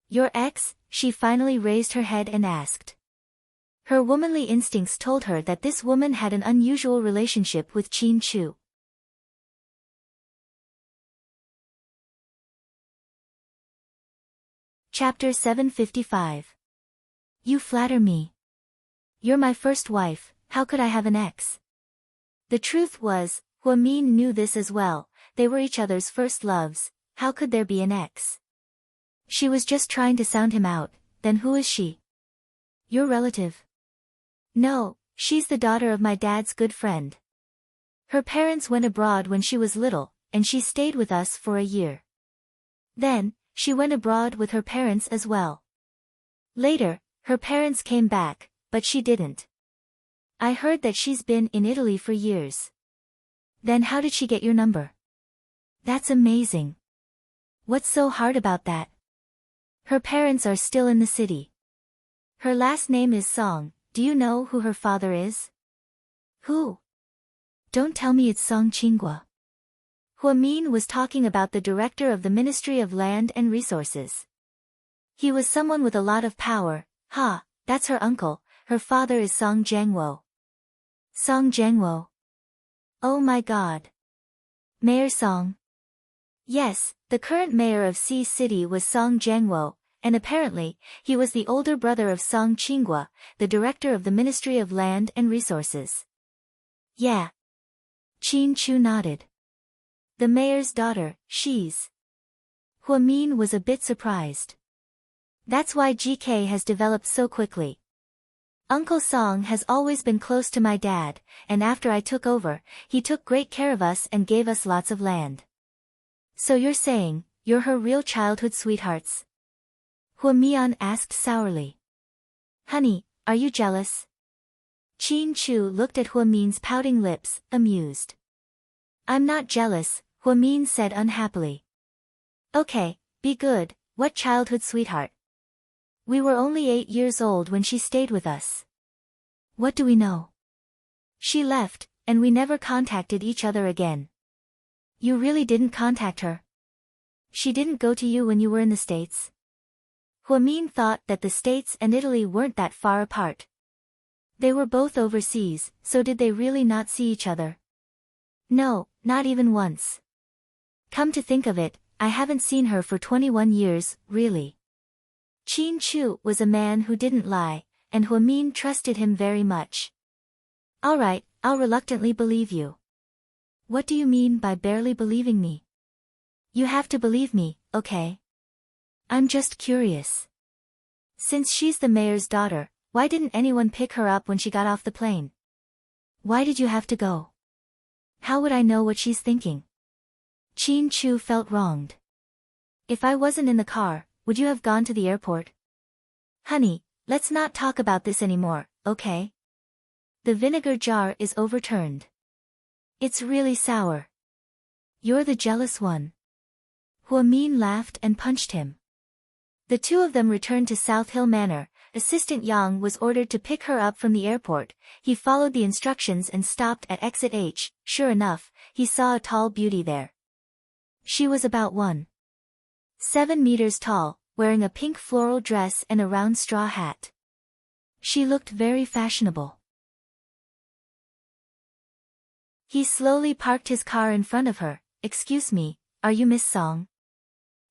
Your ex? She finally raised her head and asked. Her womanly instincts told her that this woman had an unusual relationship with Qin Chu. Chapter 755. You flatter me. You're my first wife, how could I have an ex? The truth was, Huamin knew this as well, they were each other's first loves, how could there be an ex? She was just trying to sound him out, then who is she? Your relative? No, she's the daughter of my dad's good friend. Her parents went abroad when she was little, and she stayed with us for a year. Then, she went abroad with her parents as well. Later, her parents came back, but she didn't. I heard that she's been in Italy for years. Then how did she get your number? That's amazing. What's so hard about that? Her parents are still in the city. Her last name is Song, do you know who her father is? Who? Don't tell me it's Song Qinghua. Huamin was talking about the director of the Ministry of Land and Resources. He was someone with a lot of power. That's her uncle, her father is Song Jiangwo. Song Jiangwo. Oh my god. Mayor Song. Yes, the current mayor of Xi City was Song Jiangwo, and apparently, he was the older brother of Song Qinghua, the director of the Ministry of Land and Resources. Yeah, Qin Chu nodded. The mayor's daughter, she's... Huamin was a bit surprised. That's why GK has developed so quickly. Uncle Song has always been close to my dad, and after I took over, he took great care of us and gave us lots of land. So you're saying, you're her real childhood sweethearts? Huamian asked sourly. Honey, are you jealous? Qin Chu looked at Huamin's pouting lips, amused. I'm not jealous, Huamin said unhappily. Okay, be good, what childhood sweetheart? We were only 8 years old when she stayed with us. What do we know? She left, and we never contacted each other again. You really didn't contact her? She didn't go to you when you were in the States? Huamin thought that the States and Italy weren't that far apart. They were both overseas, so did they really not see each other? No, not even once. Come to think of it, I haven't seen her for 21 years, really. Qin Chu was a man who didn't lie, and Huamin trusted him very much. All right, I'll reluctantly believe you. What do you mean by barely believing me? You have to believe me, okay? I'm just curious. Since she's the mayor's daughter, why didn't anyone pick her up when she got off the plane? Why did you have to go? How would I know what she's thinking? Qin Chu felt wronged. If I wasn't in the car, would you have gone to the airport? Honey, let's not talk about this anymore, okay? The vinegar jar is overturned. It's really sour. You're the jealous one. Huamin laughed and punched him. The two of them returned to South Hill Manor. Assistant Yang was ordered to pick her up from the airport. He followed the instructions and stopped at exit H. Sure enough, he saw a tall beauty there. She was about 1.7 meters tall, wearing a pink floral dress and a round straw hat. She looked very fashionable. He slowly parked his car in front of her. Excuse me, are you Miss Song?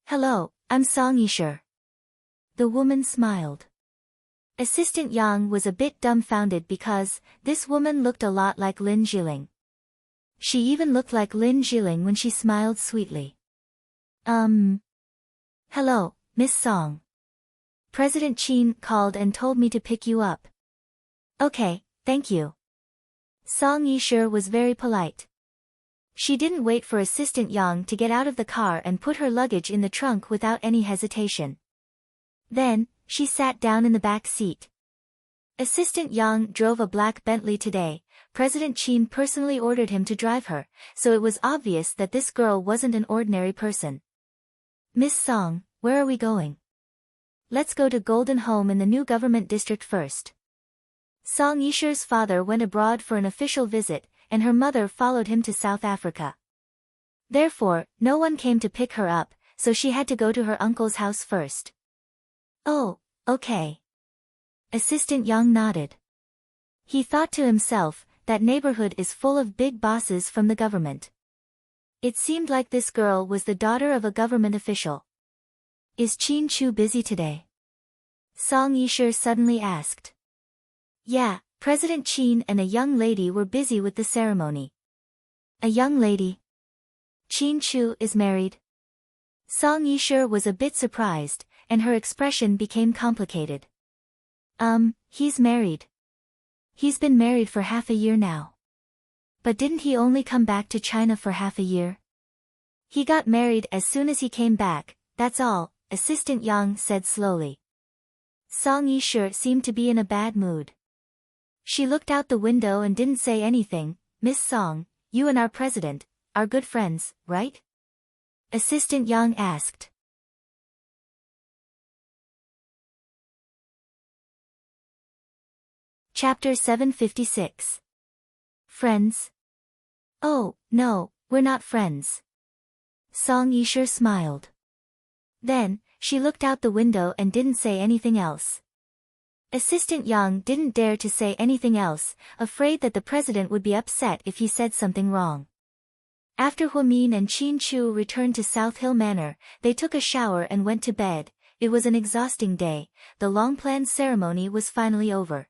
Hello, I'm Song Yisher. The woman smiled. Assistant Yang was a bit dumbfounded because this woman looked a lot like Lin Jiling. She even looked like Lin Jiling when she smiled sweetly. Hello, Miss Song. President Qin called and told me to pick you up. Okay, thank you. Song Yisher was very polite. She didn't wait for Assistant Yang to get out of the car and put her luggage in the trunk without any hesitation. Then, she sat down in the back seat. Assistant Yang drove a black Bentley today. President Qin personally ordered him to drive her, so it was obvious that this girl wasn't an ordinary person. Miss Song, where are we going? Let's go to Golden Home in the new government district first. Song Yisher's father went abroad for an official visit, and her mother followed him to South Africa. Therefore, no one came to pick her up, so she had to go to her uncle's house first. Oh, okay. Assistant Yang nodded. He thought to himself, that neighborhood is full of big bosses from the government. It seemed like this girl was the daughter of a government official. Is Qin Chu busy today? Song Yisher suddenly asked. Yeah, President Qin and a young lady were busy with the ceremony. A young lady? Qin Chu is married? Song Yisher was a bit surprised, and her expression became complicated. He's married. He's been married for half a year now. But didn't he only come back to China for half a year? He got married as soon as he came back, that's all, Assistant Yang said slowly. Song Yisher seemed to be in a bad mood. She looked out the window and didn't say anything. Miss Song, you and our president are good friends, right? Assistant Yang asked. Chapter 756. Friends? Oh, no, we're not friends. Song Yisher smiled. Then, she looked out the window and didn't say anything else. Assistant Yang didn't dare to say anything else, afraid that the president would be upset if he said something wrong. After Huamin and Qin Chu returned to South Hill Manor, they took a shower and went to bed. It was an exhausting day. The long-planned ceremony was finally over.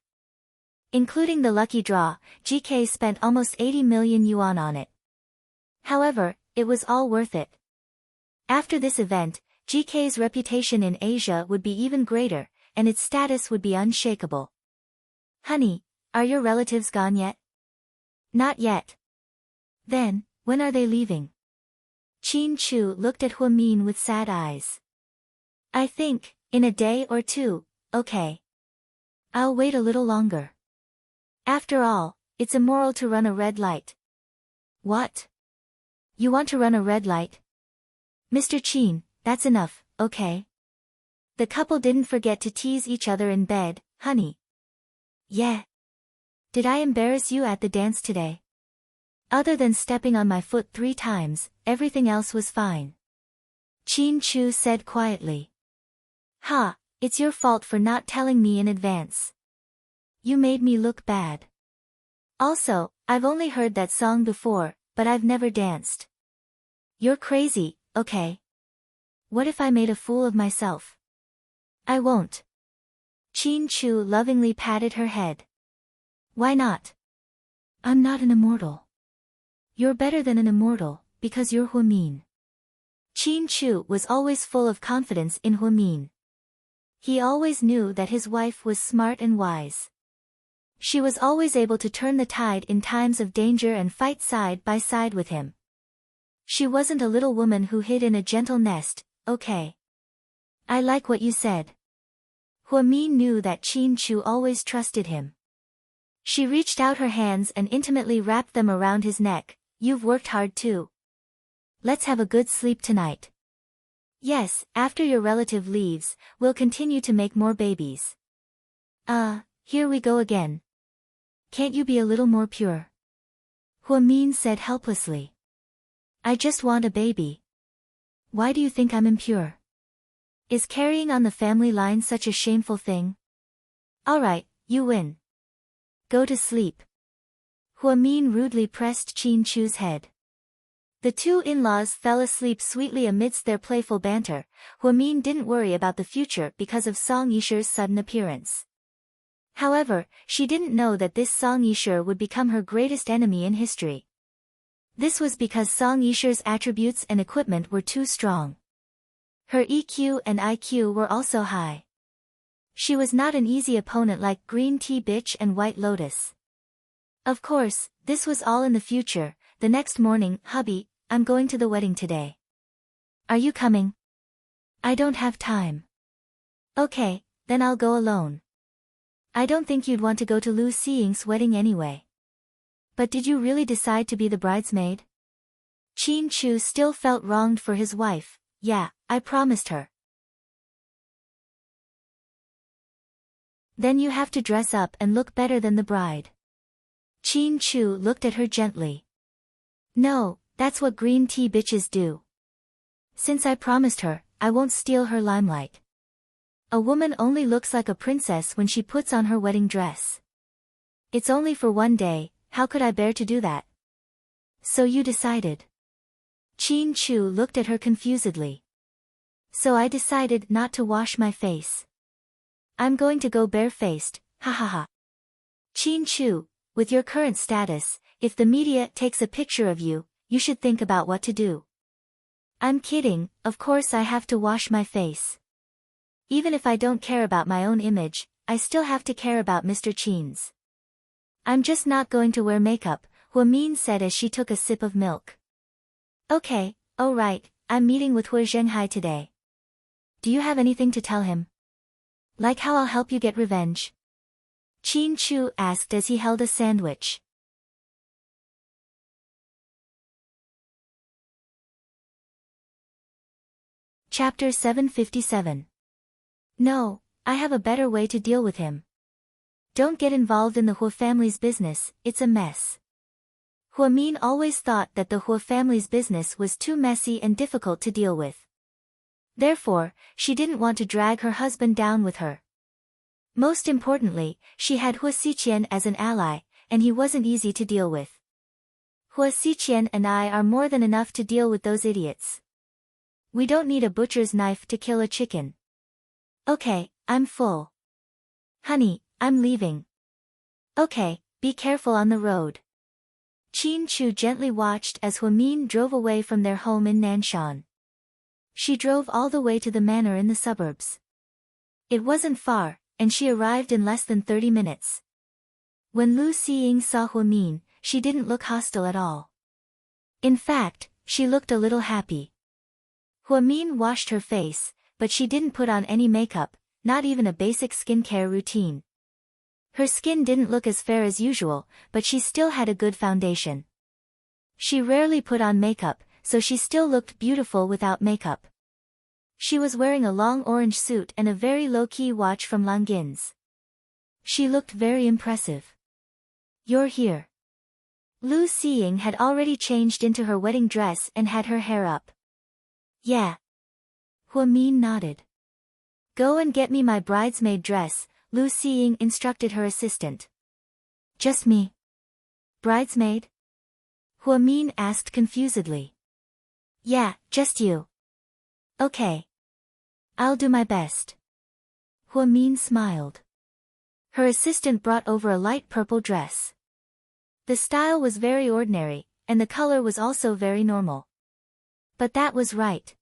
Including the lucky draw, GK spent almost 80 million yuan on it. However, it was all worth it. After this event, GK's reputation in Asia would be even greater, and its status would be unshakable. Honey, are your relatives gone yet? Not yet. Then, when are they leaving? Qin Chu looked at Huamin with sad eyes. I think, in a day or two, okay. I'll wait a little longer. After all, it's immoral to run a red light. What? You want to run a red light? Mr. Qin, that's enough, okay? The couple didn't forget to tease each other in bed, honey. Yeah. Did I embarrass you at the dance today? Other than stepping on my foot 3 times, everything else was fine. Qin Chu said quietly. Ha, it's your fault for not telling me in advance. You made me look bad. Also, I've only heard that song before, but I've never danced. You're crazy, okay? What if I made a fool of myself? I won't. Qin Chu lovingly patted her head. Why not? I'm not an immortal. You're better than an immortal, because you're Huamin. Qin Chu was always full of confidence in Huamin. He always knew that his wife was smart and wise. She was always able to turn the tide in times of danger and fight side by side with him. She wasn't a little woman who hid in a gentle nest, okay. I like what you said. Huamin knew that Qin Chu always trusted him. She reached out her hands and intimately wrapped them around his neck. You've worked hard too. Let's have a good sleep tonight. Yes, after your relative leaves, we'll continue to make more babies. Here we go again. Can't you be a little more pure? Huamin said helplessly. I just want a baby. Why do you think I'm impure? Is carrying on the family line such a shameful thing? Alright, you win. Go to sleep. Huamin rudely pressed Qin Chu's head. The two in-laws fell asleep sweetly amidst their playful banter. Huamin didn't worry about the future because of Song Yishi's sudden appearance. However, she didn't know that this Song Yishi would become her greatest enemy in history. This was because Song Yishi's attributes and equipment were too strong. Her EQ and IQ were also high. She was not an easy opponent like Green Tea Bitch and White Lotus. Of course, this was all in the future. The next morning, hubby, I'm going to the wedding today. Are you coming? I don't have time. Okay, then I'll go alone. I don't think you'd want to go to Lu Xiying's wedding anyway. But did you really decide to be the bridesmaid? Qin Chu still felt wronged for his wife. Yeah, I promised her. Then you have to dress up and look better than the bride. Qin Chu looked at her gently. No, that's what green tea bitches do. Since I promised her, I won't steal her limelight. A woman only looks like a princess when she puts on her wedding dress. It's only for one day, how could I bear to do that? So you decided. Qin Chu looked at her confusedly. So I decided not to wash my face. I'm going to go barefaced, ha ha ha. Qin Chu, with your current status, if the media takes a picture of you, you should think about what to do. I'm kidding, of course I have to wash my face. Even if I don't care about my own image, I still have to care about Mr. Qin's. I'm just not going to wear makeup, Huamin said as she took a sip of milk. Okay, oh right, I'm meeting with Hu Zhenghai today. Do you have anything to tell him? Like how I'll help you get revenge? Qin Chu asked as he held a sandwich. Chapter 757. No, I have a better way to deal with him. Don't get involved in the Hu family's business, it's a mess. Huamin always thought that the Hu family's business was too messy and difficult to deal with. Therefore, she didn't want to drag her husband down with her. Most importantly, she had Hu Xiqian as an ally, and he wasn't easy to deal with. Hu Xiqian and I are more than enough to deal with those idiots. We don't need a butcher's knife to kill a chicken. Okay, I'm full. Honey, I'm leaving. Okay, be careful on the road. Qin Chu gently watched as Huamin drove away from their home in Nanshan. She drove all the way to the manor in the suburbs. It wasn't far, and she arrived in less than 30 minutes. When Lu Xiying saw Huamin, she didn't look hostile at all. In fact, she looked a little happy. Huamin washed her face, but she didn't put on any makeup, not even a basic skincare routine. Her skin didn't look as fair as usual, but she still had a good foundation. She rarely put on makeup, so she still looked beautiful without makeup. She was wearing a long orange suit and a very low-key watch from Langin's. She looked very impressive. You're here. Lu Xiying had already changed into her wedding dress and had her hair up. Yeah. Huamin nodded. Go and get me my bridesmaid dress, Lu Xiying instructed her assistant. Just me? Bridesmaid? Huamin asked confusedly. Yeah, just you. Okay. I'll do my best. Huamin smiled. Her assistant brought over a light purple dress. The style was very ordinary, and the color was also very normal. But that was right.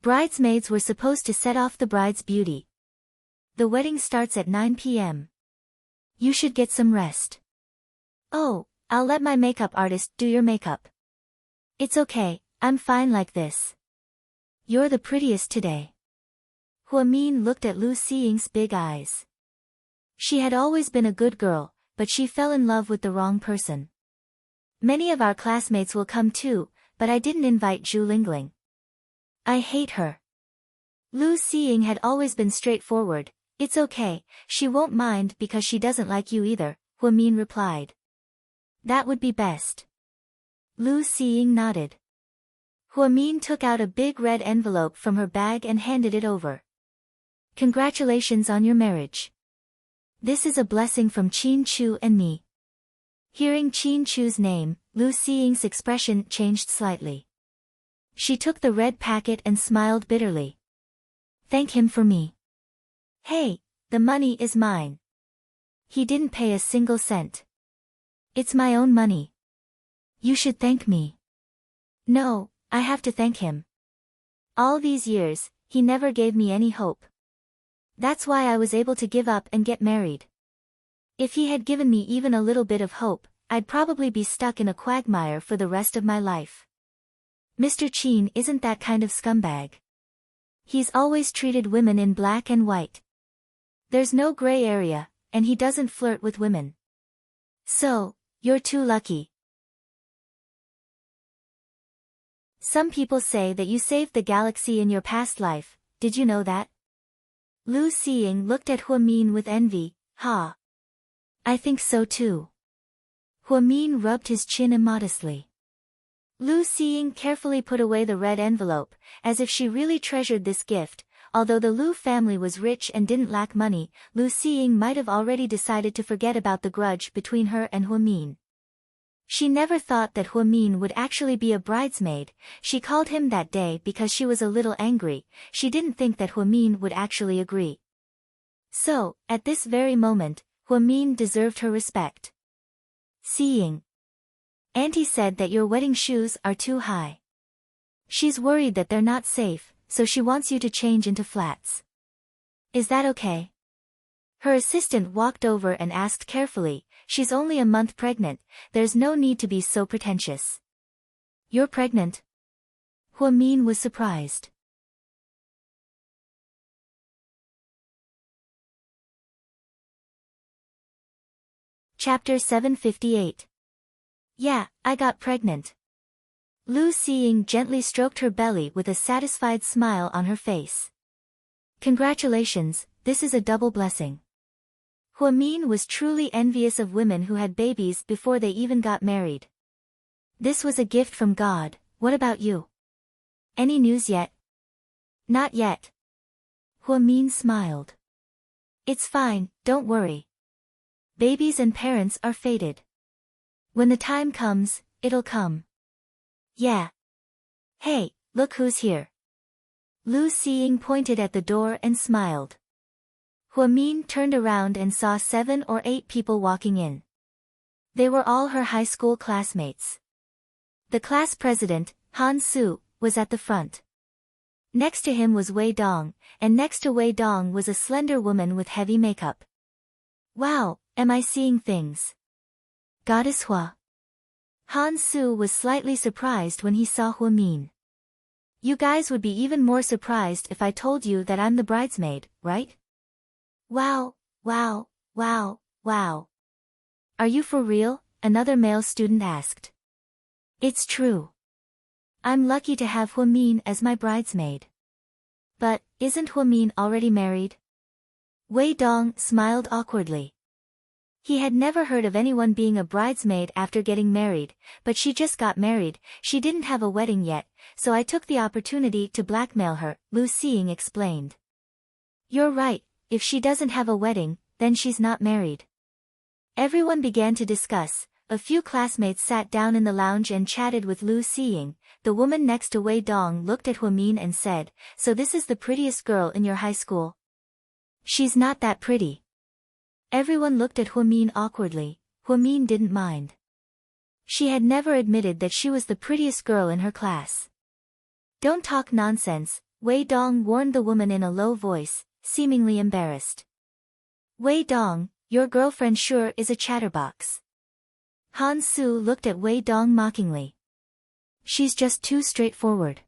Bridesmaids were supposed to set off the bride's beauty. The wedding starts at 9 p.m. You should get some rest. Oh, I'll let my makeup artist do your makeup. It's okay, I'm fine like this. You're the prettiest today. Huamin looked at Lu Xiying's big eyes. She had always been a good girl, but she fell in love with the wrong person. Many of our classmates will come too, but I didn't invite Zhu Lingling. I hate her. Lu Xiying had always been straightforward. It's okay, she won't mind because she doesn't like you either, Huamin replied. That would be best. Lu Xiying nodded. Huamin took out a big red envelope from her bag and handed it over. Congratulations on your marriage. This is a blessing from Qin Chu and me. Hearing Qin Chu's name, Lu Xiying's expression changed slightly. She took the red packet and smiled bitterly. Thank him for me. Hey, the money is mine. He didn't pay a single cent. It's my own money. You should thank me. No, I have to thank him. All these years, he never gave me any hope. That's why I was able to give up and get married. If he had given me even a little bit of hope, I'd probably be stuck in a quagmire for the rest of my life. Mr. Qin isn't that kind of scumbag. He's always treated women in black and white. There's no gray area, and he doesn't flirt with women. So, you're too lucky. Some people say that you saved the galaxy in your past life, did you know that? Lu Xiying looked at Huamin with envy. Ha. I think so too. Huamin rubbed his chin immodestly. Lu Xiying carefully put away the red envelope, as if she really treasured this gift. Although the Lu family was rich and didn't lack money, Lu Xiying might have already decided to forget about the grudge between her and Huamin. She never thought that Huamin would actually be a bridesmaid. She called him that day because she was a little angry. She didn't think that Huamin would actually agree. So, at this very moment, Huamin deserved her respect. Xiying. Auntie said that your wedding shoes are too high. She's worried that they're not safe, so she wants you to change into flats. Is that okay? Her assistant walked over and asked carefully, she's only a month pregnant, there's no need to be so pretentious. You're pregnant? Huamin was surprised. Chapter 758. Yeah, I got pregnant. Lu Xiying gently stroked her belly with a satisfied smile on her face. Congratulations, this is a double blessing. Huamin was truly envious of women who had babies before they even got married. This was a gift from God. What about you? Any news yet? Not yet. Huamin smiled. It's fine, don't worry. Babies and parents are fated. When the time comes, it'll come. Yeah. Hey, look who's here. Lu Xiying pointed at the door and smiled. Huamin turned around and saw 7 or 8 people walking in. They were all her high school classmates. The class president, Han Su, was at the front. Next to him was Wei Dong, and next to Wei Dong was a slender woman with heavy makeup. Wow, am I seeing things? Goddess Hua. Han Su was slightly surprised when he saw Huamin. You guys would be even more surprised if I told you that I'm the bridesmaid, right? Wow, wow, wow, wow. Are you for real? Another male student asked. It's true. I'm lucky to have Huamin as my bridesmaid. But, isn't Huamin already married? Wei Dong smiled awkwardly. He had never heard of anyone being a bridesmaid after getting married, but she just got married, she didn't have a wedding yet, so I took the opportunity to blackmail her, Lu Xiying explained. You're right, if she doesn't have a wedding, then she's not married. Everyone began to discuss. A few classmates sat down in the lounge and chatted with Lu Xiying. The woman next to Wei Dong looked at Huamin and said, so this is the prettiest girl in your high school? She's not that pretty. Everyone looked at Huamin awkwardly. Huamin didn't mind. She had never admitted that she was the prettiest girl in her class. Don't talk nonsense, Wei Dong warned the woman in a low voice, seemingly embarrassed. Wei Dong, your girlfriend sure is a chatterbox. Han Su looked at Wei Dong mockingly. She's just too straightforward.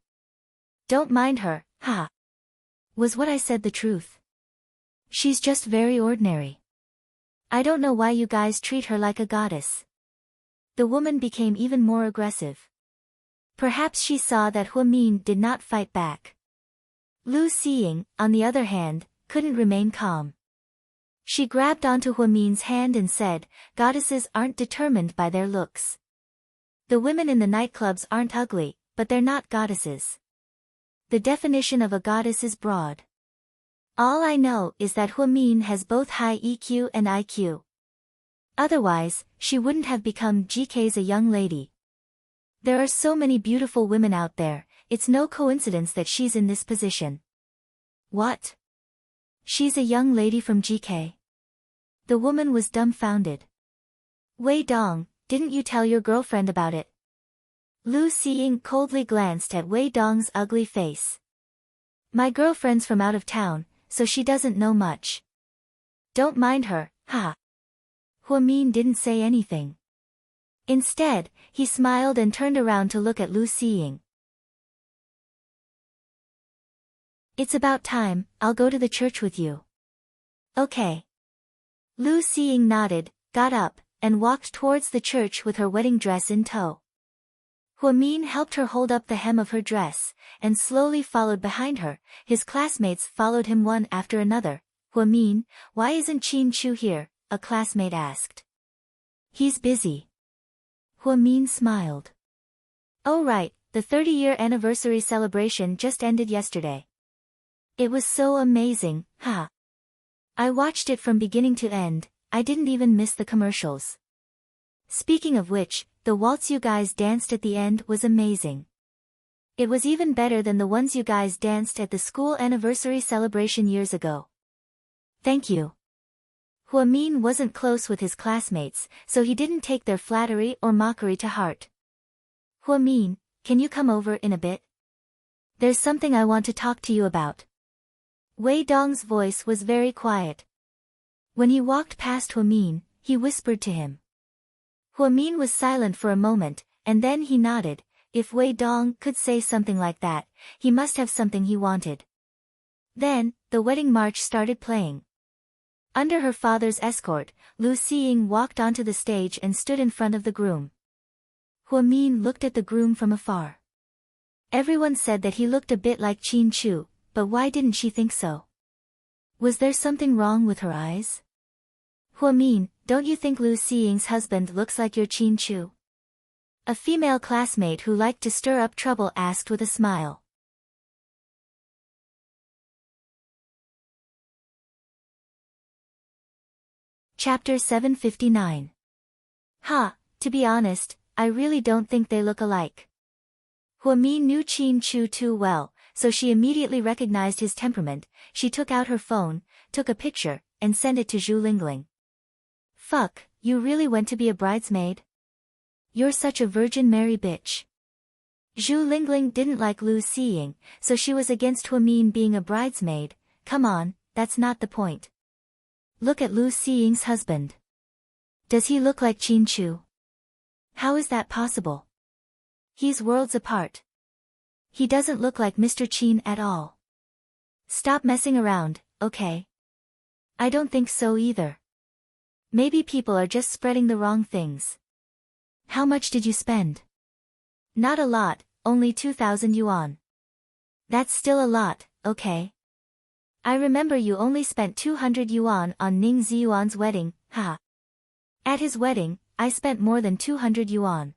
Don't mind her, ha. Was what I said the truth? She's just very ordinary. I don't know why you guys treat her like a goddess. The woman became even more aggressive. Perhaps she saw that Huamin did not fight back. Lu Xiying, on the other hand, couldn't remain calm. She grabbed onto Huamin's hand and said, goddesses aren't determined by their looks. The women in the nightclubs aren't ugly, but they're not goddesses. The definition of a goddess is broad. All I know is that Huamin has both high EQ and IQ. Otherwise, she wouldn't have become GK's a young lady. There are so many beautiful women out there, it's no coincidence that she's in this position. What? She's a young lady from GK? The woman was dumbfounded. Wei Dong, didn't you tell your girlfriend about it? Lu Xiying coldly glanced at Wei Dong's ugly face. My girlfriend's from out of town, so she doesn't know much. Don't mind her, ha. Huamin didn't say anything. Instead, he smiled and turned around to look at Lu Xiying. It's about time, I'll go to the church with you. Okay. Lu Xiying nodded, got up, and walked towards the church with her wedding dress in tow. Huamin helped her hold up the hem of her dress, and slowly followed behind her. His classmates followed him one after another. Huamin, why isn't Qin Chu here? A classmate asked. He's busy. Huamin smiled. Oh right, the 30-year anniversary celebration just ended yesterday. It was so amazing, huh? I watched it from beginning to end, I didn't even miss the commercials. Speaking of which, the waltz you guys danced at the end was amazing. It was even better than the ones you guys danced at the school anniversary celebration years ago. Thank you. Huamin wasn't close with his classmates, so he didn't take their flattery or mockery to heart. Huamin, can you come over in a bit? There's something I want to talk to you about. Wei Dong's voice was very quiet. When he walked past Huamin, he whispered to him. Huamin was silent for a moment, and then he nodded. If Wei Dong could say something like that, he must have something he wanted. Then, the wedding march started playing. Under her father's escort, Lu Xiying walked onto the stage and stood in front of the groom. Huamin looked at the groom from afar. Everyone said that he looked a bit like Qin Chu, but why didn't she think so? Was there something wrong with her eyes? Huamin, don't you think Lu Xiying's husband looks like your Qin Chu? A female classmate who liked to stir up trouble asked with a smile. Chapter 759. Ha, to be honest, I really don't think they look alike. Huamin knew Qin Chu too well, so she immediately recognized his temperament. She took out her phone, took a picture, and sent it to Zhu Lingling. Fuck, you really went to be a bridesmaid? You're such a Virgin Mary bitch. Zhu Lingling didn't like Lu Xiying, so she was against Huamin being a bridesmaid. Come on, that's not the point. Look at Lu Xiying's husband. Does he look like Qin Chu? How is that possible? He's worlds apart. He doesn't look like Mr. Qin at all. Stop messing around, okay? I don't think so either. Maybe people are just spreading the wrong things. How much did you spend? Not a lot, only 2,000 yuan. That's still a lot, okay? I remember you only spent 200 yuan on Ning Ziyuan's wedding, haha. At his wedding, I spent more than 200 yuan.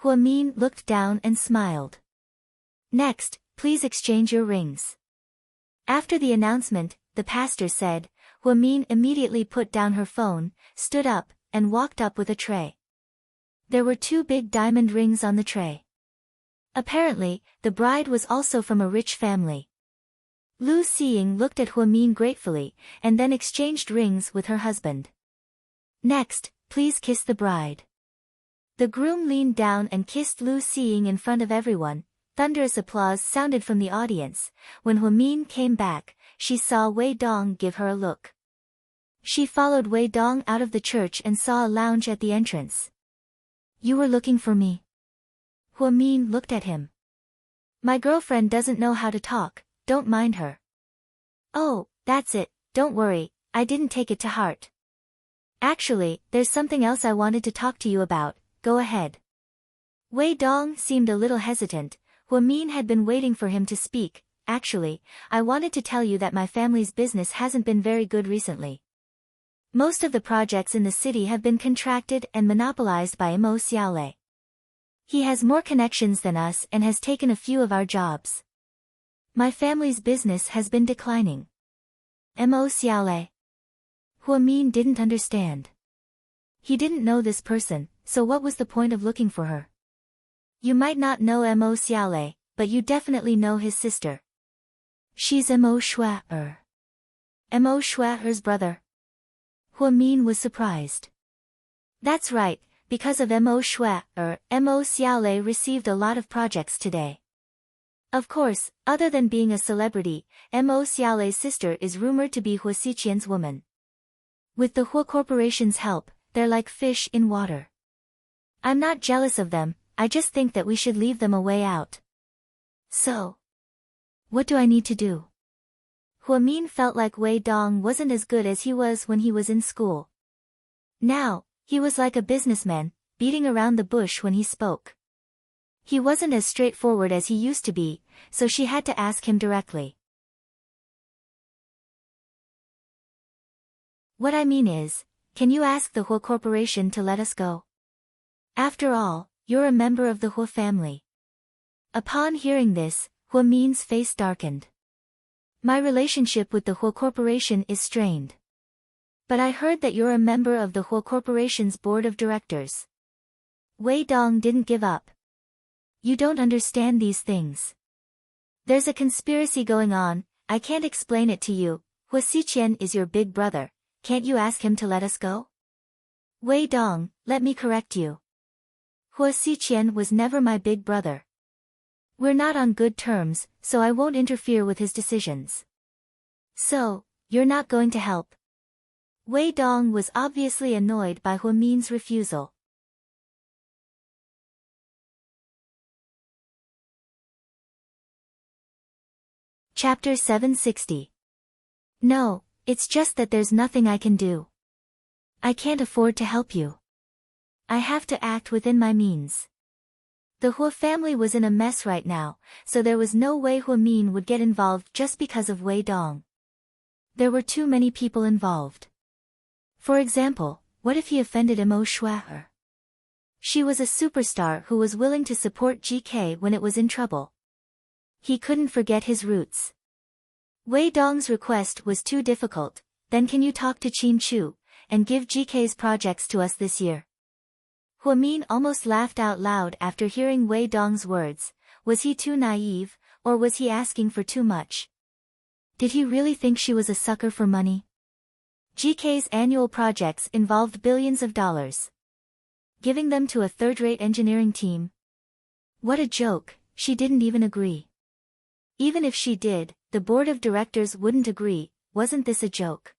Huamin looked down and smiled. Next, please exchange your rings. After the announcement, the pastor said, Huamin immediately put down her phone, stood up, and walked up with a tray. There were 2 big diamond rings on the tray. Apparently, the bride was also from a rich family. Lu Xiying looked at Huamin gratefully, and then exchanged rings with her husband. Next, please kiss the bride. The groom leaned down and kissed Lu Xiying in front of everyone. Thunderous applause sounded from the audience. When Huamin came back, she saw Wei Dong give her a look. She followed Wei Dong out of the church and saw a lounge at the entrance. You were looking for me? Huamin looked at him. My girlfriend doesn't know how to talk, don't mind her. Oh, that's it, don't worry, I didn't take it to heart. Actually, there's something else I wanted to talk to you about, go ahead. Wei Dong seemed a little hesitant. Huamin had been waiting for him to speak. Actually, I wanted to tell you that my family's business hasn't been very good recently. Most of the projects in the city have been contracted and monopolized by Mo Xiaolei. He has more connections than us and has taken a few of our jobs. My family's business has been declining. Mo Xiaolei? Huamin didn't understand. He didn't know this person, so what was the point of looking for her? You might not know Mo Xiaolei, but you definitely know his sister. She's Mo Shuai-er. Mo Shuai-er's brother. Huamin was surprised. That's right, because of Mo Shuai-er, Mo Xiaolei received a lot of projects today. Of course, other than being a celebrity, Mo Xiaolei's sister is rumored to be Hua Xiqian's woman. With the Hua Corporation's help, they're like fish in water. I'm not jealous of them, I just think that we should leave them a way out. So, what do I need to do? Huamin felt like Wei Dong wasn't as good as he was when he was in school. Now, he was like a businessman, beating around the bush when he spoke. He wasn't as straightforward as he used to be, so she had to ask him directly. What I mean is, can you ask the Hua Corporation to let us go? After all, you're a member of the Hua family. Upon hearing this, Huamin's face darkened. My relationship with the Hua Corporation is strained. But I heard that you're a member of the Hua Corporation's board of directors. Wei Dong didn't give up. You don't understand these things. There's a conspiracy going on, I can't explain it to you. Hua Xiqian is your big brother, can't you ask him to let us go? Wei Dong, let me correct you. Hua Xiqian was never my big brother. We're not on good terms, so I won't interfere with his decisions. So, you're not going to help? Wei Dong was obviously annoyed by Huamin's refusal. Chapter 760. No, it's just that there's nothing I can do. I can't afford to help you. I have to act within my means. The Hua family was in a mess right now, so there was no way Huamin would get involved just because of Wei Dong. There were too many people involved. For example, what if he offended Mo Shuai-er? She was a superstar who was willing to support GK when it was in trouble. He couldn't forget his roots. Wei Dong's request was too difficult, then can you talk to Qin Chu, and give GK's projects to us this year? Huamin almost laughed out loud after hearing Wei Dong's words. Was he too naive? or was he asking for too much? Did he really think she was a sucker for money? GK's annual projects involved billions of dollars. Giving them to a third-rate engineering team? What a joke, she didn't even agree. Even if she did, the board of directors wouldn't agree. Wasn't this a joke?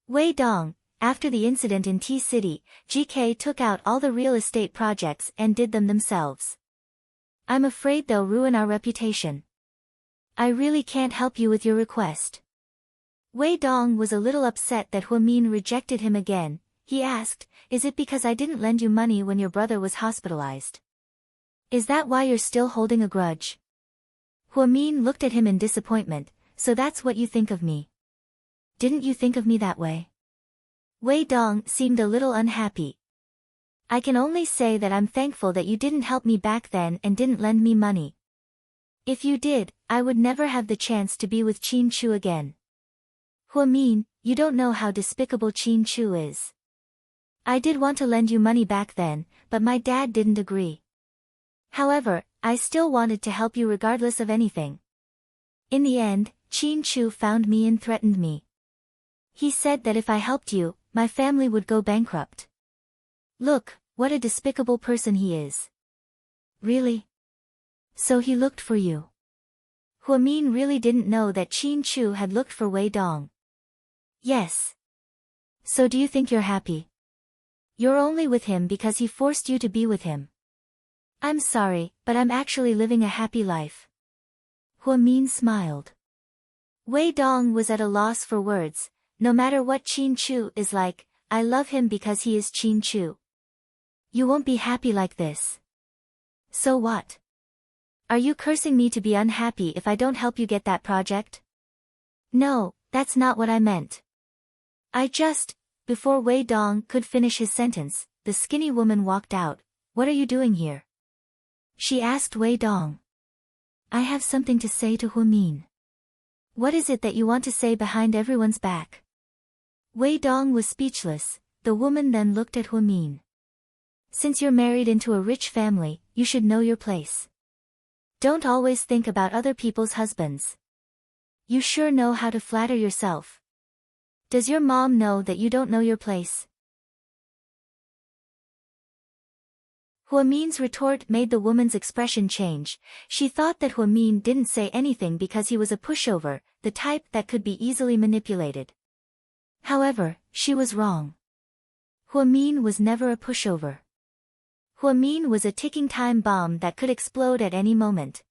Wei Dong, after the incident in T-City, GK took out all the real estate projects and did them themselves. I'm afraid they'll ruin our reputation. I really can't help you with your request. Wei Dong was a little upset that Huamin rejected him again. He asked, is it because I didn't lend you money when your brother was hospitalized? Is that why you're still holding a grudge? Huamin looked at him in disappointment. So that's what you think of me. Didn't you think of me that way? Wei Dong seemed a little unhappy. I can only say that I'm thankful that you didn't help me back then and didn't lend me money. If you did, I would never have the chance to be with Qin Chu again. Huamin, you don't know how despicable Qin Chu is. I did want to lend you money back then, but my dad didn't agree. However, I still wanted to help you regardless of anything. In the end, Qin Chu found me and threatened me. He said that if I helped you, my family would go bankrupt. Look, what a despicable person he is. Really? So he looked for you. Huamin really didn't know that Qin Chu had looked for Wei Dong. Yes. So do you think you're happy? You're only with him because he forced you to be with him. I'm sorry, but I'm actually living a happy life. Huamin smiled. Wei Dong was at a loss for words. No matter what Qin Chu is like, I love him because he is Qin Chu. You won't be happy like this. So what? Are you cursing me to be unhappy if I don't help you get that project? No, that's not what I meant. Before Wei Dong could finish his sentence, the skinny woman walked out. What are you doing here? She asked Wei Dong. I have something to say to Huamin. What is it that you want to say behind everyone's back? Wei Dong was speechless. The woman then looked at Huamin. Since you're married into a rich family, you should know your place. Don't always think about other people's husbands. You sure know how to flatter yourself. Does your mom know that you don't know your place? Huamin's retort made the woman's expression change. She thought that Huamin didn't say anything because he was a pushover, the type that could be easily manipulated. However, she was wrong. Huamin was never a pushover. Huamin was a ticking time bomb that could explode at any moment.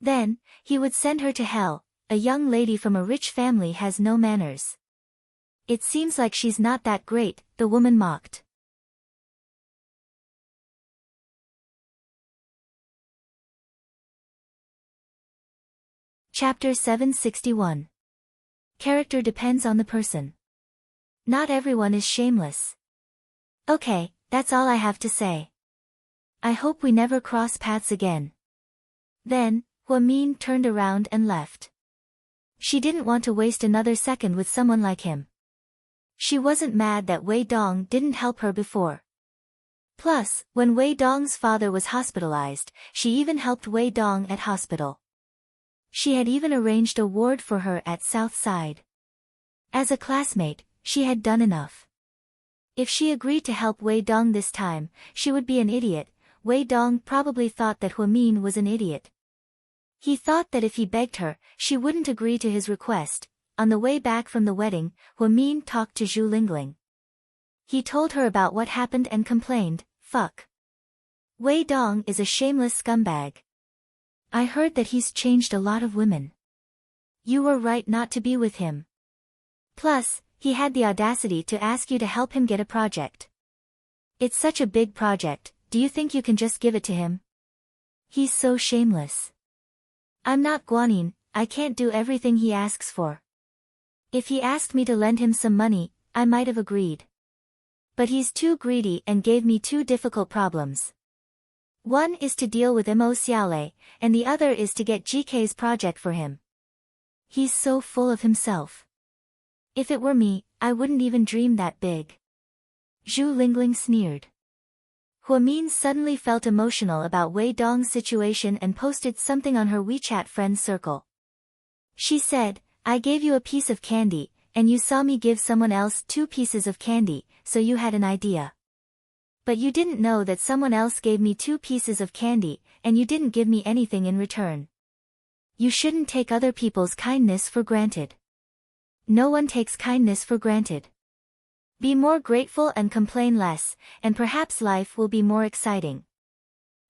Then, he would send her to hell. A young lady from a rich family has no manners. It seems like she's not that great, the woman mocked. Chapter 761. Character depends on the person. Not everyone is shameless. Okay, that's all I have to say. I hope we never cross paths again. Then, Huamin turned around and left. She didn't want to waste another second with someone like him. She wasn't mad that Wei Dong didn't help her before. Plus, when Wei Dong's father was hospitalized, she even helped Wei Dong at hospital. She had even arranged a ward for her at South Side. As a classmate, she had done enough. If she agreed to help Wei Dong this time, she would be an idiot. Wei Dong probably thought that Huamin was an idiot. He thought that if he begged her, she wouldn't agree to his request. On the way back from the wedding, Huamin talked to Zhu Lingling. He told her about what happened and complained, fuck. Wei Dong is a shameless scumbag. I heard that he's changed a lot of women. You were right not to be with him. Plus, he had the audacity to ask you to help him get a project. It's such a big project, do you think you can just give it to him? He's so shameless. I'm not Guanyin, I can't do everything he asks for. If he asked me to lend him some money, I might have agreed. But he's too greedy and gave me two difficult problems. One is to deal with Mo Xiaolei, and the other is to get GK's project for him. He's so full of himself. If it were me, I wouldn't even dream that big. Zhu Lingling sneered. Min suddenly felt emotional about Wei Dong's situation and posted something on her WeChat friend circle. She said, I gave you a piece of candy, and you saw me give someone else 2 pieces of candy, so you had an idea. But you didn't know that someone else gave me 2 pieces of candy, and you didn't give me anything in return. You shouldn't take other people's kindness for granted. No one takes kindness for granted. Be more grateful and complain less, and perhaps life will be more exciting.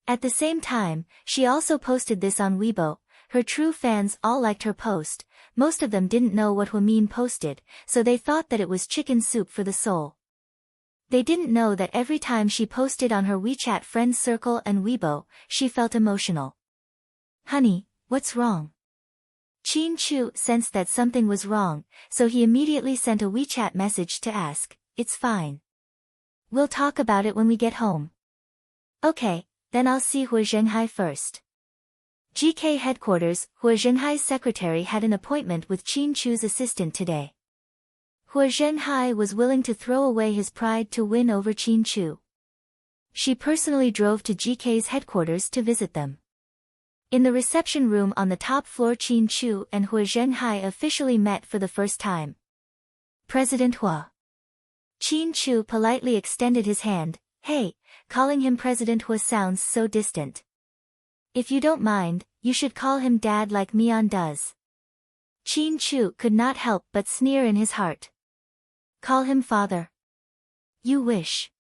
At the same time, she also posted this on Weibo. Her true fans all liked her post. Most of them didn't know what Min posted, so they thought that it was chicken soup for the soul. They didn't know that every time she posted on her WeChat friend circle and Weibo, she felt emotional. Honey, what's wrong? Qin Chu sensed that something was wrong, so he immediately sent a WeChat message to ask, It's fine. We'll talk about it when we get home. Okay, then I'll see Hua Zhenghai first. GK headquarters. Hua Zhenghai's secretary had an appointment with Qin Chu's assistant today. Hua Zhenghai was willing to throw away his pride to win over Qin Chu. She personally drove to GK's headquarters to visit them. In the reception room on the top floor, Qin Chu and Hua Zhenghai officially met for the first time. President Hua. Qin Chu politely extended his hand. Hey, calling him President Hua sounds so distant. If you don't mind, you should call him Dad like Mian does. Qin Chu could not help but sneer in his heart. Call him Father. You wish.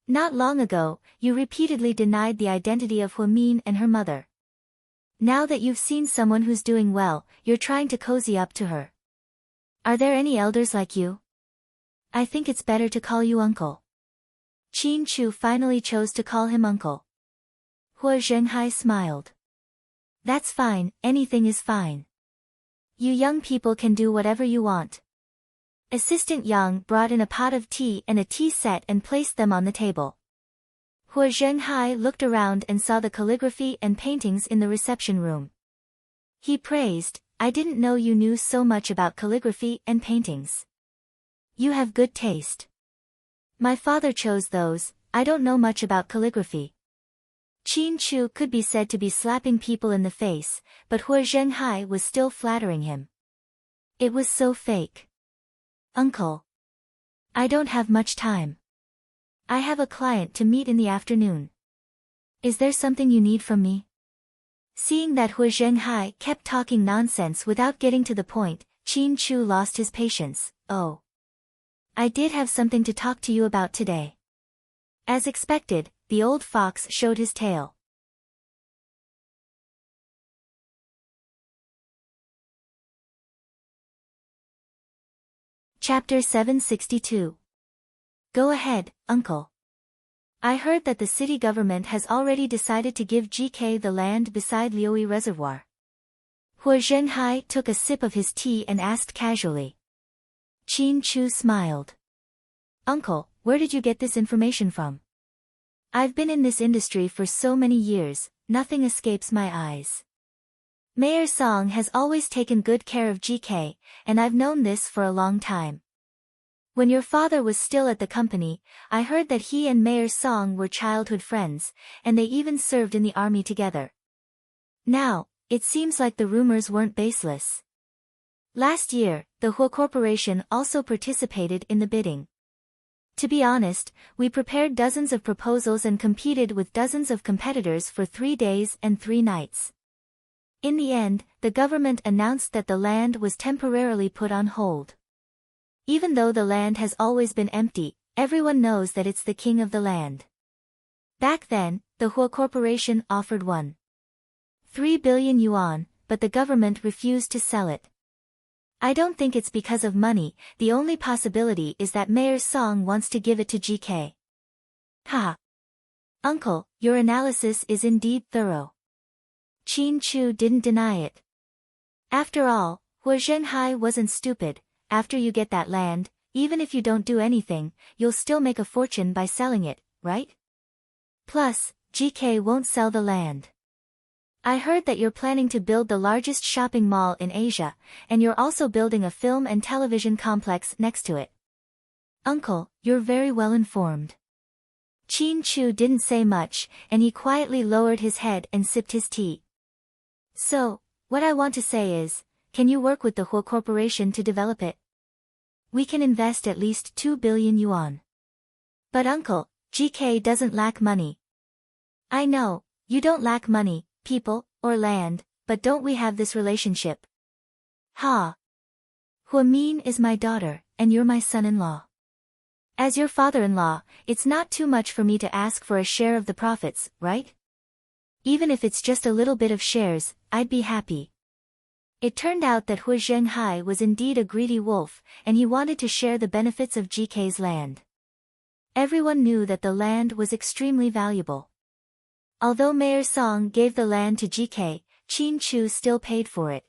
Not long ago, you repeatedly denied the identity of Hua Min and her mother. Now that you've seen someone who's doing well, you're trying to cozy up to her. Are there any elders like you? I think it's better to call you uncle. Qin Chu finally chose to call him uncle. Hua Zhenghai smiled. That's fine, anything is fine. You young people can do whatever you want. Assistant Yang brought in a pot of tea and a tea set and placed them on the table. Hua Zhenghai looked around and saw the calligraphy and paintings in the reception room. He praised, I didn't know you knew so much about calligraphy and paintings. You have good taste. My father chose those. I don't know much about calligraphy. Qin Chu could be said to be slapping people in the face, but Hua Zhenghai was still flattering him. It was so fake. Uncle. I don't have much time. I have a client to meet in the afternoon. Is there something you need from me? Seeing that Hua Zhenghai kept talking nonsense without getting to the point, Qin Chu lost his patience. Oh. I did have something to talk to you about today. As expected, the old fox showed his tail. Chapter 762. Go ahead, uncle. I heard that the city government has already decided to give GK the land beside Liuyi Reservoir. Hua Zhenghai took a sip of his tea and asked casually. Qin Chu smiled. Uncle, where did you get this information from? I've been in this industry for so many years, nothing escapes my eyes. Mayor Song has always taken good care of GK, and I've known this for a long time. When your father was still at the company, I heard that he and Mayor Song were childhood friends, and they even served in the army together. Now, it seems like the rumors weren't baseless. Last year, the Hua Corporation also participated in the bidding. To be honest, we prepared dozens of proposals and competed with dozens of competitors for 3 days and 3 nights. In the end, the government announced that the land was temporarily put on hold. Even though the land has always been empty, everyone knows that it's the king of the land. Back then, the Hua Corporation offered 1.3 billion yuan, but the government refused to sell it. I don't think it's because of money, the only possibility is that Mayor Song wants to give it to GK. Ha! Uncle, your analysis is indeed thorough. Qin Chu didn't deny it. After all, Hua Zhenghai wasn't stupid. After you get that land, even if you don't do anything, you'll still make a fortune by selling it, right? Plus, GK won't sell the land. I heard that you're planning to build the largest shopping mall in Asia, and you're also building a film and television complex next to it. Uncle, you're very well informed. Qin Chu didn't say much, and he quietly lowered his head and sipped his tea. So, what I want to say is, can you work with the Huo Corporation to develop it? We can invest at least 2 billion yuan. But uncle, GK doesn't lack money. I know, you don't lack money, people, or land, but don't we have this relationship? Ha! Huamin is my daughter, and you're my son-in-law. As your father-in-law, it's not too much for me to ask for a share of the profits, right? Even if it's just a little bit of shares, I'd be happy. It turned out that Hu Zhenghai was indeed a greedy wolf, and he wanted to share the benefits of GK's land. Everyone knew that the land was extremely valuable. Although Mayor Song gave the land to GK, Qin Chu still paid for it.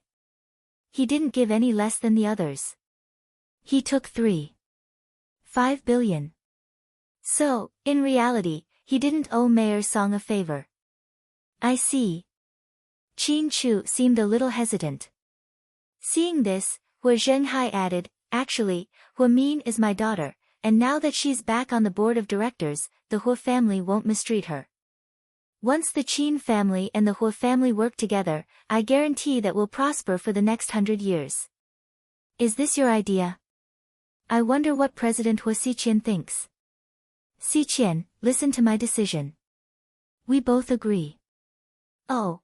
He didn't give any less than the others. He took 3.5 billion. So, in reality, he didn't owe Mayor Song a favor. I see. Qin Chu seemed a little hesitant. Seeing this, Hu Zhenghai added, actually, Huamin is my daughter, and now that she's back on the board of directors, the Hu family won't mistreat her. Once the Qin family and the Hu family work together, I guarantee that we'll prosper for the next 100 years. Is this your idea? I wonder what President Hu Xiqian thinks. Xiqian, listen to my decision. We both agree. Oh.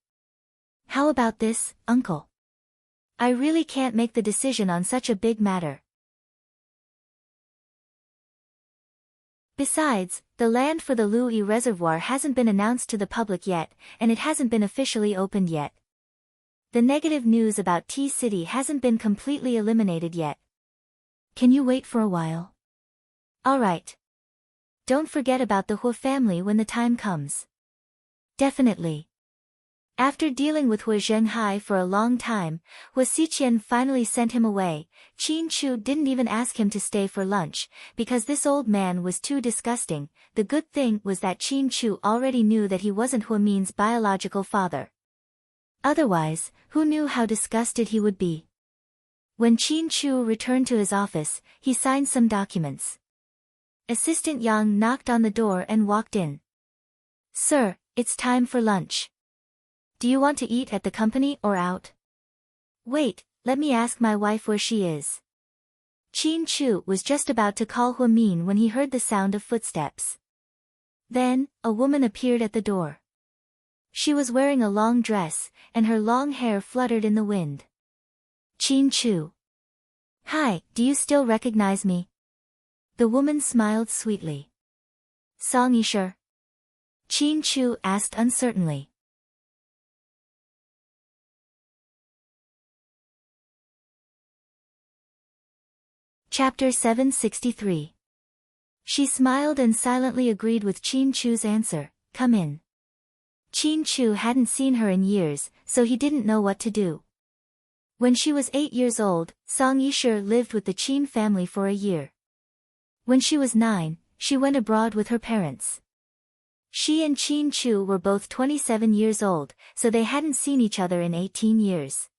How about this, uncle? I really can't make the decision on such a big matter. Besides, the land for the Lui Reservoir hasn't been announced to the public yet, and it hasn't been officially opened yet. The negative news about T-City hasn't been completely eliminated yet. Can you wait for a while? Alright. Don't forget about the Hu family when the time comes. Definitely. After dealing with Hu Zhenghai for a long time, Hu Xiqian finally sent him away. Qin Chu didn't even ask him to stay for lunch, because this old man was too disgusting. The good thing was that Qin Chu already knew that he wasn't Huamin's biological father. Otherwise, who knew how disgusted he would be? When Qin Chu returned to his office, he signed some documents. Assistant Yang knocked on the door and walked in. Sir, it's time for lunch. Do you want to eat at the company or out? Wait, let me ask my wife where she is. Qin Chu was just about to call Huamin when he heard the sound of footsteps. Then, a woman appeared at the door. She was wearing a long dress, and her long hair fluttered in the wind. Qin Chu. Hi, do you still recognize me? The woman smiled sweetly. Song Yisher? Qin Chu asked uncertainly. Chapter 763. She smiled and silently agreed with Qin Chu's answer, come in. Qin Chu hadn't seen her in years, so he didn't know what to do. When she was 8 years old, Song Yisher lived with the Qin family for a year. When she was 9, she went abroad with her parents. She and Qin Chu were both 27 years old, so they hadn't seen each other in 18 years.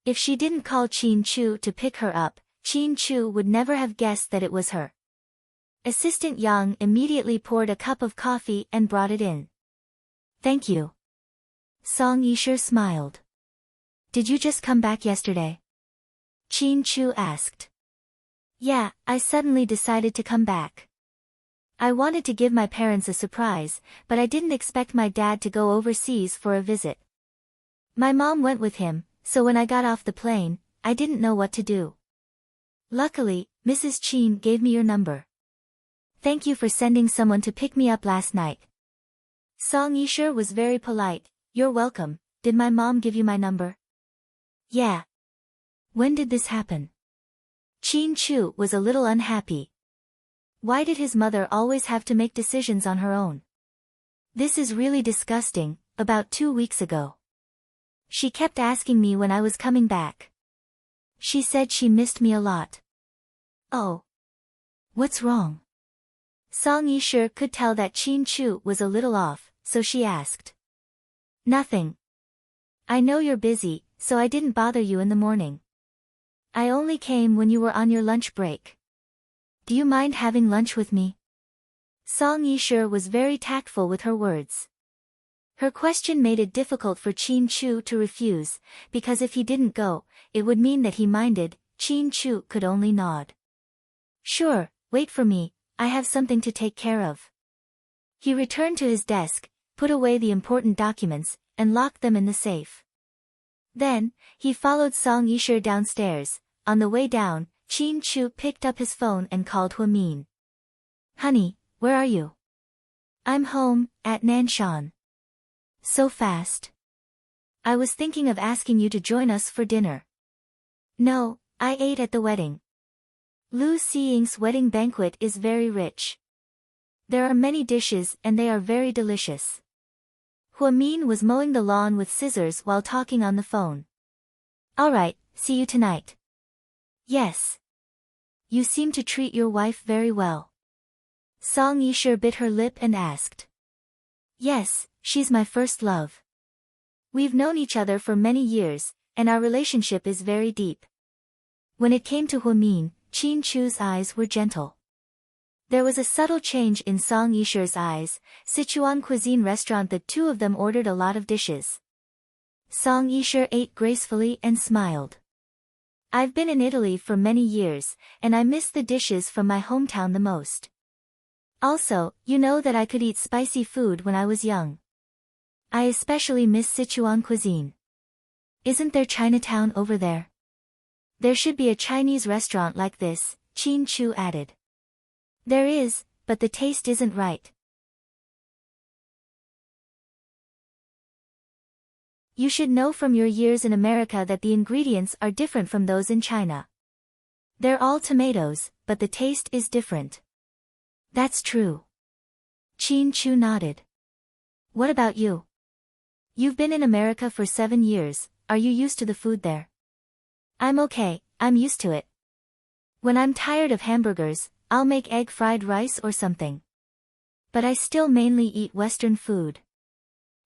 If she didn't call Qin Chu to pick her up, Qin Chu would never have guessed that it was her. Assistant Yang immediately poured a cup of coffee and brought it in. Thank you. Song Yisher smiled. Did you just come back yesterday? Qin Chu asked. Yeah, I suddenly decided to come back. I wanted to give my parents a surprise, but I didn't expect my dad to go overseas for a visit. My mom went with him, so when I got off the plane, I didn't know what to do. Luckily, Mrs. Qin gave me your number. Thank you for sending someone to pick me up last night. Song Yisher was very polite. You're welcome. Did my mom give you my number? Yeah. When did this happen? Qin Chu was a little unhappy. Why did his mother always have to make decisions on her own? This is really disgusting. About 2 weeks ago. She kept asking me when I was coming back. She said she missed me a lot. Oh. What's wrong? Song Yisher could tell that Qin Chu was a little off, so she asked. Nothing. I know you're busy, so I didn't bother you in the morning. I only came when you were on your lunch break. do you mind having lunch with me? Song Yishe was very tactful with her words. Her question made it difficult for Qin Chu to refuse, because if he didn't go, it would mean that he minded. Qin Chu could only nod. Sure, wait for me, I have something to take care of. He returned to his desk, put away the important documents, and locked them in the safe. Then, he followed Song Yishe downstairs. On the way down, Qin Chu picked up his phone and called Huamin. Honey, where are you? I'm home, at Nanshan. So fast. I was thinking of asking you to join us for dinner. No, I ate at the wedding. Lu Xiying's wedding banquet is very rich. There are many dishes and they are very delicious. Huamin was mowing the lawn with scissors while talking on the phone. Alright, see you tonight. Yes. You seem to treat your wife very well. Song Yishe bit her lip and asked. Yes, she's my first love. We've known each other for many years, and our relationship is very deep. When it came to Huamin, Qin Chu's eyes were gentle. There was a subtle change in Song Yishe's eyes. Sichuan cuisine restaurant. The two of them ordered a lot of dishes. Song Yishe ate gracefully and smiled. I've been in Italy for many years, and I miss the dishes from my hometown the most. Also, you know that I could eat spicy food when I was young. I especially miss Sichuan cuisine. Isn't there Chinatown over there? There should be a Chinese restaurant like this, Qin Chu added. There is, but the taste isn't right. You should know from your years in America that the ingredients are different from those in China. They're all tomatoes, but the taste is different. That's true. Qin Chu nodded. What about you? You've been in America for 7 years, are you used to the food there? I'm okay, I'm used to it. When I'm tired of hamburgers, I'll make egg fried rice or something. But I still mainly eat Western food.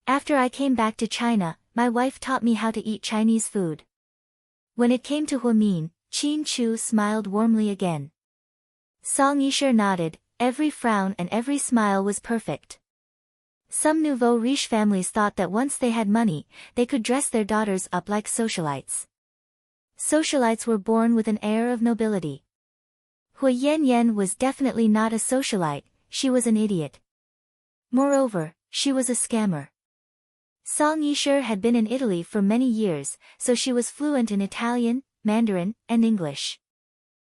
After I came back to China, my wife taught me how to eat Chinese food. When it came to Huamin, Qin Chu smiled warmly again. Song Yishe nodded, every frown and every smile was perfect. Some nouveau riche families thought that once they had money, they could dress their daughters up like socialites. Socialites were born with an air of nobility. Hui Yanyan was definitely not a socialite, she was an idiot. Moreover, she was a scammer. Song Yishe had been in Italy for many years, so she was fluent in Italian, Mandarin, and English.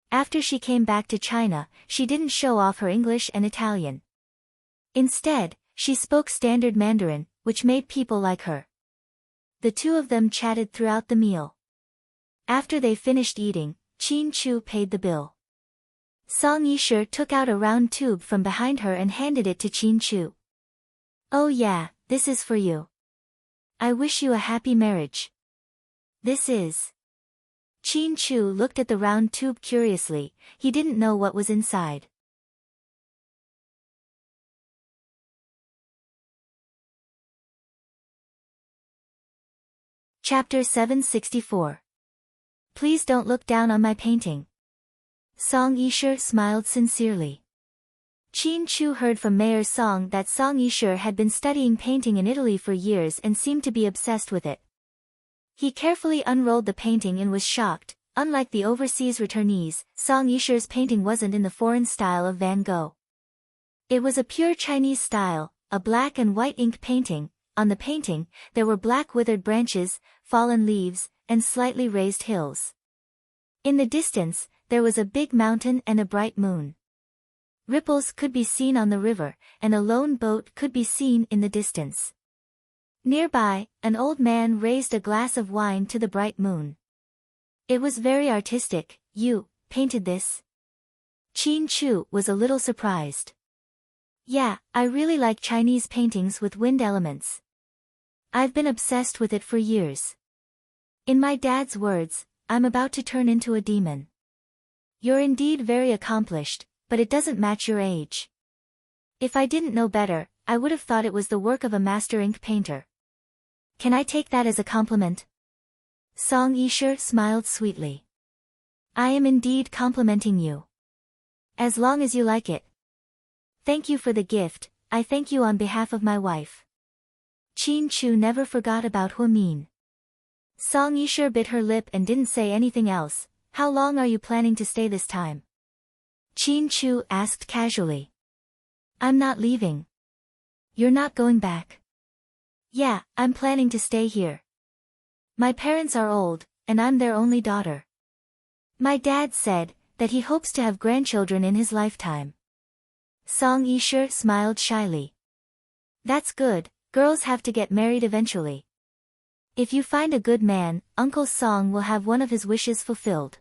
After she came back to China, she didn't show off her English and Italian. Instead, she spoke standard Mandarin, which made people like her. The two of them chatted throughout the meal. After they finished eating, Qin Chu paid the bill. Song Yishe took out a round tube from behind her and handed it to Qin Chu. Oh yeah, this is for you. I wish you a happy marriage. This is. Qin Chu looked at the round tube curiously, he didn't know what was inside. Chapter 764. Please don't look down on my painting. Song Yishe smiled sincerely. Qin Chu heard from Mayor Song that Song Yishe had been studying painting in Italy for years and seemed to be obsessed with it. He carefully unrolled the painting and was shocked. Unlike the overseas returnees, Song Yishe's painting wasn't in the foreign style of Van Gogh. It was a pure Chinese style, a black and white ink painting. On the painting, there were black withered branches, fallen leaves, and slightly raised hills. In the distance, there was a big mountain and a bright moon. Ripples could be seen on the river, and a lone boat could be seen in the distance. Nearby, an old man raised a glass of wine to the bright moon. It was very artistic. You painted this? Qin Chu was a little surprised. Yeah, I really like Chinese paintings with wind elements. I've been obsessed with it for years. In my dad's words, I'm about to turn into a demon. You're indeed very accomplished, but it doesn't match your age. If I didn't know better, I would have thought it was the work of a master ink painter. Can I take that as a compliment? Song Yishe smiled sweetly. I am indeed complimenting you. As long as you like it. Thank you for the gift, I thank you on behalf of my wife. Qin Chu never forgot about Huamin. Song Yishe bit her lip and didn't say anything else. How long are you planning to stay this time? Qin Chu asked casually. I'm not leaving. You're not going back? Yeah, I'm planning to stay here. My parents are old, and I'm their only daughter. My dad said that he hopes to have grandchildren in his lifetime. Song Yishe smiled shyly. That's good, girls have to get married eventually. If you find a good man, Uncle Song will have one of his wishes fulfilled.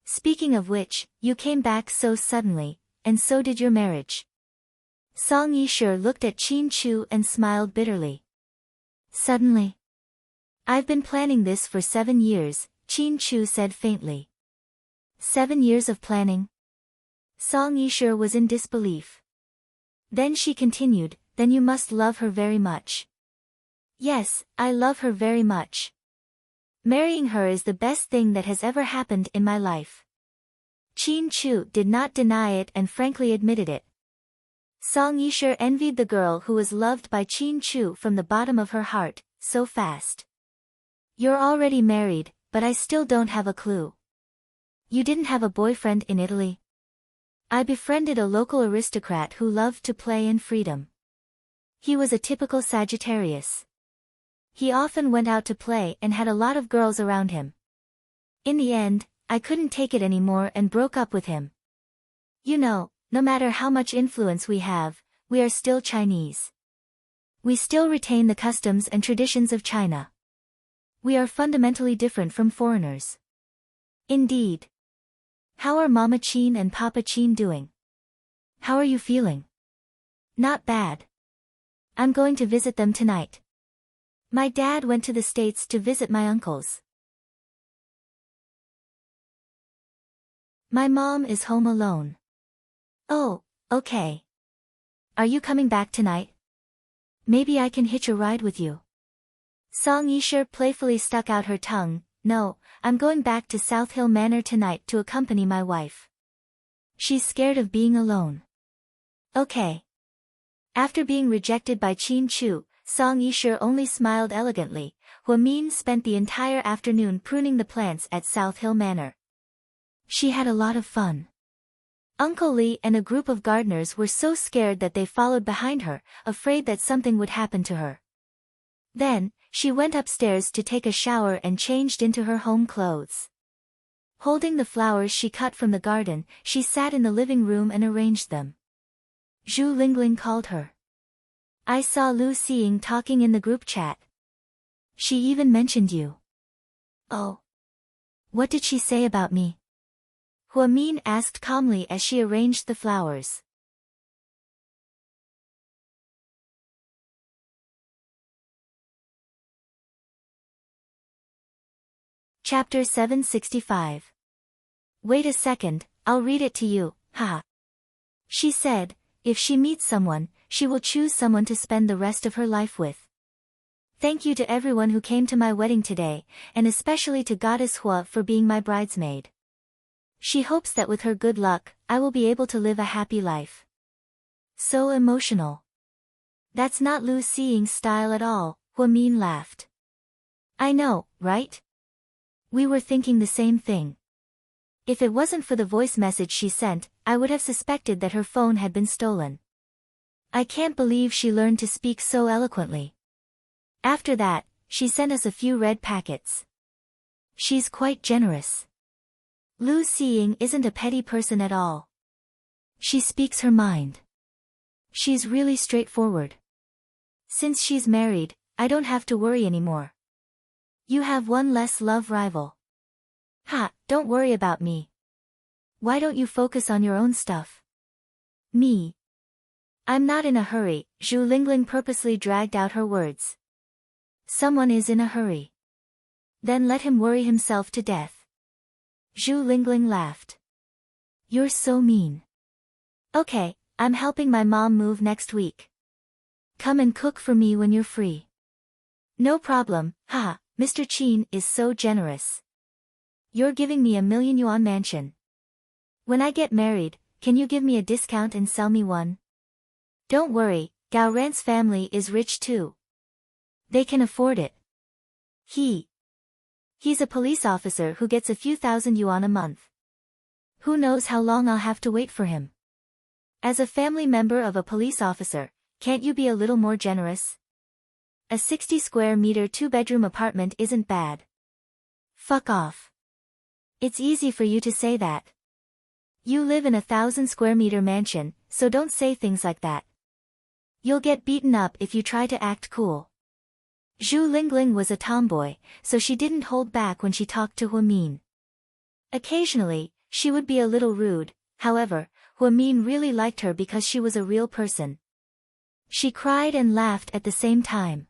Speaking of which, you came back so suddenly, and so did your marriage. Song Yishe looked at Qin Chu and smiled bitterly. Suddenly? I've been planning this for 7 years, Qin Chu said faintly. 7 years of planning? Song Yishe was in disbelief. Then she continued, then you must love her very much. Yes, I love her very much. Marrying her is the best thing that has ever happened in my life. Qin Chu did not deny it and frankly admitted it. Song Yishe envied the girl who was loved by Qin Chu from the bottom of her heart, so fast. You're already married, but I still don't have a clue. You didn't have a boyfriend in Italy? I befriended a local aristocrat who loved to play and freedom. He was a typical Sagittarius. He often went out to play and had a lot of girls around him. In the end, I couldn't take it anymore and broke up with him. You know, no matter how much influence we have, we are still Chinese. We still retain the customs and traditions of China. We are fundamentally different from foreigners. Indeed. How are Mama Qin and Papa Qin doing? How are you feeling? Not bad. I'm going to visit them tonight. My dad went to the States to visit my uncles. My mom is home alone. Oh, okay. Are you coming back tonight? Maybe I can hitch a ride with you. Song Yishe playfully stuck out her tongue. No, I'm going back to South Hill Manor tonight to accompany my wife. She's scared of being alone. Okay. After being rejected by Qin Chu, Song Yishe only smiled elegantly. Huamin spent the entire afternoon pruning the plants at South Hill Manor. She had a lot of fun. Uncle Li and a group of gardeners were so scared that they followed behind her, afraid that something would happen to her. Then, she went upstairs to take a shower and changed into her home clothes. Holding the flowers she cut from the garden, she sat in the living room and arranged them. Zhu Lingling called her. I saw Lu Xiying talking in the group chat. She even mentioned you. Oh. What did she say about me? Huamin asked calmly as she arranged the flowers. Chapter 765. Wait a second, I'll read it to you, haha. She said, if she meets someone, she will choose someone to spend the rest of her life with. Thank you to everyone who came to my wedding today, and especially to Goddess Hua for being my bridesmaid. She hopes that with her good luck, I will be able to live a happy life. So emotional. That's not Lu Xiying's style at all, Huamin laughed. I know, right? We were thinking the same thing. If it wasn't for the voice message she sent, I would have suspected that her phone had been stolen. I can't believe she learned to speak so eloquently. After that, she sent us a few red packets. She's quite generous. Lu Xiying isn't a petty person at all. She speaks her mind. She's really straightforward. Since she's married, I don't have to worry anymore. You have one less love rival. Ha, don't worry about me. Why don't you focus on your own stuff? Me. I'm not in a hurry, Zhu Lingling purposely dragged out her words. Someone is in a hurry. Then let him worry himself to death. Zhu Lingling laughed. You're so mean. Okay, I'm helping my mom move next week. Come and cook for me when you're free. No problem, haha, Mr. Qin is so generous. You're giving me a 1,000,000 yuan mansion. When I get married, can you give me a discount and sell me one? Don't worry, Gao Ran's family is rich too. They can afford it. He's a police officer who gets a few thousand yuan a month. Who knows how long I'll have to wait for him? As a family member of a police officer, can't you be a little more generous? A 60 square meter 2-bedroom apartment isn't bad. Fuck off. It's easy for you to say that. You live in a 1,000 square meter mansion, so don't say things like that. You'll get beaten up if you try to act cool. Zhu Lingling was a tomboy, so she didn't hold back when she talked to Huamin. Occasionally, she would be a little rude, however, Huamin really liked her because she was a real person. She cried and laughed at the same time.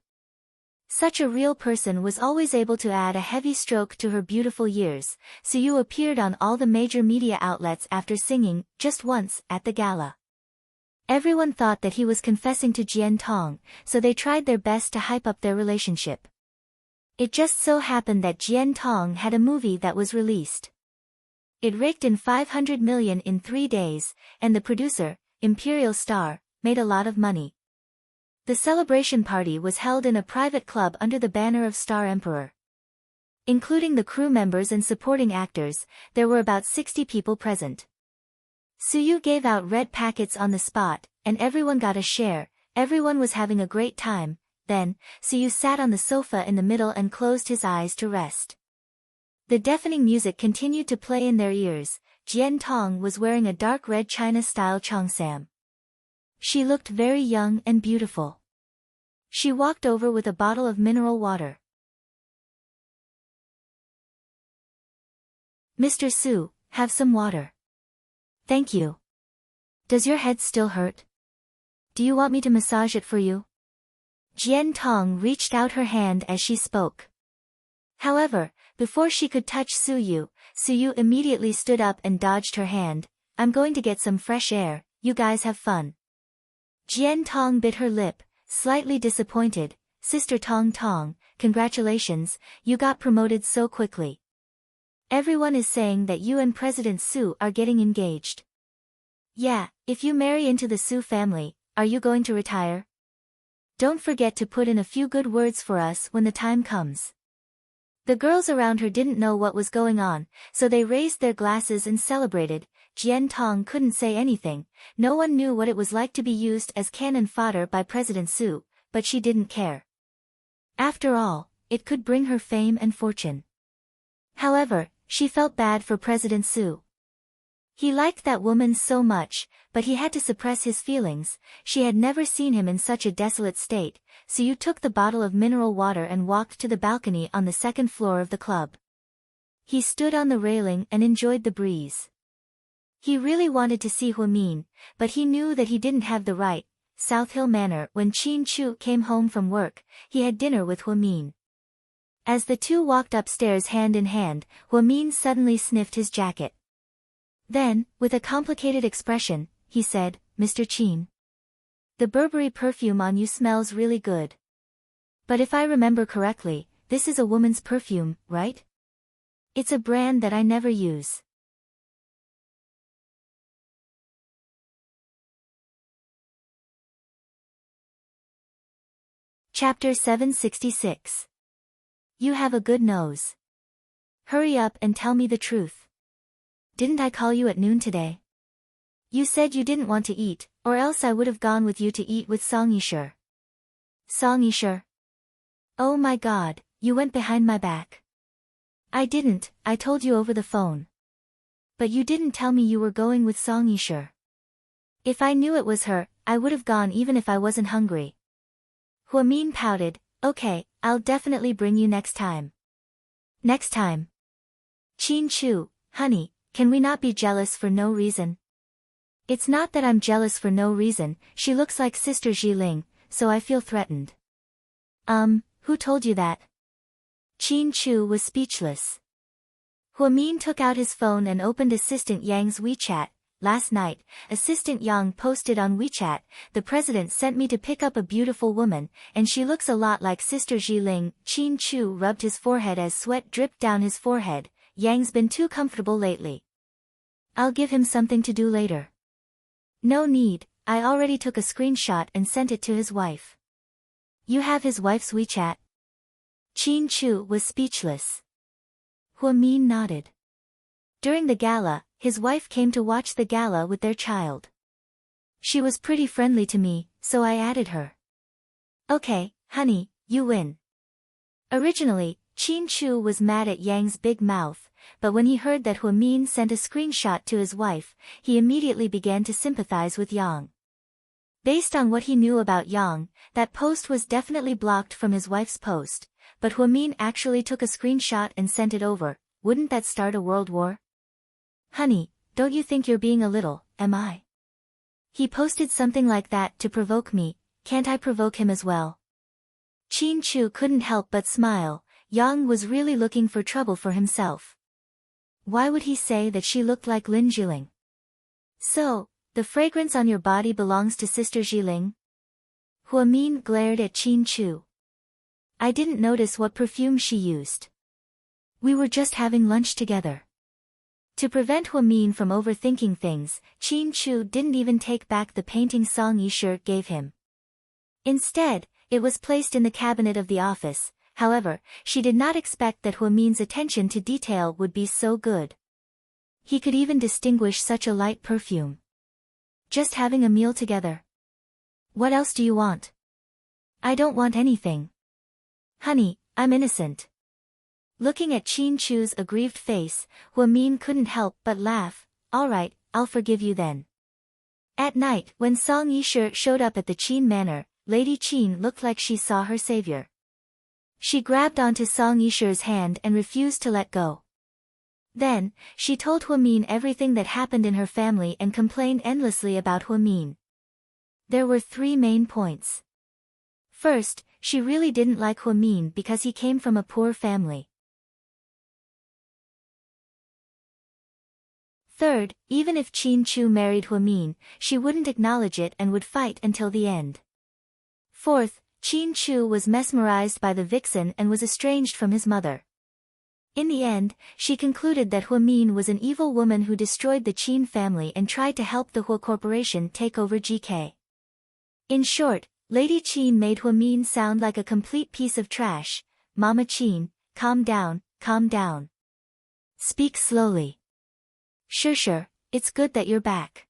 Such a real person was always able to add a heavy stroke to her beautiful years. Suyu appeared on all the major media outlets after singing, just once, at the gala. Everyone thought that he was confessing to Jian Tong, so they tried their best to hype up their relationship. It just so happened that Jian Tong had a movie that was released. It raked in 500 million in 3 days, and the producer, Imperial Star, made a lot of money. The celebration party was held in a private club under the banner of Star Emperor. Including the crew members and supporting actors, there were about 60 people present. Suyu gave out red packets on the spot, and everyone got a share. Everyone was having a great time. Then, Suyu sat on the sofa in the middle and closed his eyes to rest. The deafening music continued to play in their ears. Jian Tong was wearing a dark red China-style cheongsam. She looked very young and beautiful. She walked over with a bottle of mineral water. Mr. Su, have some water. Thank you. Does your head still hurt? Do you want me to massage it for you? Jian Tong reached out her hand as she spoke. However, before she could touch Suyu immediately stood up and dodged her hand. I'm going to get some fresh air, you guys have fun. Jian Tong bit her lip, slightly disappointed. Sister Tong Tong, congratulations, you got promoted so quickly. Everyone is saying that you and President Su are getting engaged. Yeah, if you marry into the Su family, are you going to retire? Don't forget to put in a few good words for us when the time comes. The girls around her didn't know what was going on, so they raised their glasses and celebrated. Jian Tong couldn't say anything. No one knew what it was like to be used as cannon fodder by President Su, but she didn't care. After all, it could bring her fame and fortune. However, she felt bad for President Su. He liked that woman so much, but he had to suppress his feelings. She had never seen him in such a desolate state, so you took the bottle of mineral water and walked to the balcony on the 2nd floor of the club. He stood on the railing and enjoyed the breeze. He really wanted to see Huamin, but he knew that he didn't have the right. South Hill Manor. When Qin Chu came home from work, he had dinner with Huamin. As the two walked upstairs hand in hand, Huamin suddenly sniffed his jacket. Then, with a complicated expression, he said, Mr. Qin. The Burberry perfume on you smells really good. But if I remember correctly, this is a woman's perfume, right? It's a brand that I never use. Chapter 766. You have a good nose. Hurry up and tell me the truth. Didn't I call you at noon today? You said you didn't want to eat, or else I would have gone with you to eat with Song Yisher. Song Yisher? Oh my god, you went behind my back. I didn't, I told you over the phone. But you didn't tell me you were going with Song Yisher. If I knew it was her, I would have gone even if I wasn't hungry. Huamin pouted, okay, I'll definitely bring you next time. Next time. Qin Chu, honey, can we not be jealous for no reason? It's not that I'm jealous for no reason, she looks like Sister Jiling, so I feel threatened. Who told you that? Qin Chu was speechless. Huamin took out his phone and opened Assistant Yang's WeChat. Last night, Assistant Yang posted on WeChat, the president sent me to pick up a beautiful woman, and she looks a lot like Sister Jiling. Qin Chu rubbed his forehead as sweat dripped down his forehead. Yang's been too comfortable lately. I'll give him something to do later. No need, I already took a screenshot and sent it to his wife. You have his wife's WeChat? Qin Chu was speechless. Hua Min nodded. During the gala, his wife came to watch the gala with their child. She was pretty friendly to me, so I added her. Okay, honey, you win. Originally, Qin Chu was mad at Yang's big mouth, but when he heard that Hua Min sent a screenshot to his wife, he immediately began to sympathize with Yang. Based on what he knew about Yang, that post was definitely blocked from his wife's post, but Hua Min actually took a screenshot and sent it over. Wouldn't that start a world war? Honey, don't you think you're being a little, am I? He posted something like that to provoke me, can't I provoke him as well? Qin Chu couldn't help but smile. Yang was really looking for trouble for himself. Why would he say that she looked like Lin Jiling? So, the fragrance on your body belongs to Sister Jiling? Hua Min glared at Qin Chu. I didn't notice what perfume she used. We were just having lunch together. To prevent Hua Min from overthinking things, Qin Chu didn't even take back the painting Song Yishe gave him. Instead, it was placed in the cabinet of the office. However, she did not expect that Hua Min's attention to detail would be so good. He could even distinguish such a light perfume. Just having a meal together. What else do you want? I don't want anything. Honey, I'm innocent. Looking at Qin Chu's aggrieved face, Hua Min couldn't help but laugh. All right, I'll forgive you then. At night, when Song Yishe showed up at the Qin manor, Lady Qin looked like she saw her savior. She grabbed onto Song Yishe's hand and refused to let go. Then, she told Hua Min everything that happened in her family and complained endlessly about Hua Min. There were 3 main points. First, she really didn't like Hua Min because he came from a poor family. Third, even if Qin Chu married Hua Min, she wouldn't acknowledge it and would fight until the end. Fourth, Qin Chu was mesmerized by the vixen and was estranged from his mother. In the end, she concluded that Hua Min was an evil woman who destroyed the Qin family and tried to help the Hua Corporation take over GK. In short, Lady Qin made Hua Min sound like a complete piece of trash. Mama Qin, calm down, calm down. Speak slowly. Sure, it's good that you're back.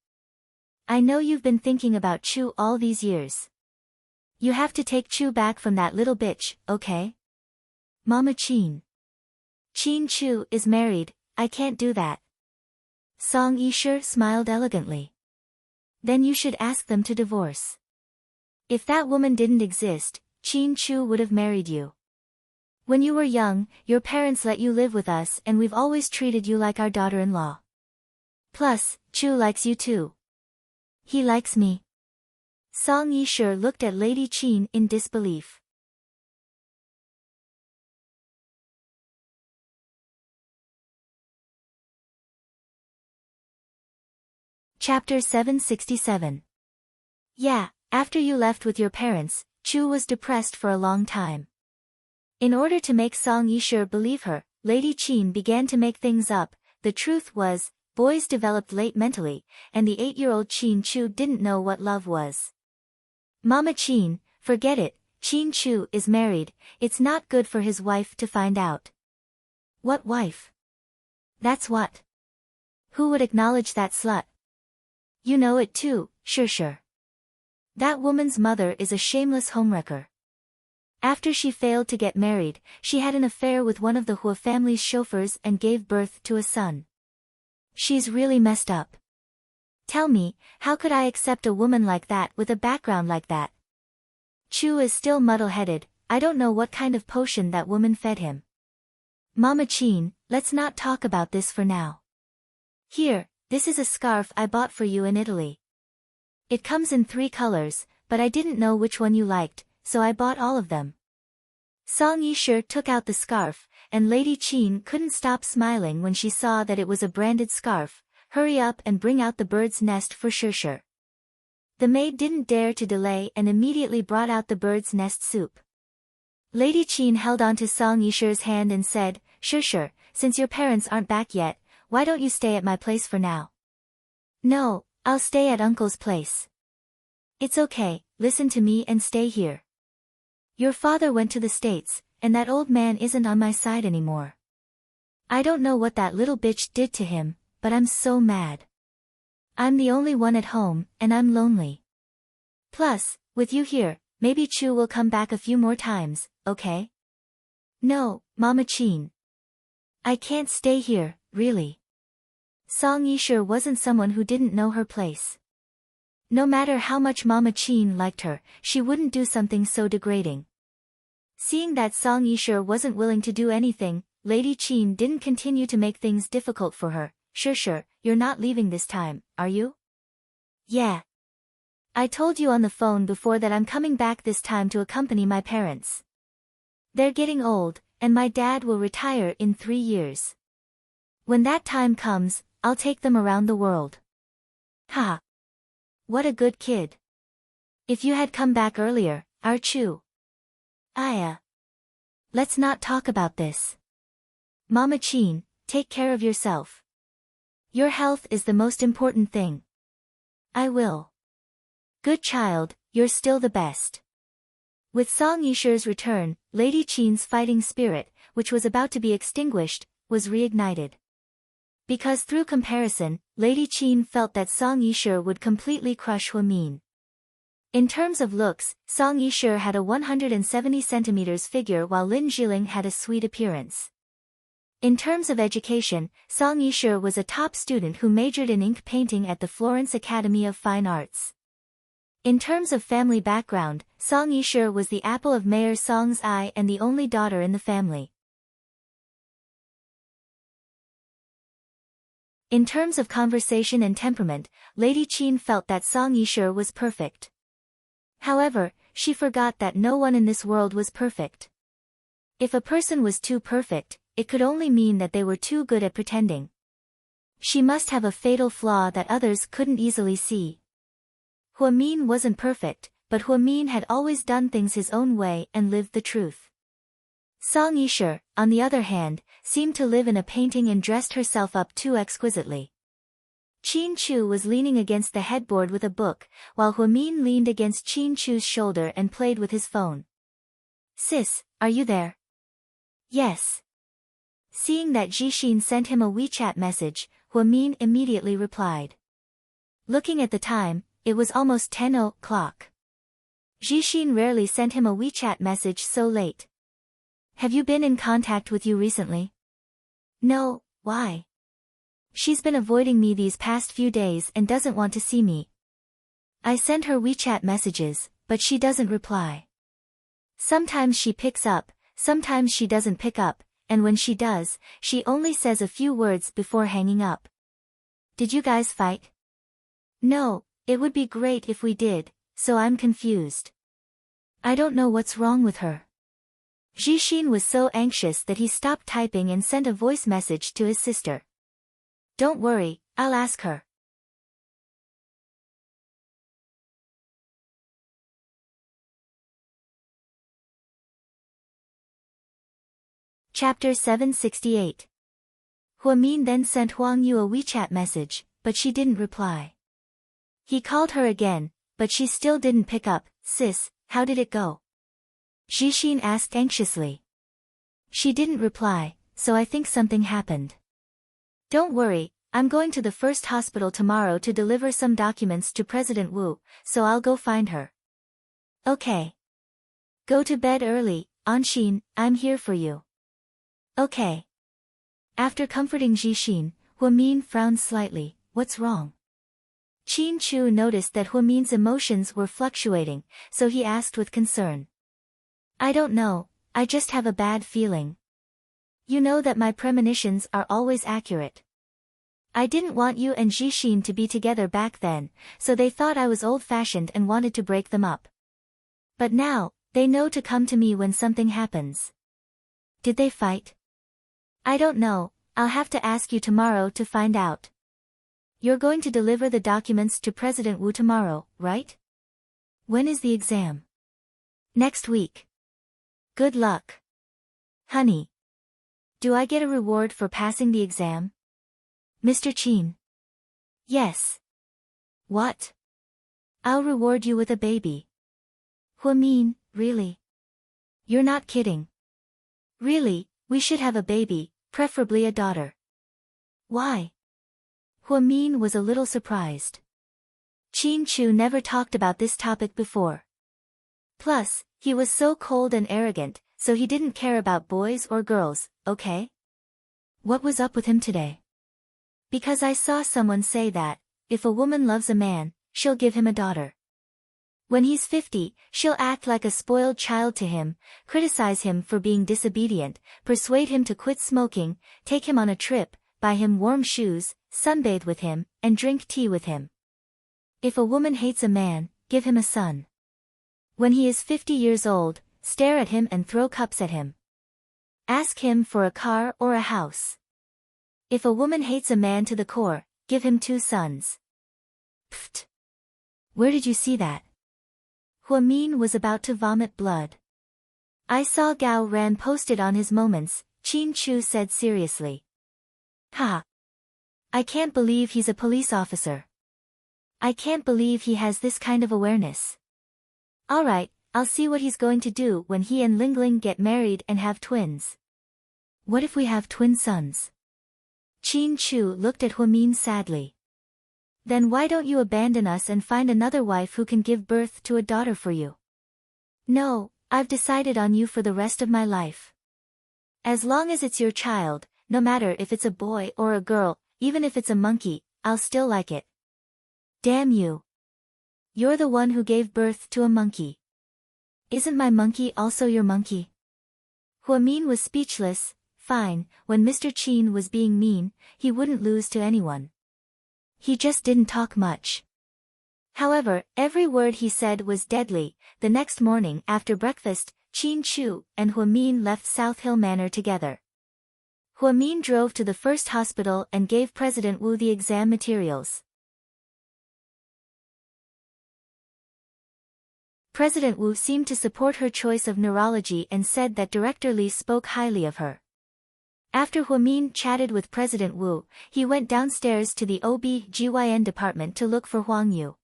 I know you've been thinking about Chu all these years. You have to take Chu back from that little bitch, okay? Mama Qin. Qin Chu is married, I can't do that. Song Yishe smiled elegantly. Then you should ask them to divorce. If that woman didn't exist, Qin Chu would have married you. When you were young, your parents let you live with us and we've always treated you like our daughter-in-law. Plus, Chu likes you too. He likes me. Song Yishe looked at Lady Qin in disbelief. Chapter 767. Yeah, after you left with your parents, Chu was depressed for a long time. In order to make Song Yishe believe her, Lady Qin began to make things up. The truth was, boys developed late mentally, and the 8-year-old Qin Chu didn't know what love was. Mama Qin, forget it, Qin Chu is married, it's not good for his wife to find out. What wife? That's what. Who would acknowledge that slut? You know it too, sure. That woman's mother is a shameless homewrecker. After she failed to get married, she had an affair with one of the Hua family's chauffeurs and gave birth to a son. She's really messed up. Tell me, how could I accept a woman like that with a background like that? Chu is still muddle-headed, I don't know what kind of potion that woman fed him. Mama Qin, let's not talk about this for now. Here, this is a scarf I bought for you in Italy. It comes in 3 colors, but I didn't know which one you liked, so I bought all of them. Song Yishe took out the scarf, and Lady Qin couldn't stop smiling when she saw that it was a branded scarf. Hurry up and bring out the bird's nest for sure. The maid didn't dare to delay and immediately brought out the bird's nest soup. Lady Qin held onto Song Yishe's hand and said, sure, since your parents aren't back yet, why don't you stay at my place for now? No, I'll stay at Uncle's place. It's okay, listen to me and stay here. Your father went to the States, and that old man isn't on my side anymore. I don't know what that little bitch did to him, but I'm so mad. I'm the only one at home, and I'm lonely. Plus, with you here, maybe Chu will come back a few more times, okay? No, Mama Chin. I can't stay here, really. Song Yisher wasn't someone who didn't know her place. No matter how much Mama Chin liked her, she wouldn't do something so degrading. Seeing that Song Yisher wasn't willing to do anything, Lady Chin didn't continue to make things difficult for her. Sure, you're not leaving this time, are you? Yeah. I told you on the phone before that I'm coming back this time to accompany my parents. They're getting old, and my dad will retire in 3 years. When that time comes, I'll take them around the world. Haha. What a good kid. If you had come back earlier, our Chu. Aya. Let's not talk about this. Mama Chin, take care of yourself. Your health is the most important thing. I will. Good child, you're still the best. With Song Yisher's return, Lady Chin's fighting spirit, which was about to be extinguished, was reignited. Because through comparison, Lady Chin felt that Song Yisher would completely crush Huamin. In terms of looks, Song Yisher had a 170 cm figure while Lin Jiling had a sweet appearance. In terms of education, Song Yisher was a top student who majored in ink painting at the Florence Academy of Fine Arts. In terms of family background, Song Yisher was the apple of Mayor Song's eye and the only daughter in the family. In terms of conversation and temperament, Lady Chin felt that Song Yisher was perfect. However, she forgot that no one in this world was perfect. If a person was too perfect, it could only mean that they were too good at pretending. She must have a fatal flaw that others couldn't easily see. Huamin wasn't perfect, but Huamin had always done things his own way and lived the truth. Song Yisher, on the other hand, seemed to live in a painting and dressed herself up too exquisitely. Chin Chu was leaning against the headboard with a book, while Huamin leaned against Chin Chu's shoulder and played with his phone. Sis, are you there? Yes. Seeing that Jixin sent him a WeChat message, Huamin immediately replied. Looking at the time, it was almost 10 o'clock. Jixin rarely sent him a WeChat message so late. Have you been in contact with you recently? No, why? She's been avoiding me these past few days and doesn't want to see me. I send her WeChat messages, but she doesn't reply. Sometimes she picks up, sometimes she doesn't pick up, and when she does, she only says a few words before hanging up. Did you guys fight? No, it would be great if we did, so I'm confused. I don't know what's wrong with her. Jixin was so anxious that he stopped typing and sent a voice message to his sister. Don't worry, I'll ask her. Chapter 768. Huamin then sent Huang Yu a WeChat message, but she didn't reply. He called her again, but she still didn't pick up. Sis, how did it go? Jixin asked anxiously. She didn't reply, so I think something happened. Don't worry, I'm going to the first hospital tomorrow to deliver some documents to President Wu, so I'll go find her. Okay. Go to bed early, Anshin, I'm here for you. Okay. After comforting Jixin, Huamin frowned slightly. What's wrong? Chin Chu noticed that Huamin's emotions were fluctuating, so he asked with concern. I don't know, I just have a bad feeling. You know that my premonitions are always accurate. I didn't want you and Jixin to be together back then, so they thought I was old-fashioned and wanted to break them up. But now, they know to come to me when something happens. Did they fight? I don't know, I'll have to ask you tomorrow to find out. You're going to deliver the documents to President Wu tomorrow, right? When is the exam? Next week. Good luck. Honey. Do I get a reward for passing the exam? Mr. Chin. Yes. What? I'll reward you with a baby. Huamin, really? You're not kidding. Really, we should have a baby, preferably a daughter. Why? Huamin was a little surprised. Qin Chu never talked about this topic before. Plus, he was so cold and arrogant, so he didn't care about boys or girls, okay? What was up with him today? Because I saw someone say that, if a woman loves a man, she'll give him a daughter. When he's 50, she'll act like a spoiled child to him, criticize him for being disobedient, persuade him to quit smoking, take him on a trip, buy him warm shoes, sunbathe with him, and drink tea with him. If a woman hates a man, give him a son. When he is 50 years old, stare at him and throw cups at him. Ask him for a car or a house. If a woman hates a man to the core, give him 2 sons. Pfft. Where did you see that? Huamin was about to vomit blood. I saw Gao Ran posted on his moments, Qin Chu said seriously. Ha! I can't believe he's a police officer. I can't believe he has this kind of awareness. Alright, I'll see what he's going to do when he and Lingling get married and have twins. What if we have twin sons? Qin Chu looked at Huamin sadly. Then why don't you abandon us and find another wife who can give birth to a daughter for you? No, I've decided on you for the rest of my life. As long as it's your child, no matter if it's a boy or a girl, even if it's a monkey, I'll still like it. Damn you. You're the one who gave birth to a monkey. Isn't my monkey also your monkey? Huamin was speechless. Fine, when Mr. Qin was being mean, he wouldn't lose to anyone. He just didn't talk much. However, every word he said was deadly. The next morning after breakfast, Qin Chu and Huamin left South Hill Manor together. Huamin drove to the first hospital and gave President Wu the exam materials. President Wu seemed to support her choice of neurology and said that Director Li spoke highly of her. After Huamin chatted with President Wu, he went downstairs to the OB/GYN department to look for Huang Yu.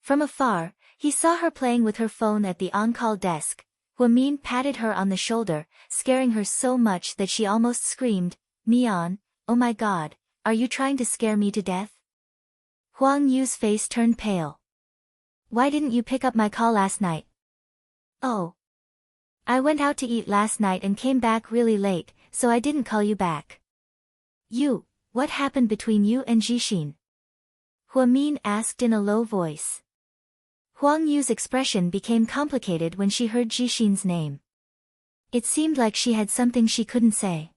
From afar, he saw her playing with her phone at the on-call desk. Huamin patted her on the shoulder, scaring her so much that she almost screamed, "Mian, oh my god, are you trying to scare me to death?" Huang Yu's face turned pale. Why didn't you pick up my call last night? Oh. I went out to eat last night and came back really late, so I didn't call you back. What happened between you and Jixin? Huamin asked in a low voice. Huang Yu's expression became complicated when she heard Jixin's name. It seemed like she had something she couldn't say.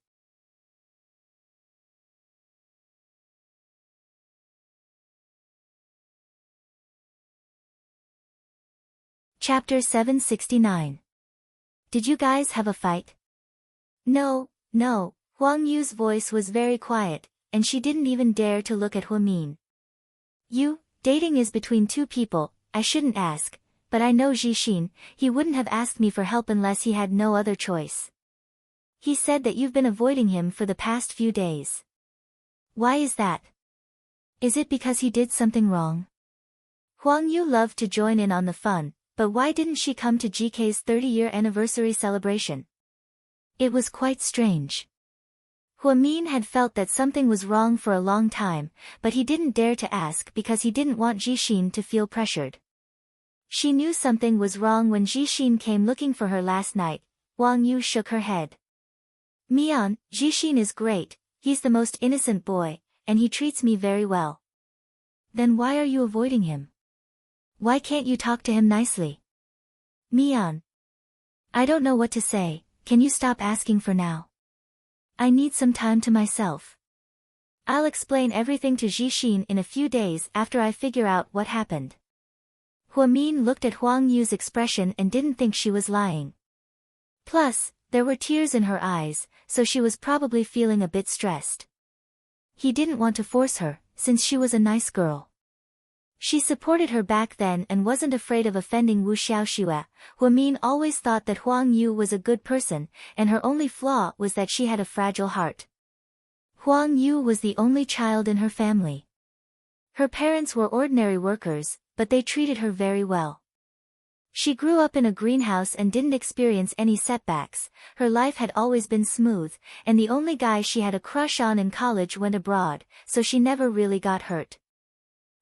Chapter 769. Did you guys have a fight? No, Huang Yu's voice was very quiet, and she didn't even dare to look at Huamin. Dating is between 2 people, I shouldn't ask, but I know Jixin, he wouldn't have asked me for help unless he had no other choice. He said that you've been avoiding him for the past few days. Why is that? Is it because he did something wrong? Huang Yu loved to join in on the fun, but why didn't she come to GK's 30-year anniversary celebration? It was quite strange. Huamin had felt that something was wrong for a long time, but he didn't dare to ask because he didn't want Jixin to feel pressured. She knew something was wrong when Jixin came looking for her last night. Huang Yu shook her head. Mian, Jixin is great, he's the most innocent boy, and he treats me very well. Then why are you avoiding him? Why can't you talk to him nicely? Mian. I don't know what to say, can you stop asking for now? I need some time to myself. I'll explain everything to Jixin in a few days after I figure out what happened. Huamin looked at Huang Yu's expression and didn't think she was lying. Plus, there were tears in her eyes, so she was probably feeling a bit stressed. He didn't want to force her, since she was a nice girl. She supported her back then and wasn't afraid of offending Wu Xiaoxue. Huamin always thought that Huang Yu was a good person, and her only flaw was that she had a fragile heart. Huang Yu was the only child in her family. Her parents were ordinary workers, but they treated her very well. She grew up in a greenhouse and didn't experience any setbacks. Her life had always been smooth, and the only guy she had a crush on in college went abroad, so she never really got hurt.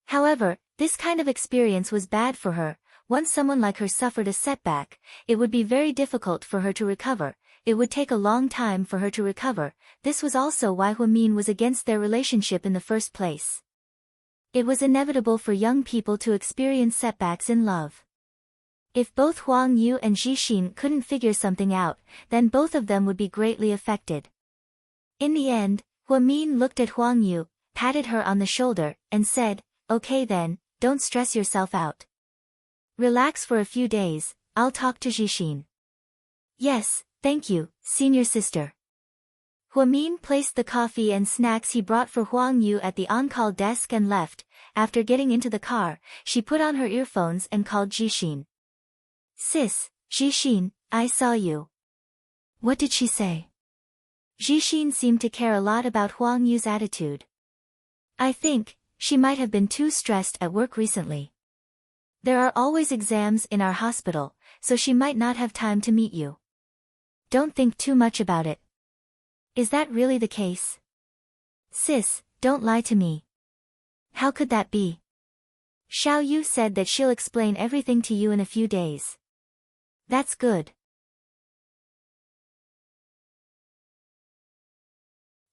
However, this kind of experience was bad for her. Once someone like her suffered a setback, it would be very difficult for her to recover. It would take a long time for her to recover. This was also why Huamin was against their relationship in the first place. It was inevitable for young people to experience setbacks in love. If both Huang Yu and Jixin couldn't figure something out, then both of them would be greatly affected. In the end, Huamin looked at Huang Yu, patted her on the shoulder, and said, "Okay then, don't stress yourself out. Relax for a few days, I'll talk to Jixin." "Yes, thank you, senior sister." Huamin placed the coffee and snacks he brought for Huang Yu at the on-call desk and left. After getting into the car, she put on her earphones and called Jixin. "Sis, Jixin, I saw you." "What did she say?" Jixin seemed to care a lot about Huang Yu's attitude. "I think she might have been too stressed at work recently. There are always exams in our hospital, so she might not have time to meet you. Don't think too much about it." "Is that really the case?" "Sis, don't lie to me." "How could that be?" "Xiao Yu said that she'll explain everything to you in a few days." "That's good.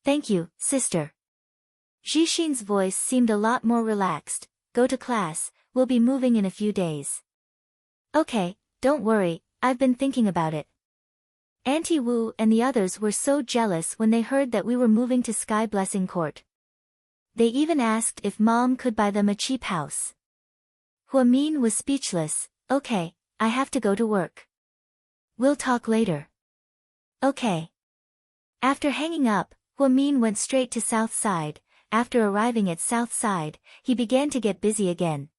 Thank you, sister." Jixin's voice seemed a lot more relaxed. "Go to class, we'll be moving in a few days." "Okay, don't worry, I've been thinking about it." Auntie Wu and the others were so jealous when they heard that we were moving to Sky Blessing Court. They even asked if Mom could buy them a cheap house. Huamin was speechless. "Okay, I have to go to work. We'll talk later." "Okay." After hanging up, Huamin went straight to South Side. After arriving at South Side, he began to get busy again.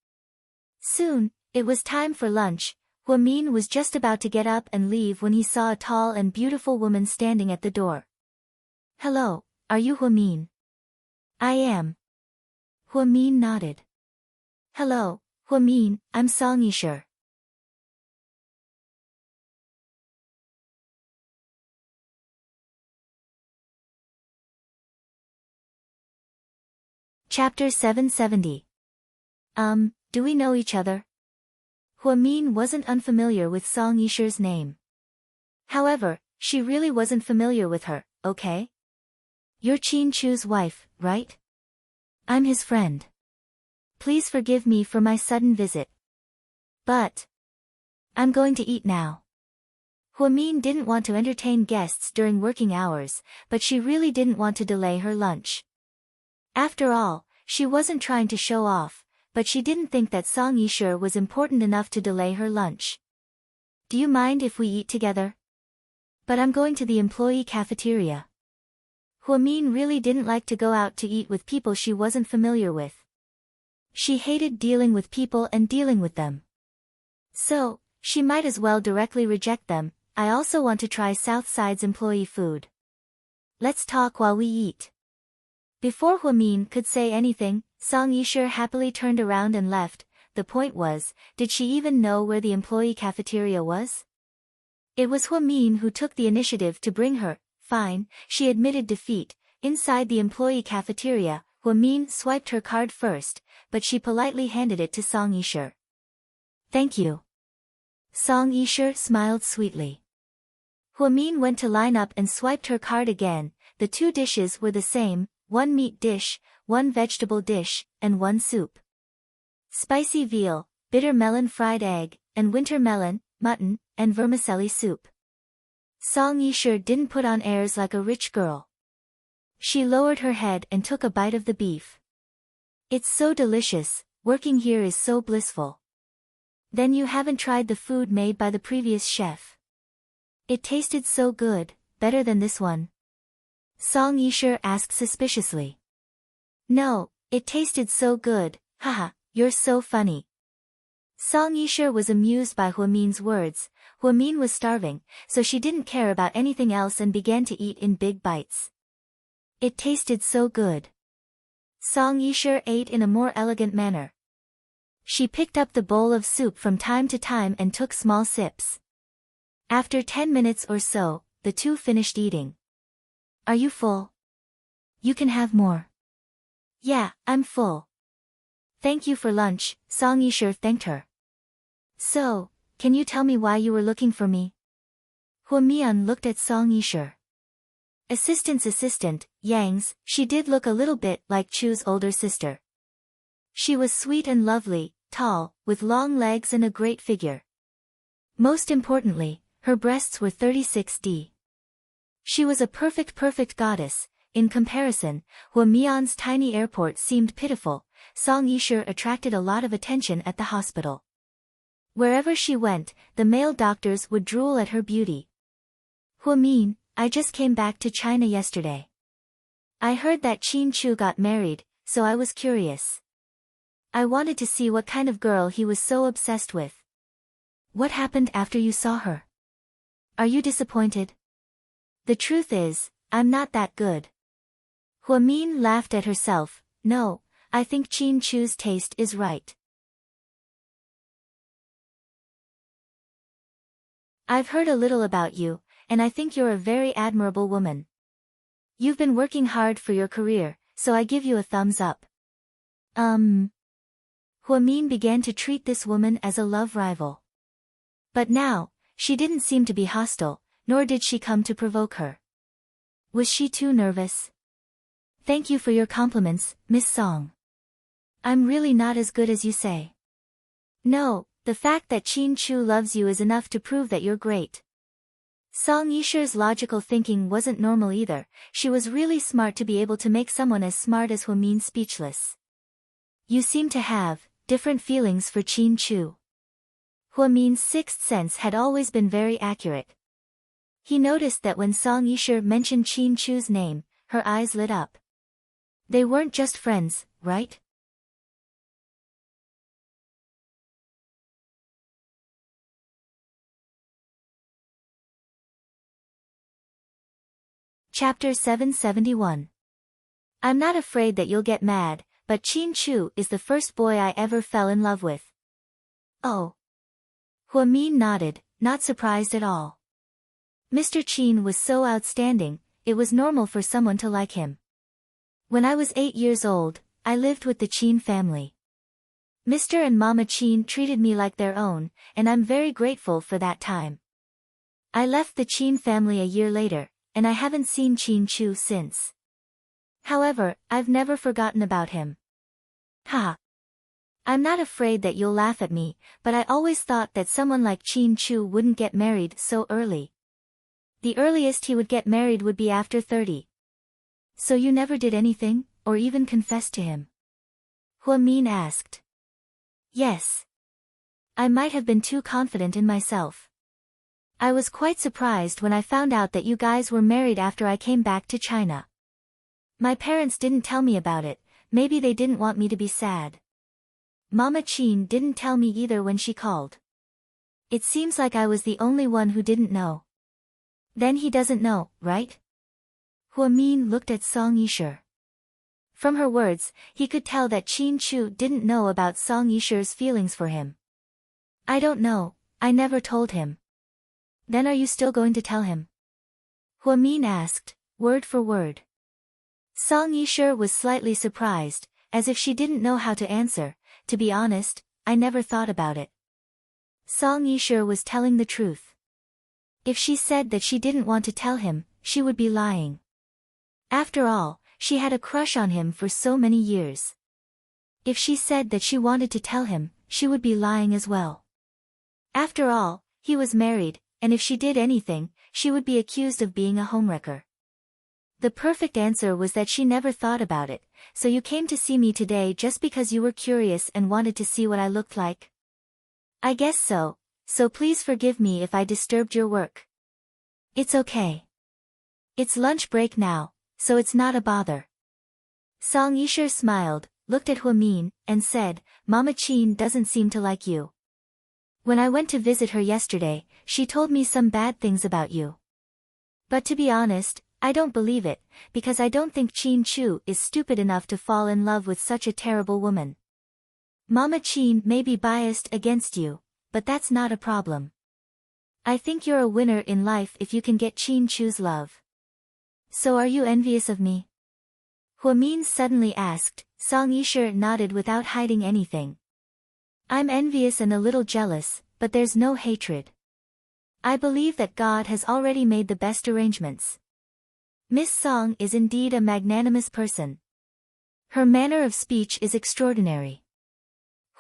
Soon, it was time for lunch. Huamin was just about to get up and leave when he saw a tall and beautiful woman standing at the door. "Hello, are you Huamin?" "I am." Huamin nodded. "Hello, Huamin, I'm Song Yisher." Chapter 770. Do we know each other? Huamin wasn't unfamiliar with Song Yisher's name. However, she really wasn't familiar with her, okay? "You're Qin Chu's wife, right?" "I'm his friend. Please forgive me for my sudden visit. But I'm going to eat now." Huamin didn't want to entertain guests during working hours, but she really didn't want to delay her lunch. After all, she wasn't trying to show off, but she didn't think that Song Yisher was important enough to delay her lunch. "Do you mind if we eat together?" "But I'm going to the employee cafeteria." Huamin really didn't like to go out to eat with people she wasn't familiar with. She hated dealing with people and dealing with them. So, she might as well directly reject them. "I also want to try Southside's employee food. Let's talk while we eat." Before Huamin could say anything, Song Yisher happily turned around and left. The point was, did she even know where the employee cafeteria was? It was Huamin who took the initiative to bring her. Fine, she admitted defeat. Inside the employee cafeteria, Huamin swiped her card first, but she politely handed it to Song Yisher. "Thank you." Song Yisher smiled sweetly. Huamin went to line up and swiped her card again. The two dishes were the same, one meat dish, one vegetable dish, and one soup. Spicy veal, bitter melon fried egg, and winter melon, mutton, and vermicelli soup. Song Yisher didn't put on airs like a rich girl. She lowered her head and took a bite of the beef. "It's so delicious, working here is so blissful." "Then you haven't tried the food made by the previous chef?" "It tasted so good, better than this one." Song Yisher asked suspiciously. "No, it tasted so good, haha, you're so funny." Song Yisher was amused by Huamin's words. Huamin was starving, so she didn't care about anything else and began to eat in big bites. "It tasted so good." Song Yisher ate in a more elegant manner. She picked up the bowl of soup from time to time and took small sips. After 10 minutes or so, the two finished eating. Are you full? You can have more. Yeah, I'm full. Thank you for lunch, Song Yisher thanked her. So, can you tell me why you were looking for me? Hua Mian looked at Song Yisher. Assistant's assistant, Yang's, she did look a little bit like Chu's older sister. She was sweet and lovely, tall, with long legs and a great figure. Most importantly, her breasts were 36D. She was a perfect goddess. In comparison, Hua Mian's tiny airport seemed pitiful. Song Yisher attracted a lot of attention at the hospital. Wherever she went, the male doctors would drool at her beauty. Hua Min, I just came back to China yesterday. I heard that Qin Chu got married, so I was curious. I wanted to see what kind of girl he was so obsessed with. What happened after you saw her? Are you disappointed? The truth is, I'm not that good. Hua Min laughed at herself. No, I think Qin Chu's taste is right. I've heard a little about you, and I think you're a very admirable woman. You've been working hard for your career, so I give you a thumbs up. Hua Min began to treat this woman as a love rival. But now, she didn't seem to be hostile, nor did she come to provoke her. Was she too nervous? Thank you for your compliments, Miss Song. I'm really not as good as you say. No, the fact that Qin Chu loves you is enough to prove that you're great. Song Yisher's logical thinking wasn't normal either. She was really smart to be able to make someone as smart as Hua Min speechless. You seem to have different feelings for Qin Chu. Hua Min's sixth sense had always been very accurate. He noticed that when Song Yisher mentioned Qin Chu's name, her eyes lit up. They weren't just friends, right? Chapter 771. I'm not afraid that you'll get mad, but Qin Chu is the first boy I ever fell in love with. Oh. Hua Min nodded, not surprised at all. Mr. Qin was so outstanding, it was normal for someone to like him. When I was 8 years old, I lived with the Qin family. Mr. and Mama Qin treated me like their own, and I'm very grateful for that time. I left the Qin family a year later, and I haven't seen Qin Chu since. However, I've never forgotten about him. Ha! I'm not afraid that you'll laugh at me, but I always thought that someone like Qin Chu wouldn't get married so early. The earliest he would get married would be after 30. So you never did anything, or even confessed to him? Hua Min asked. Yes. I might have been too confident in myself. I was quite surprised when I found out that you guys were married after I came back to China. My parents didn't tell me about it, maybe they didn't want me to be sad. Mama Qin didn't tell me either when she called. It seems like I was the only one who didn't know. Then he doesn't know, right? Hua Min looked at Song Yisher. From her words, he could tell that Qin Chu didn't know about Song Yisher's feelings for him. I don't know, I never told him. Then are you still going to tell him? Hua Min asked, word for word. Song Yisher was slightly surprised, as if she didn't know how to answer. To be honest, I never thought about it. Song Yisher was telling the truth. If she said that she didn't want to tell him, she would be lying. After all, she had a crush on him for so many years. If she said that she wanted to tell him, she would be lying as well. After all, he was married, and if she did anything, she would be accused of being a homewrecker. The perfect answer was that she never thought about it. So you came to see me today just because you were curious and wanted to see what I looked like? I guess so, so please forgive me if I disturbed your work. It's okay. It's lunch break now, so it's not a bother. Song Yisher smiled, looked at Hua Min, and said, Mama Qin doesn't seem to like you. When I went to visit her yesterday, she told me some bad things about you. But to be honest, I don't believe it, because I don't think Chin Chu is stupid enough to fall in love with such a terrible woman. Mama Chin may be biased against you, but that's not a problem. I think you're a winner in life if you can get Chin Chu's love. So are you envious of me? Huamin suddenly asked. Song Yisha nodded without hiding anything. I'm envious and a little jealous, but there's no hatred. I believe that God has already made the best arrangements. Miss Song is indeed a magnanimous person. Her manner of speech is extraordinary.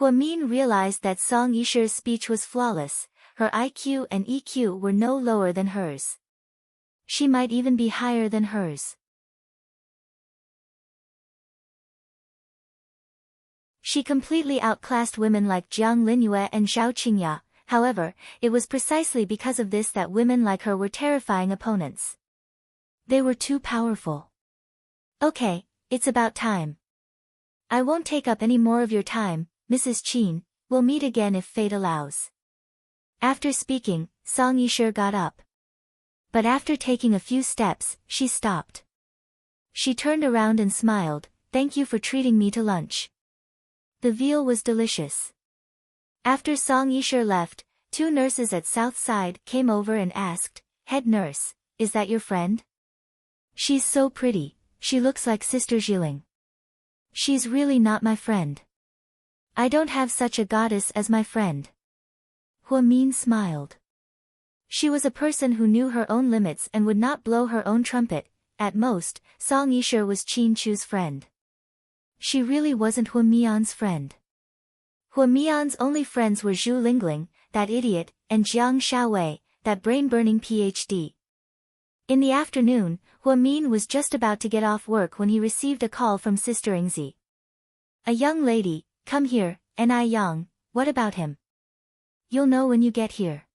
Huamin realized that Song Yisha's speech was flawless. Her IQ and EQ were no lower than hers. She might even be higher than hers. She completely outclassed women like Jiang Linyue and Zhao Qingya. However, it was precisely because of this that women like her were terrifying opponents. They were too powerful. Okay, it's about time. I won't take up any more of your time, Mrs. Qin. We'll meet again if fate allows. After speaking, Song Yisha got up. But after taking a few steps, she stopped. She turned around and smiled. Thank you for treating me to lunch. The veal was delicious. After Song Yisha left, 2 nurses at South Side came over and asked, Head nurse, is that your friend? She's so pretty, she looks like Sister Jiling. She's really not my friend. I don't have such a goddess as my friend. Huamin smiled. She was a person who knew her own limits and would not blow her own trumpet. At most, Song Yisha was Chin Chu's friend. She really wasn't Huamian's friend. Huamian's only friends were Zhu Lingling, that idiot, and Jiang Xiaowei, that brain-burning PhD. In the afternoon, Huamin was just about to get off work when he received a call from Sister Ingzi. A young lady, come here, Ni Yang, what about him? You'll know when you get here.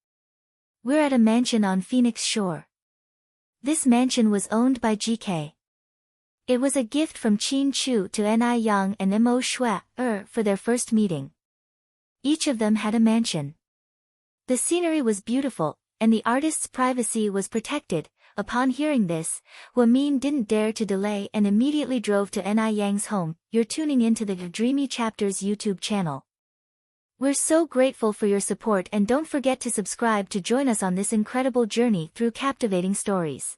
We're at a mansion on Phoenix Shore. This mansion was owned by GK. It was a gift from Chin Chu to Ni Yang and Mo Shui for their first meeting. Each of them had a mansion. The scenery was beautiful, and the artist's privacy was protected. Upon hearing this, Huamin didn't dare to delay and immediately drove to Ni Yang's home. You're tuning into the Dreamy Chapters YouTube channel. We're so grateful for your support, and don't forget to subscribe to join us on this incredible journey through captivating stories.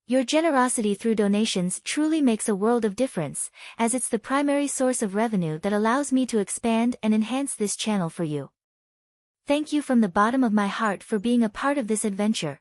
Your generosity through donations truly makes a world of difference, as it's the primary source of revenue that allows me to expand and enhance this channel for you. Thank you from the bottom of my heart for being a part of this adventure.